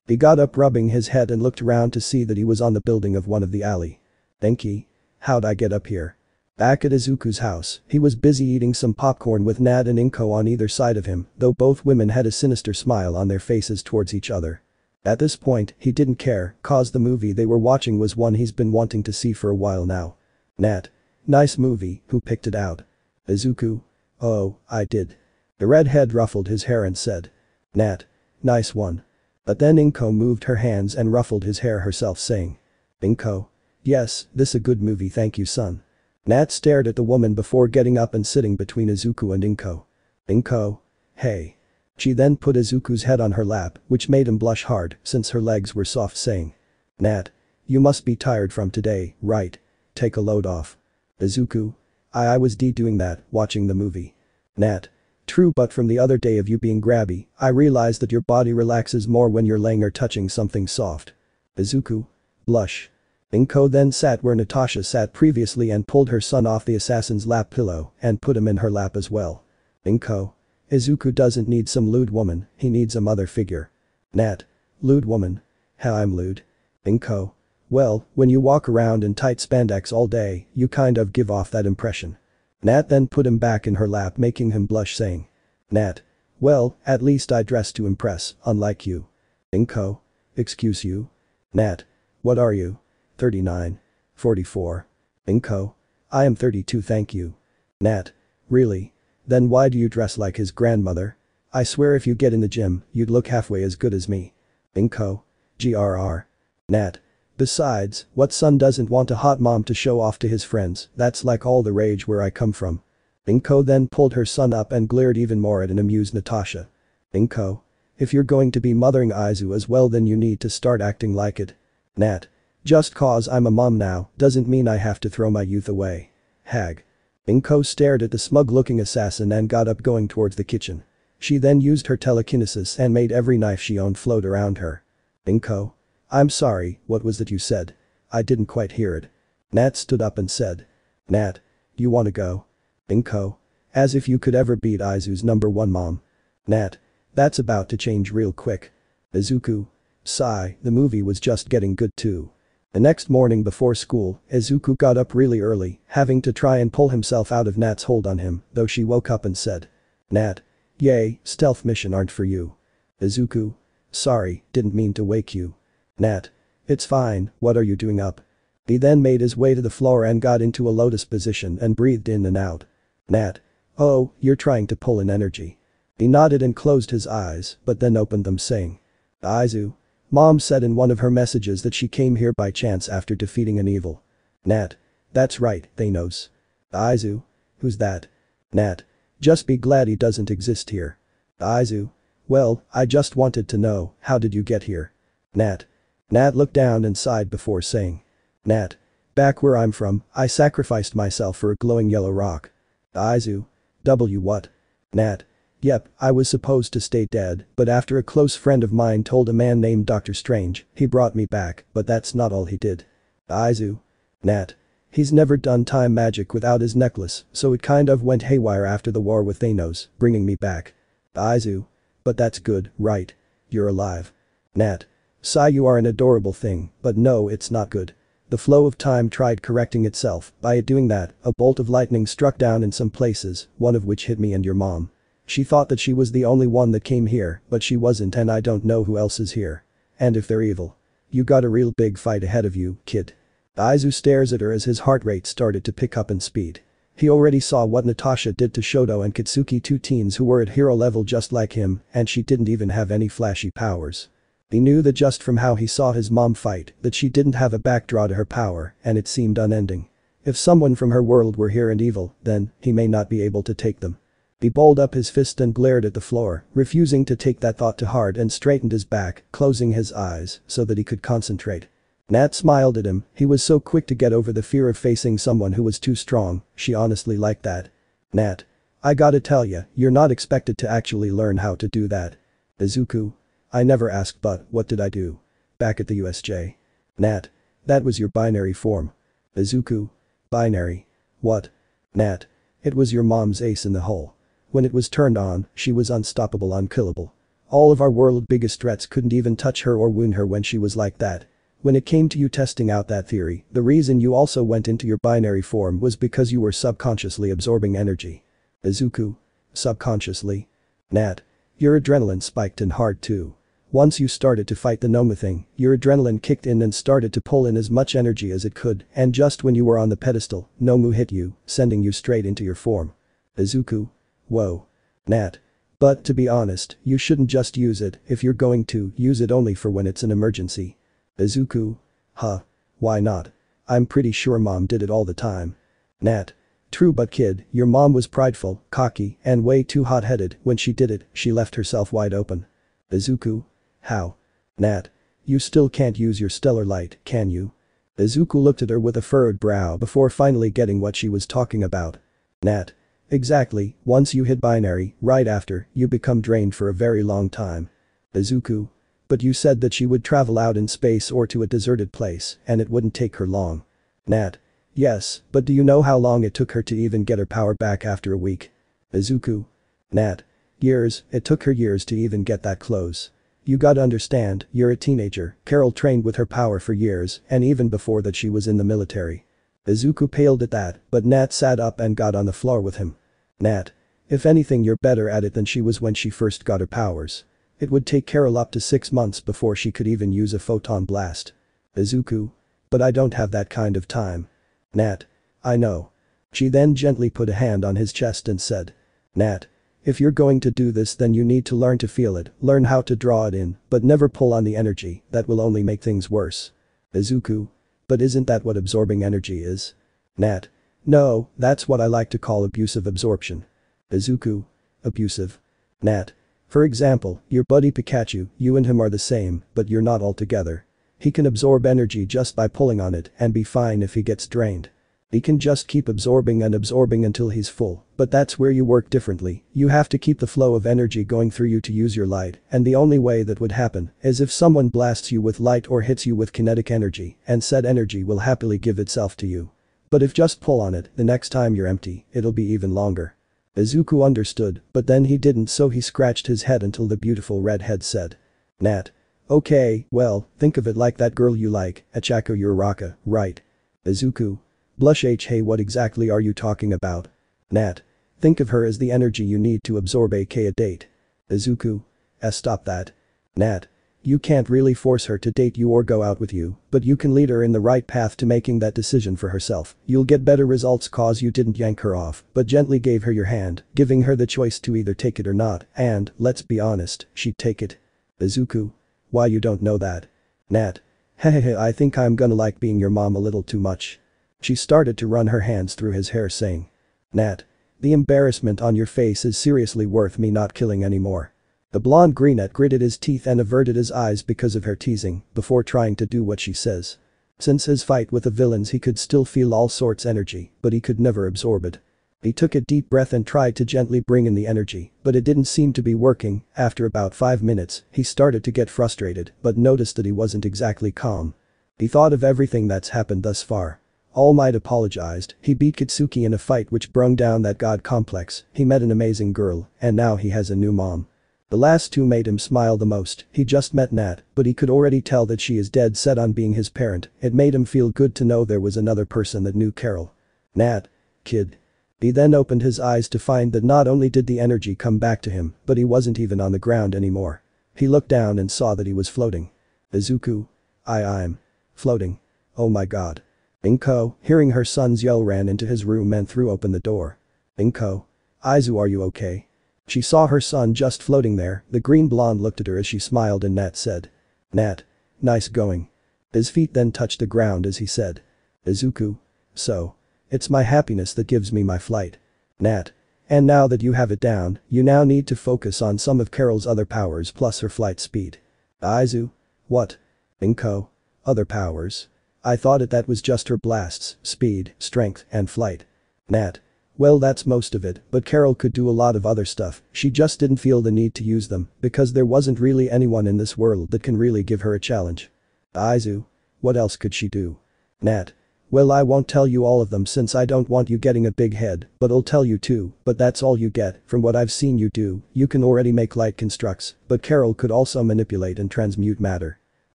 He got up, rubbing his head, and looked around to see that he was on the building of one of the alley. Denki. How'd I get up here? Back at Izuku's house, he was busy eating some popcorn with Nat and Inko on either side of him, though both women had a sinister smile on their faces towards each other. At this point, he didn't care, cause the movie they were watching was one he's been wanting to see for a while now. Nat. Nice movie, who picked it out? Izuku. Oh, I did. The redhead ruffled his hair and said. Nat. Nice one. But then Inko moved her hands and ruffled his hair herself, saying. Inko. Yes, this a good movie, thank you, son. Nat stared at the woman before getting up and sitting between Izuku and Inko. Inko. Hey. She then put Izuku's head on her lap, which made him blush hard since her legs were soft, saying. Nat. You must be tired from today, right? Take a load off. Izuku. I was doing that, watching the movie. Nat. True, but from the other day of you being grabby, I realized that your body relaxes more when you're laying or touching something soft. Izuku. Blush. Inko then sat where Natasha sat previously and pulled her son off the assassin's lap pillow and put him in her lap as well. Inko. Izuku doesn't need some lewd woman, he needs a mother figure. Nat. Lewd woman? How I'm lewd? Inko. Well, when you walk around in tight spandex all day, you kind of give off that impression. Nat then put him back in her lap, making him blush, saying. Nat. Well, at least I dress to impress, unlike you. Inko. Excuse you? Nat. What are you? 39. 44. Inko. I am 32, thank you. Nat. Really? Then why do you dress like his grandmother? I swear if you get in the gym, you'd look halfway as good as me. Inko. GRR. Nat. Besides, what son doesn't want a hot mom to show off to his friends? That's like all the rage where I come from. Inko then pulled her son up and glared even more at an amused Natasha. Inko. If you're going to be mothering Aizu as well, then you need to start acting like it. Nat. Just cause I'm a mom now doesn't mean I have to throw my youth away. Hag. Inko stared at the smug-looking assassin and got up, going towards the kitchen. She then used her telekinesis and made every knife she owned float around her. Inko. I'm sorry, what was it you said? I didn't quite hear it. Nat stood up and said. Nat. You wanna go? Inko. As if you could ever beat Aizu's #1 mom. Nat. That's about to change real quick. Izuku. Sigh, the movie was just getting good too. The next morning before school, Izuku got up really early, having to try and pull himself out of Nat's hold on him, though she woke up and said. Nat. Yay, stealth mission aren't for you. Izuku. Sorry, didn't mean to wake you. Nat. It's fine, what are you doing up? He then made his way to the floor and got into a lotus position and breathed in and out. Nat. Oh, you're trying to pull in energy. He nodded and closed his eyes, but then opened them, saying. Aizu. Mom said in one of her messages that she came here by chance after defeating an evil. Nat. That's right, Thanos. Aizu. Who's that? Nat. Just be glad he doesn't exist here. Aizu. Well, I just wanted to know, how did you get here? Nat. Nat looked down and sighed before saying. Nat. Back where I'm from, I sacrificed myself for a glowing yellow rock. Aizu. What? Nat. Yep, I was supposed to stay dead, but after a close friend of mine told a man named Dr. Strange, he brought me back, but that's not all he did. Aizu. Nat. He's never done time magic without his necklace, so it kind of went haywire after the war with Thanos, bringing me back. Aizu. But that's good, right? You're alive. Nat. Sigh, you are an adorable thing, but no, it's not good. The flow of time tried correcting itself. By it doing that, a bolt of lightning struck down in some places, one of which hit me and your mom. She thought that she was the only one that came here, but she wasn't, and I don't know who else is here. And if they're evil. You got a real big fight ahead of you, kid. Aizu stares at her as his heart rate started to pick up in speed. He already saw what Natasha did to Shoto and Kitsuki, two teens who were at hero level just like him, and she didn't even have any flashy powers. He knew that just from how he saw his mom fight, that she didn't have a backdraw to her power, and it seemed unending. If someone from her world were here and evil, then he may not be able to take them. He balled up his fist and glared at the floor, refusing to take that thought to heart, and straightened his back, closing his eyes so that he could concentrate. Nat smiled at him, he was so quick to get over the fear of facing someone who was too strong, she honestly liked that. Nat. I gotta tell ya, you're not expected to actually learn how to do that. Izuku. I never asked, but what did I do? Back at the USJ. Nat. That was your binary form. Izuku. Binary. What? Nat. It was your mom's ace in the hole. When it was turned on, she was unstoppable, unkillable. All of our world's biggest threats couldn't even touch her or wound her when she was like that. When it came to you testing out that theory, the reason you also went into your binary form was because you were subconsciously absorbing energy. Izuku. Subconsciously. Nat. Your adrenaline spiked in hard too. Once you started to fight the Noma thing, your adrenaline kicked in and started to pull in as much energy as it could, and just when you were on the pedestal, Nomu hit you, sending you straight into your form. Izuku. Whoa. Nat. But to be honest, you shouldn't just use it. If you're going to, use it only for when it's an emergency. Izuku. Huh. Why not? I'm pretty sure mom did it all the time. Nat. True, but kid, your mom was prideful, cocky, and way too hot-headed. When she did it, she left herself wide open. Izuku? How? Nat. You still can't use your stellar light, can you? Izuku looked at her with a furrowed brow before finally getting what she was talking about. Nat. Exactly, once you hit binary, right after, you become drained for a very long time. Izuku. But you said that she would travel out in space or to a deserted place, and it wouldn't take her long. Nat. Yes, but do you know how long it took her to even get her power back after a week? Izuku. Nat. Years, it took her years to even get that close. You gotta understand, you're a teenager. Carol trained with her power for years, and even before that she was in the military. Izuku paled at that, but Nat sat up and got on the floor with him. Nat. If anything, you're better at it than she was when she first got her powers. It would take Carol up to 6 months before she could even use a photon blast. Izuku. But I don't have that kind of time. Nat. I know. She then gently put a hand on his chest and said. Nat. If you're going to do this, then you need to learn to feel it, learn how to draw it in, but never pull on the energy. That will only make things worse. Izuku. But isn't that what absorbing energy is? Nat. No, that's what I like to call abusive absorption. Izuku. Abusive. Nat. For example, your buddy Pikachu, you and him are the same, but you're not all together. He can absorb energy just by pulling on it and be fine if he gets drained. He can just keep absorbing and absorbing until he's full, but that's where you work differently. You have to keep the flow of energy going through you to use your light, and the only way that would happen is if someone blasts you with light or hits you with kinetic energy, and said energy will happily give itself to you. But if just pull on it, the next time you're empty, it'll be even longer. Izuku understood, but then he didn't, so he scratched his head until the beautiful redhead said. Nat. Okay, well, think of it like that girl you like, Achako Uraraka, right? Izuku. Blush hey, what exactly are you talking about? Nat. Think of her as the energy you need to absorb a date. Izuku. Stop that. Nat. You can't really force her to date you or go out with you, but you can lead her in the right path to making that decision for herself. You'll get better results cause you didn't yank her off, but gently gave her your hand, giving her the choice to either take it or not, and, let's be honest, she'd take it. Izuku. Why you don't know that? Nat. Hehehe, I think I'm gonna like being your mom a little too much. She started to run her hands through his hair saying. Nat. The embarrassment on your face is seriously worth me not killing anymore. The blonde brunette gritted his teeth and averted his eyes because of her teasing before trying to do what she says. Since his fight with the villains he could still feel all sorts energy, but he could never absorb it. He took a deep breath and tried to gently bring in the energy, but it didn't seem to be working. After about 5 minutes, he started to get frustrated but noticed that he wasn't exactly calm. He thought of everything that's happened thus far. All Might apologized, he beat Kitsuki in a fight which brung down that god complex, he met an amazing girl, and now he has a new mom. The last two made him smile the most. He just met Nat, but he could already tell that she is dead set on being his parent. It made him feel good to know there was another person that knew Carol. Nat. Kid. He then opened his eyes to find that not only did the energy come back to him, but he wasn't even on the ground anymore. He looked down and saw that he was floating. Izuku. I'm floating. Oh my god. Inko, hearing her son's yell, ran into his room and threw open the door. Inko. Izu, are you okay? She saw her son just floating there. The green blonde looked at her as she smiled and Nat said. Nat. Nice going. His feet then touched the ground as he said. Izuku. So. It's my happiness that gives me my flight. Nat. And now that you have it down, you now need to focus on some of Carol's other powers plus her flight speed. Izu. What? Inko. Other powers? I thought that was just her blasts, speed, strength, and flight. Nat. Well, that's most of it, but Carol could do a lot of other stuff, she just didn't feel the need to use them because there wasn't really anyone in this world that can really give her a challenge. Izu. What else could she do? Nat. Well, I won't tell you all of them since I don't want you getting a big head, but I'll tell you two, but that's all you get. From what I've seen you do, you can already make light constructs, but Carol could also manipulate and transmute matter.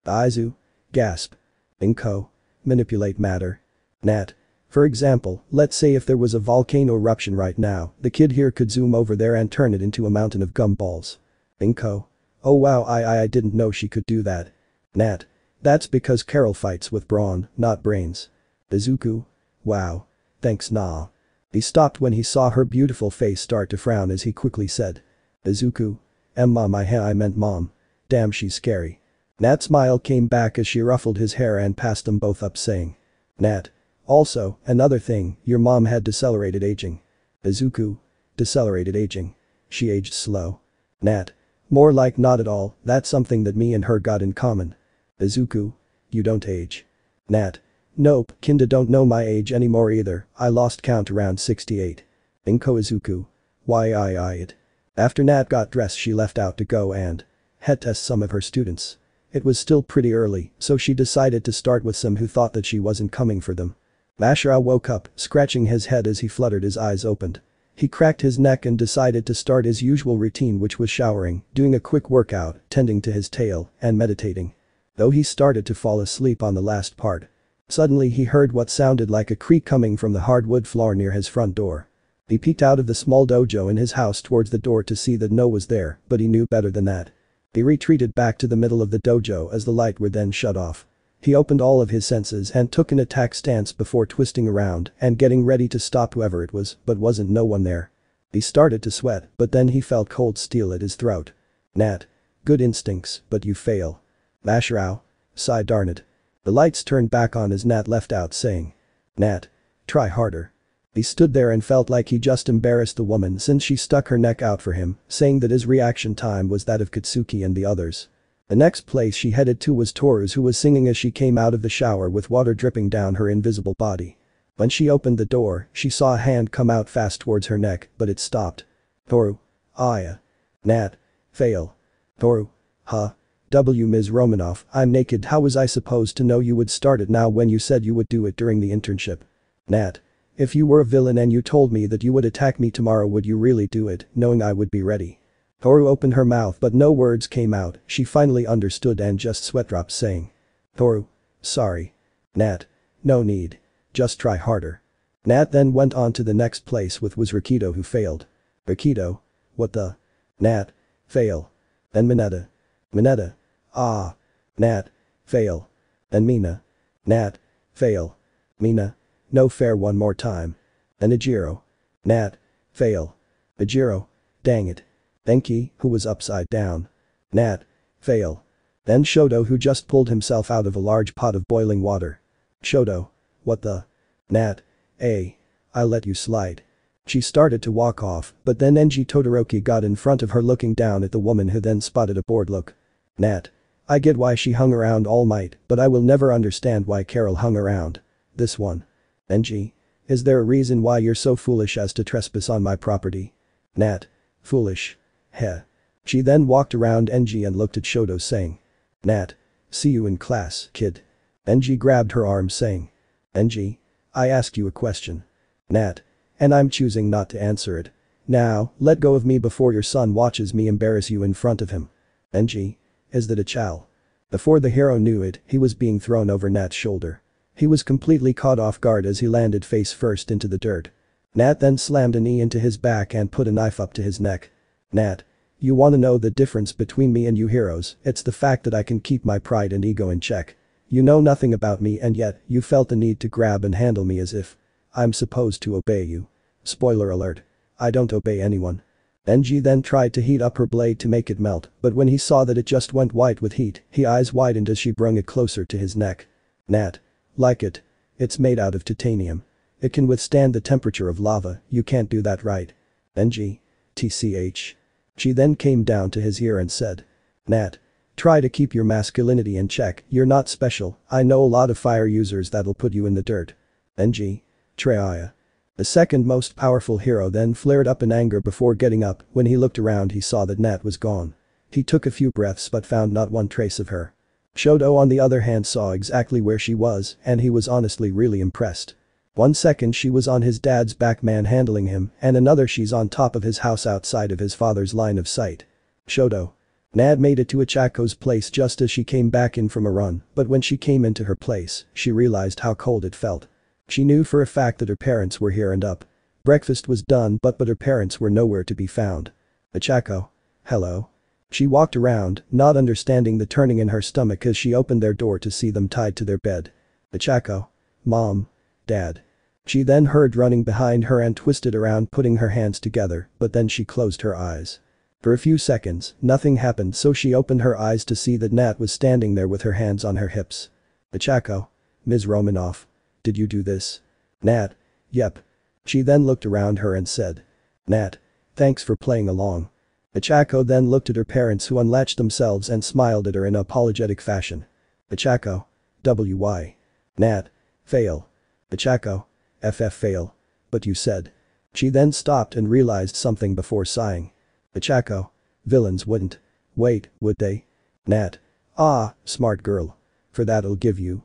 Izu. Gasp. Inko. Manipulate matter. Nat. For example, let's say if there was a volcano eruption right now, the kid here could zoom over there and turn it into a mountain of gumballs. Inko. Oh wow, I didn't know she could do that. Nat. That's because Carol fights with brawn, not brains. Izuku. Wow. Thanks nah. He stopped when he saw her beautiful face start to frown as he quickly said. Izuku. Mom, I meant mom. Damn, she's scary. Nat's smile came back as she ruffled his hair and passed them both up saying. Nat. Also, another thing, your mom had decelerated aging. Izuku. Decelerated aging. She aged slow. Nat. More like not at all, that's something that me and her got in common. Izuku. You don't age. Nat. Nope, kinda don't know my age anymore either, I lost count around 68. Inko Izuku. Why it. After Nat got dressed she left out to go and head test some of her students. It was still pretty early, so she decided to start with some who thought that she wasn't coming for them. Ashura woke up, scratching his head as he fluttered his eyes opened. He cracked his neck and decided to start his usual routine, which was showering, doing a quick workout, tending to his tail, and meditating. Though he started to fall asleep on the last part. Suddenly he heard what sounded like a creak coming from the hardwood floor near his front door. He peeked out of the small dojo in his house towards the door to see that no one was there, but he knew better than that. He retreated back to the middle of the dojo as the light were then shut off. He opened all of his senses and took an attack stance before twisting around and getting ready to stop whoever it was, but wasn't no one there. He started to sweat, but then he felt cold steel at his throat. Nat. Good instincts, but you fail. Ashura. Sigh darn it. The lights turned back on as Nat left out saying. Nat. Try harder. He stood there and felt like he just embarrassed the woman since she stuck her neck out for him, saying that his reaction time was that of Katsuki and the others. The next place she headed to was Toru's, who was singing as she came out of the shower with water dripping down her invisible body. When she opened the door, she saw a hand come out fast towards her neck, but it stopped. Toru. Aya. Nat. Fail. Toru. Huh. Ms. Romanoff, I'm naked, how was I supposed to know you would start it now when you said you would do it during the internship? Nat. If you were a villain and you told me that you would attack me tomorrow, would you really do it, knowing I would be ready? Toru opened her mouth but no words came out, she finally understood and just sweat drops saying. Toru. Sorry. Nat. No need. Just try harder. Nat then went on to the next place with was Rakido, who failed. Rakido. What the? Nat. Fail. Then Mineta. Mineta. Ah. Nat. Fail. Then Mina. Nat. Fail. Mina. No fair one more time. Then Ijiro. Nat. Fail. Ijiro. Dang it. Enki, who was upside down. Nat. Fail. Then Shoto, who just pulled himself out of a large pot of boiling water. Shoto. What the? Nat. I let you slide. She started to walk off, but then Enji Todoroki got in front of her looking down at the woman, who then spotted a bored look. Nat. I get why she hung around all night, but I will never understand why Carol hung around. This one. Enji. Is there a reason why you're so foolish as to trespass on my property? Nat. Foolish. Heh. She then walked around Enji and looked at Shoto saying. Nat. See you in class, kid. Enji grabbed her arm saying. Enji. I asked you a question. Nat. And I'm choosing not to answer it. Now, let go of me before your son watches me embarrass you in front of him. Enji. Is that a chow? Before the hero knew it, he was being thrown over Nat's shoulder. He was completely caught off guard as he landed face first into the dirt. Nat then slammed a knee into his back and put a knife up to his neck. Nat. You wanna know the difference between me and you heroes? It's the fact that I can keep my pride and ego in check. You know nothing about me and yet, you felt the need to grab and handle me as if I'm supposed to obey you. Spoiler alert. I don't obey anyone. Enji then tried to heat up her blade to make it melt, but when he saw that it just went white with heat, his eyes widened as she brung it closer to his neck. Nat. Like it. It's made out of titanium. It can withstand the temperature of lava, you can't do that right. Enji. TCH. She then came down to his ear and said. Nat. Try to keep your masculinity in check, you're not special, I know a lot of fire users that'll put you in the dirt. Enji. Treyaya. The second most powerful hero then flared up in anger before getting up. When he looked around he saw that Nat was gone. He took a few breaths but found not one trace of her. Shoto on the other hand saw exactly where she was and he was honestly really impressed. 1 second she was on his dad's back manhandling him and another she's on top of his house outside of his father's line of sight. Shoto. Nat made it to Achako's place just as she came back in from a run, but when she came into her place, she realized how cold it felt. She knew for a fact that her parents were here and up. Breakfast was done but her parents were nowhere to be found. Achako. Hello. She walked around, not understanding the turning in her stomach as she opened their door to see them tied to their bed. Achako. Mom. Dad. She then heard running behind her and twisted around putting her hands together, but then she closed her eyes. For a few seconds, nothing happened so she opened her eyes to see that Nat was standing there with her hands on her hips. Achako. Ms. Romanoff. Did you do this? Nat. Yep. She then looked around her and said. Nat. Thanks for playing along. Ichako then looked at her parents who unlatched themselves and smiled at her in an apologetic fashion. Ichako. WY. Nat. Fail. Ichako. FF fail. But you said. She then stopped and realized something before sighing. Ichako. Villains wouldn't. Wait, would they? Nat. Ah, smart girl. For that I'll give you.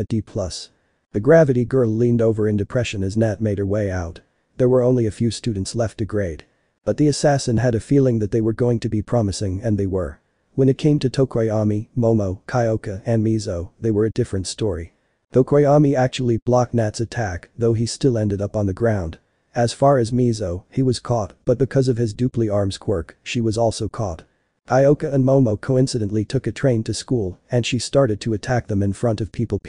A D+. The gravity girl leaned over in depression as Nat made her way out. There were only a few students left to grade. But the assassin had a feeling that they were going to be promising, and they were. When it came to Tokoyami, Momo, Kyoka and Mizo, they were a different story. Tokoyami actually blocked Nat's attack, though he still ended up on the ground. As far as Mizo, he was caught, but because of his dupli arms quirk, she was also caught. Kyoka and Momo coincidentally took a train to school, and she started to attack them in front of people.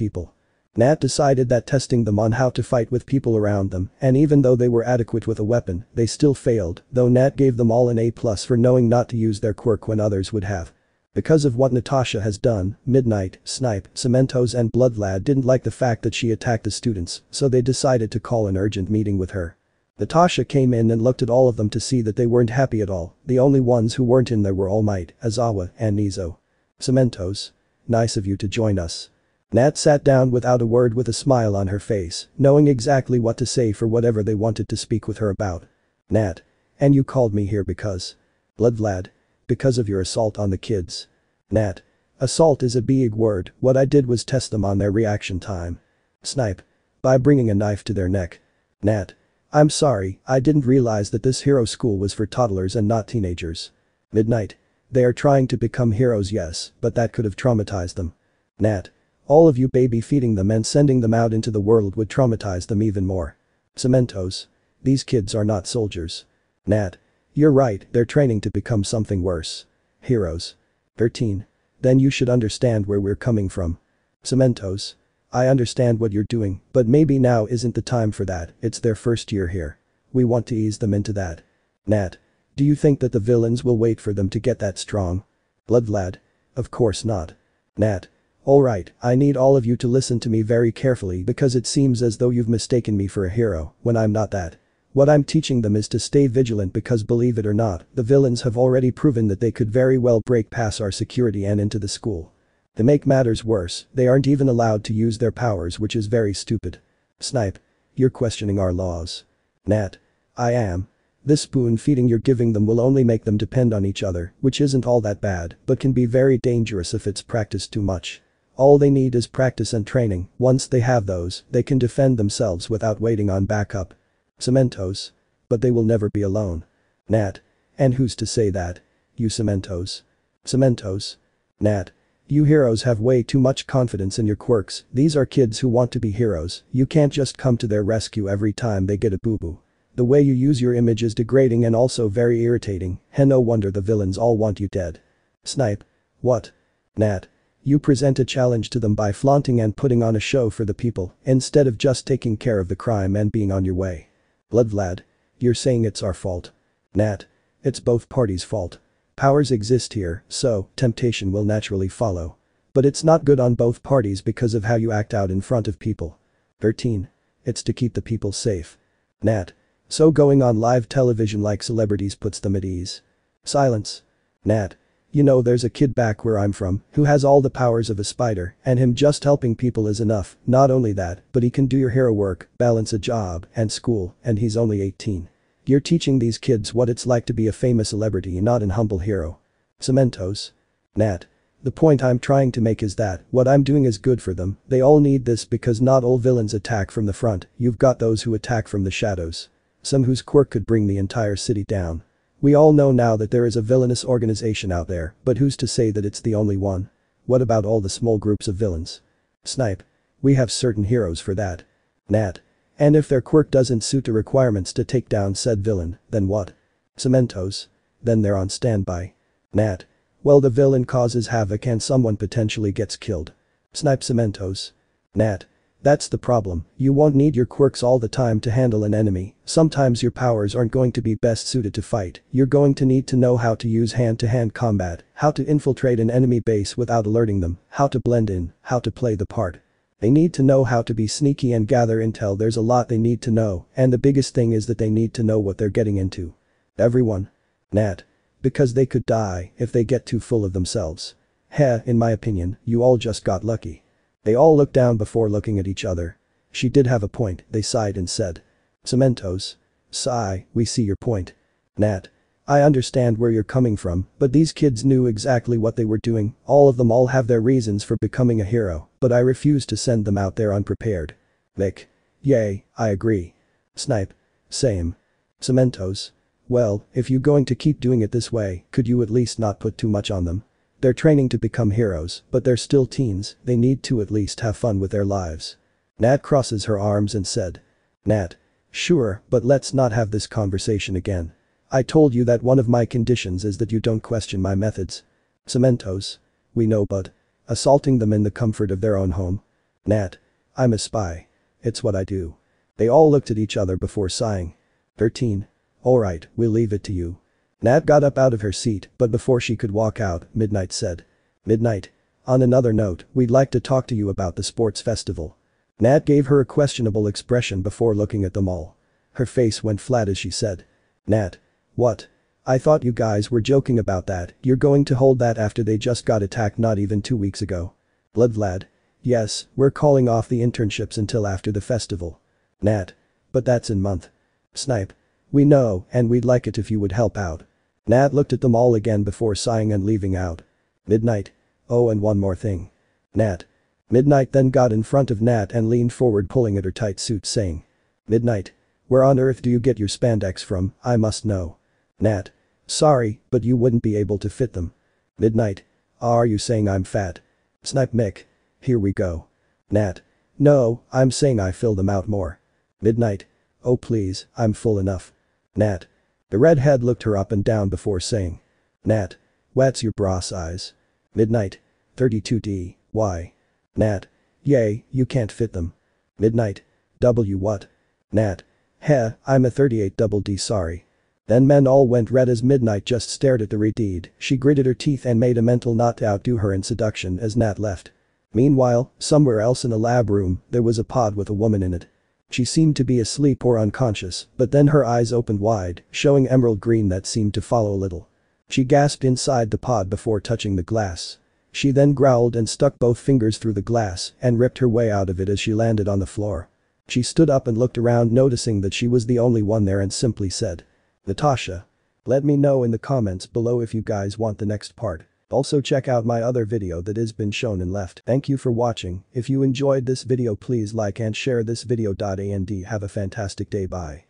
Nat decided that testing them on how to fight with people around them, and even though they were adequate with a weapon, they still failed, though Nat gave them all an A+ for knowing not to use their quirk when others would have. Because of what Natasha has done, Midnight, Snipe, Cementos and Bloodlad didn't like the fact that she attacked the students, so they decided to call an urgent meeting with her. Natasha came in and looked at all of them to see that they weren't happy at all. The only ones who weren't in there were All Might, Aizawa and Nizo. Cementos. Nice of you to join us. Nat sat down without a word with a smile on her face, knowing exactly what to say for whatever they wanted to speak with her about. Nat. And you called me here because? Bloodlad. Because of your assault on the kids. Nat. Assault is a big word, what I did was test them on their reaction time. Snipe. By bringing a knife to their neck. Nat. I'm sorry, I didn't realize that this hero school was for toddlers and not teenagers. Midnight. They are trying to become heroes, yes, but that could have traumatized them. Nat. All of you baby feeding them and sending them out into the world would traumatize them even more. Cementos. These kids are not soldiers. Nat. You're right, they're training to become something worse. Heroes. 13. Then you should understand where we're coming from. Cementos. I understand what you're doing, but maybe now isn't the time for that, it's their first year here. We want to ease them into that. Nat. Do you think that the villains will wait for them to get that strong? Bloodlad. Of course not. Nat. Alright, I need all of you to listen to me very carefully because it seems as though you've mistaken me for a hero, when I'm not that. What I'm teaching them is to stay vigilant because believe it or not, the villains have already proven that they could very well break past our security and into the school. To make matters worse, they aren't even allowed to use their powers, which is very stupid. Snipe. You're questioning our laws. Nat. I am. This spoon feeding you're giving them will only make them depend on each other, which isn't all that bad, but can be very dangerous if it's practiced too much. All they need is practice and training, once they have those, they can defend themselves without waiting on backup. Cementos. But they will never be alone. Nat. And who's to say that? You Cementos. Cementos. Nat. You heroes have way too much confidence in your quirks, these are kids who want to be heroes, you can't just come to their rescue every time they get a boo-boo. The way you use your image is degrading and also very irritating, and no wonder the villains all want you dead. Snipe. What? Nat. You present a challenge to them by flaunting and putting on a show for the people, instead of just taking care of the crime and being on your way. Bloodlad. You're saying it's our fault. Nat. It's both parties' fault. Powers exist here, so temptation will naturally follow. But it's not good on both parties because of how you act out in front of people. 13. It's to keep the people safe. Nat. So going on live television like celebrities puts them at ease. Silence. Nat. You know there's a kid back where I'm from who has all the powers of a spider and him just helping people is enough, not only that, but he can do your hero work, balance a job and school, and he's only 18. You're teaching these kids what it's like to be a famous celebrity and not an humble hero. Cementos. Nat. The point I'm trying to make is that what I'm doing is good for them, they all need this because not all villains attack from the front, you've got those who attack from the shadows. Some whose quirk could bring the entire city down. We all know now that there is a villainous organization out there, but who's to say that it's the only one? What about all the small groups of villains? Snipe. We have certain heroes for that. Nat. And if their quirk doesn't suit the requirements to take down said villain, then what? Cementos. Then they're on standby. Nat. Well, the villain causes havoc and someone potentially gets killed. Snipe. Cementos. Nat. That's the problem, you won't need your quirks all the time to handle an enemy, sometimes your powers aren't going to be best suited to fight, you're going to need to know how to use hand-to-hand combat, how to infiltrate an enemy base without alerting them, how to blend in, how to play the part. They need to know how to be sneaky and gather intel. There's a lot they need to know, and the biggest thing is that they need to know what they're getting into. Everyone. Nat. Because they could die if they get too full of themselves. Heh, in my opinion, you all just got lucky. They all looked down before looking at each other. She did have a point, they sighed and said. Cementos. Sigh, we see your point. Nat. I understand where you're coming from, but these kids knew exactly what they were doing, all of them all have their reasons for becoming a hero, but I refuse to send them out there unprepared. Vic. Yay, I agree. Snipe. Same. Cementos. Well, if you're going to keep doing it this way, could you at least not put too much on them? They're training to become heroes, but they're still teens, they need to at least have fun with their lives. Nat crosses her arms and said. Nat. Sure, but let's not have this conversation again. I told you that one of my conditions is that you don't question my methods. Cementos. We know, but assaulting them in the comfort of their own home. Nat. I'm a spy. It's what I do. They all looked at each other before sighing. 13. Alright, we'll leave it to you. Nat got up out of her seat, but before she could walk out, Midnight said. Midnight. On another note, we'd like to talk to you about the sports festival. Nat gave her a questionable expression before looking at them all. Her face went flat as she said. Nat. What? I thought you guys were joking about that. You're going to hold that after they just got attacked not even 2 weeks ago. Bloodvlad. Yes, we're calling off the internships until after the festival. Nat. But that's in month. Snipe. We know, and we'd like it if you would help out. Nat looked at them all again before sighing and leaving out. Midnight. Oh, and one more thing. Nat. Midnight then got in front of Nat and leaned forward pulling at her tight suit saying. Midnight. Where on earth do you get your spandex from, I must know. Nat. Sorry, but you wouldn't be able to fit them. Midnight. Are you saying I'm fat? Snipe. Mick. Here we go. Nat. No, I'm saying I fill them out more. Midnight. Oh please, I'm full enough. Nat. The redhead looked her up and down before saying. Nat. What's your bra size? Midnight. 32D, why? Nat. Yay, you can't fit them. Midnight. W what? Nat. Heh, I'm a 38 double D sorry. Then men all went red as Midnight just stared at the redhead. She gritted her teeth and made a mental knot to outdo her in seduction as Nat left. Meanwhile, somewhere else in a lab room, there was a pod with a woman in it. She seemed to be asleep or unconscious, but then her eyes opened wide, showing emerald green that seemed to follow a little. She gasped inside the pod before touching the glass. She then growled and stuck both fingers through the glass and ripped her way out of it as she landed on the floor. She stood up and looked around noticing that she was the only one there and simply said. Natasha. Let me know in the comments below if you guys want the next part. Also check out my other video that has been shown and left. Thank you for watching. If you enjoyed this video please like and share this video. And have a fantastic day. Bye.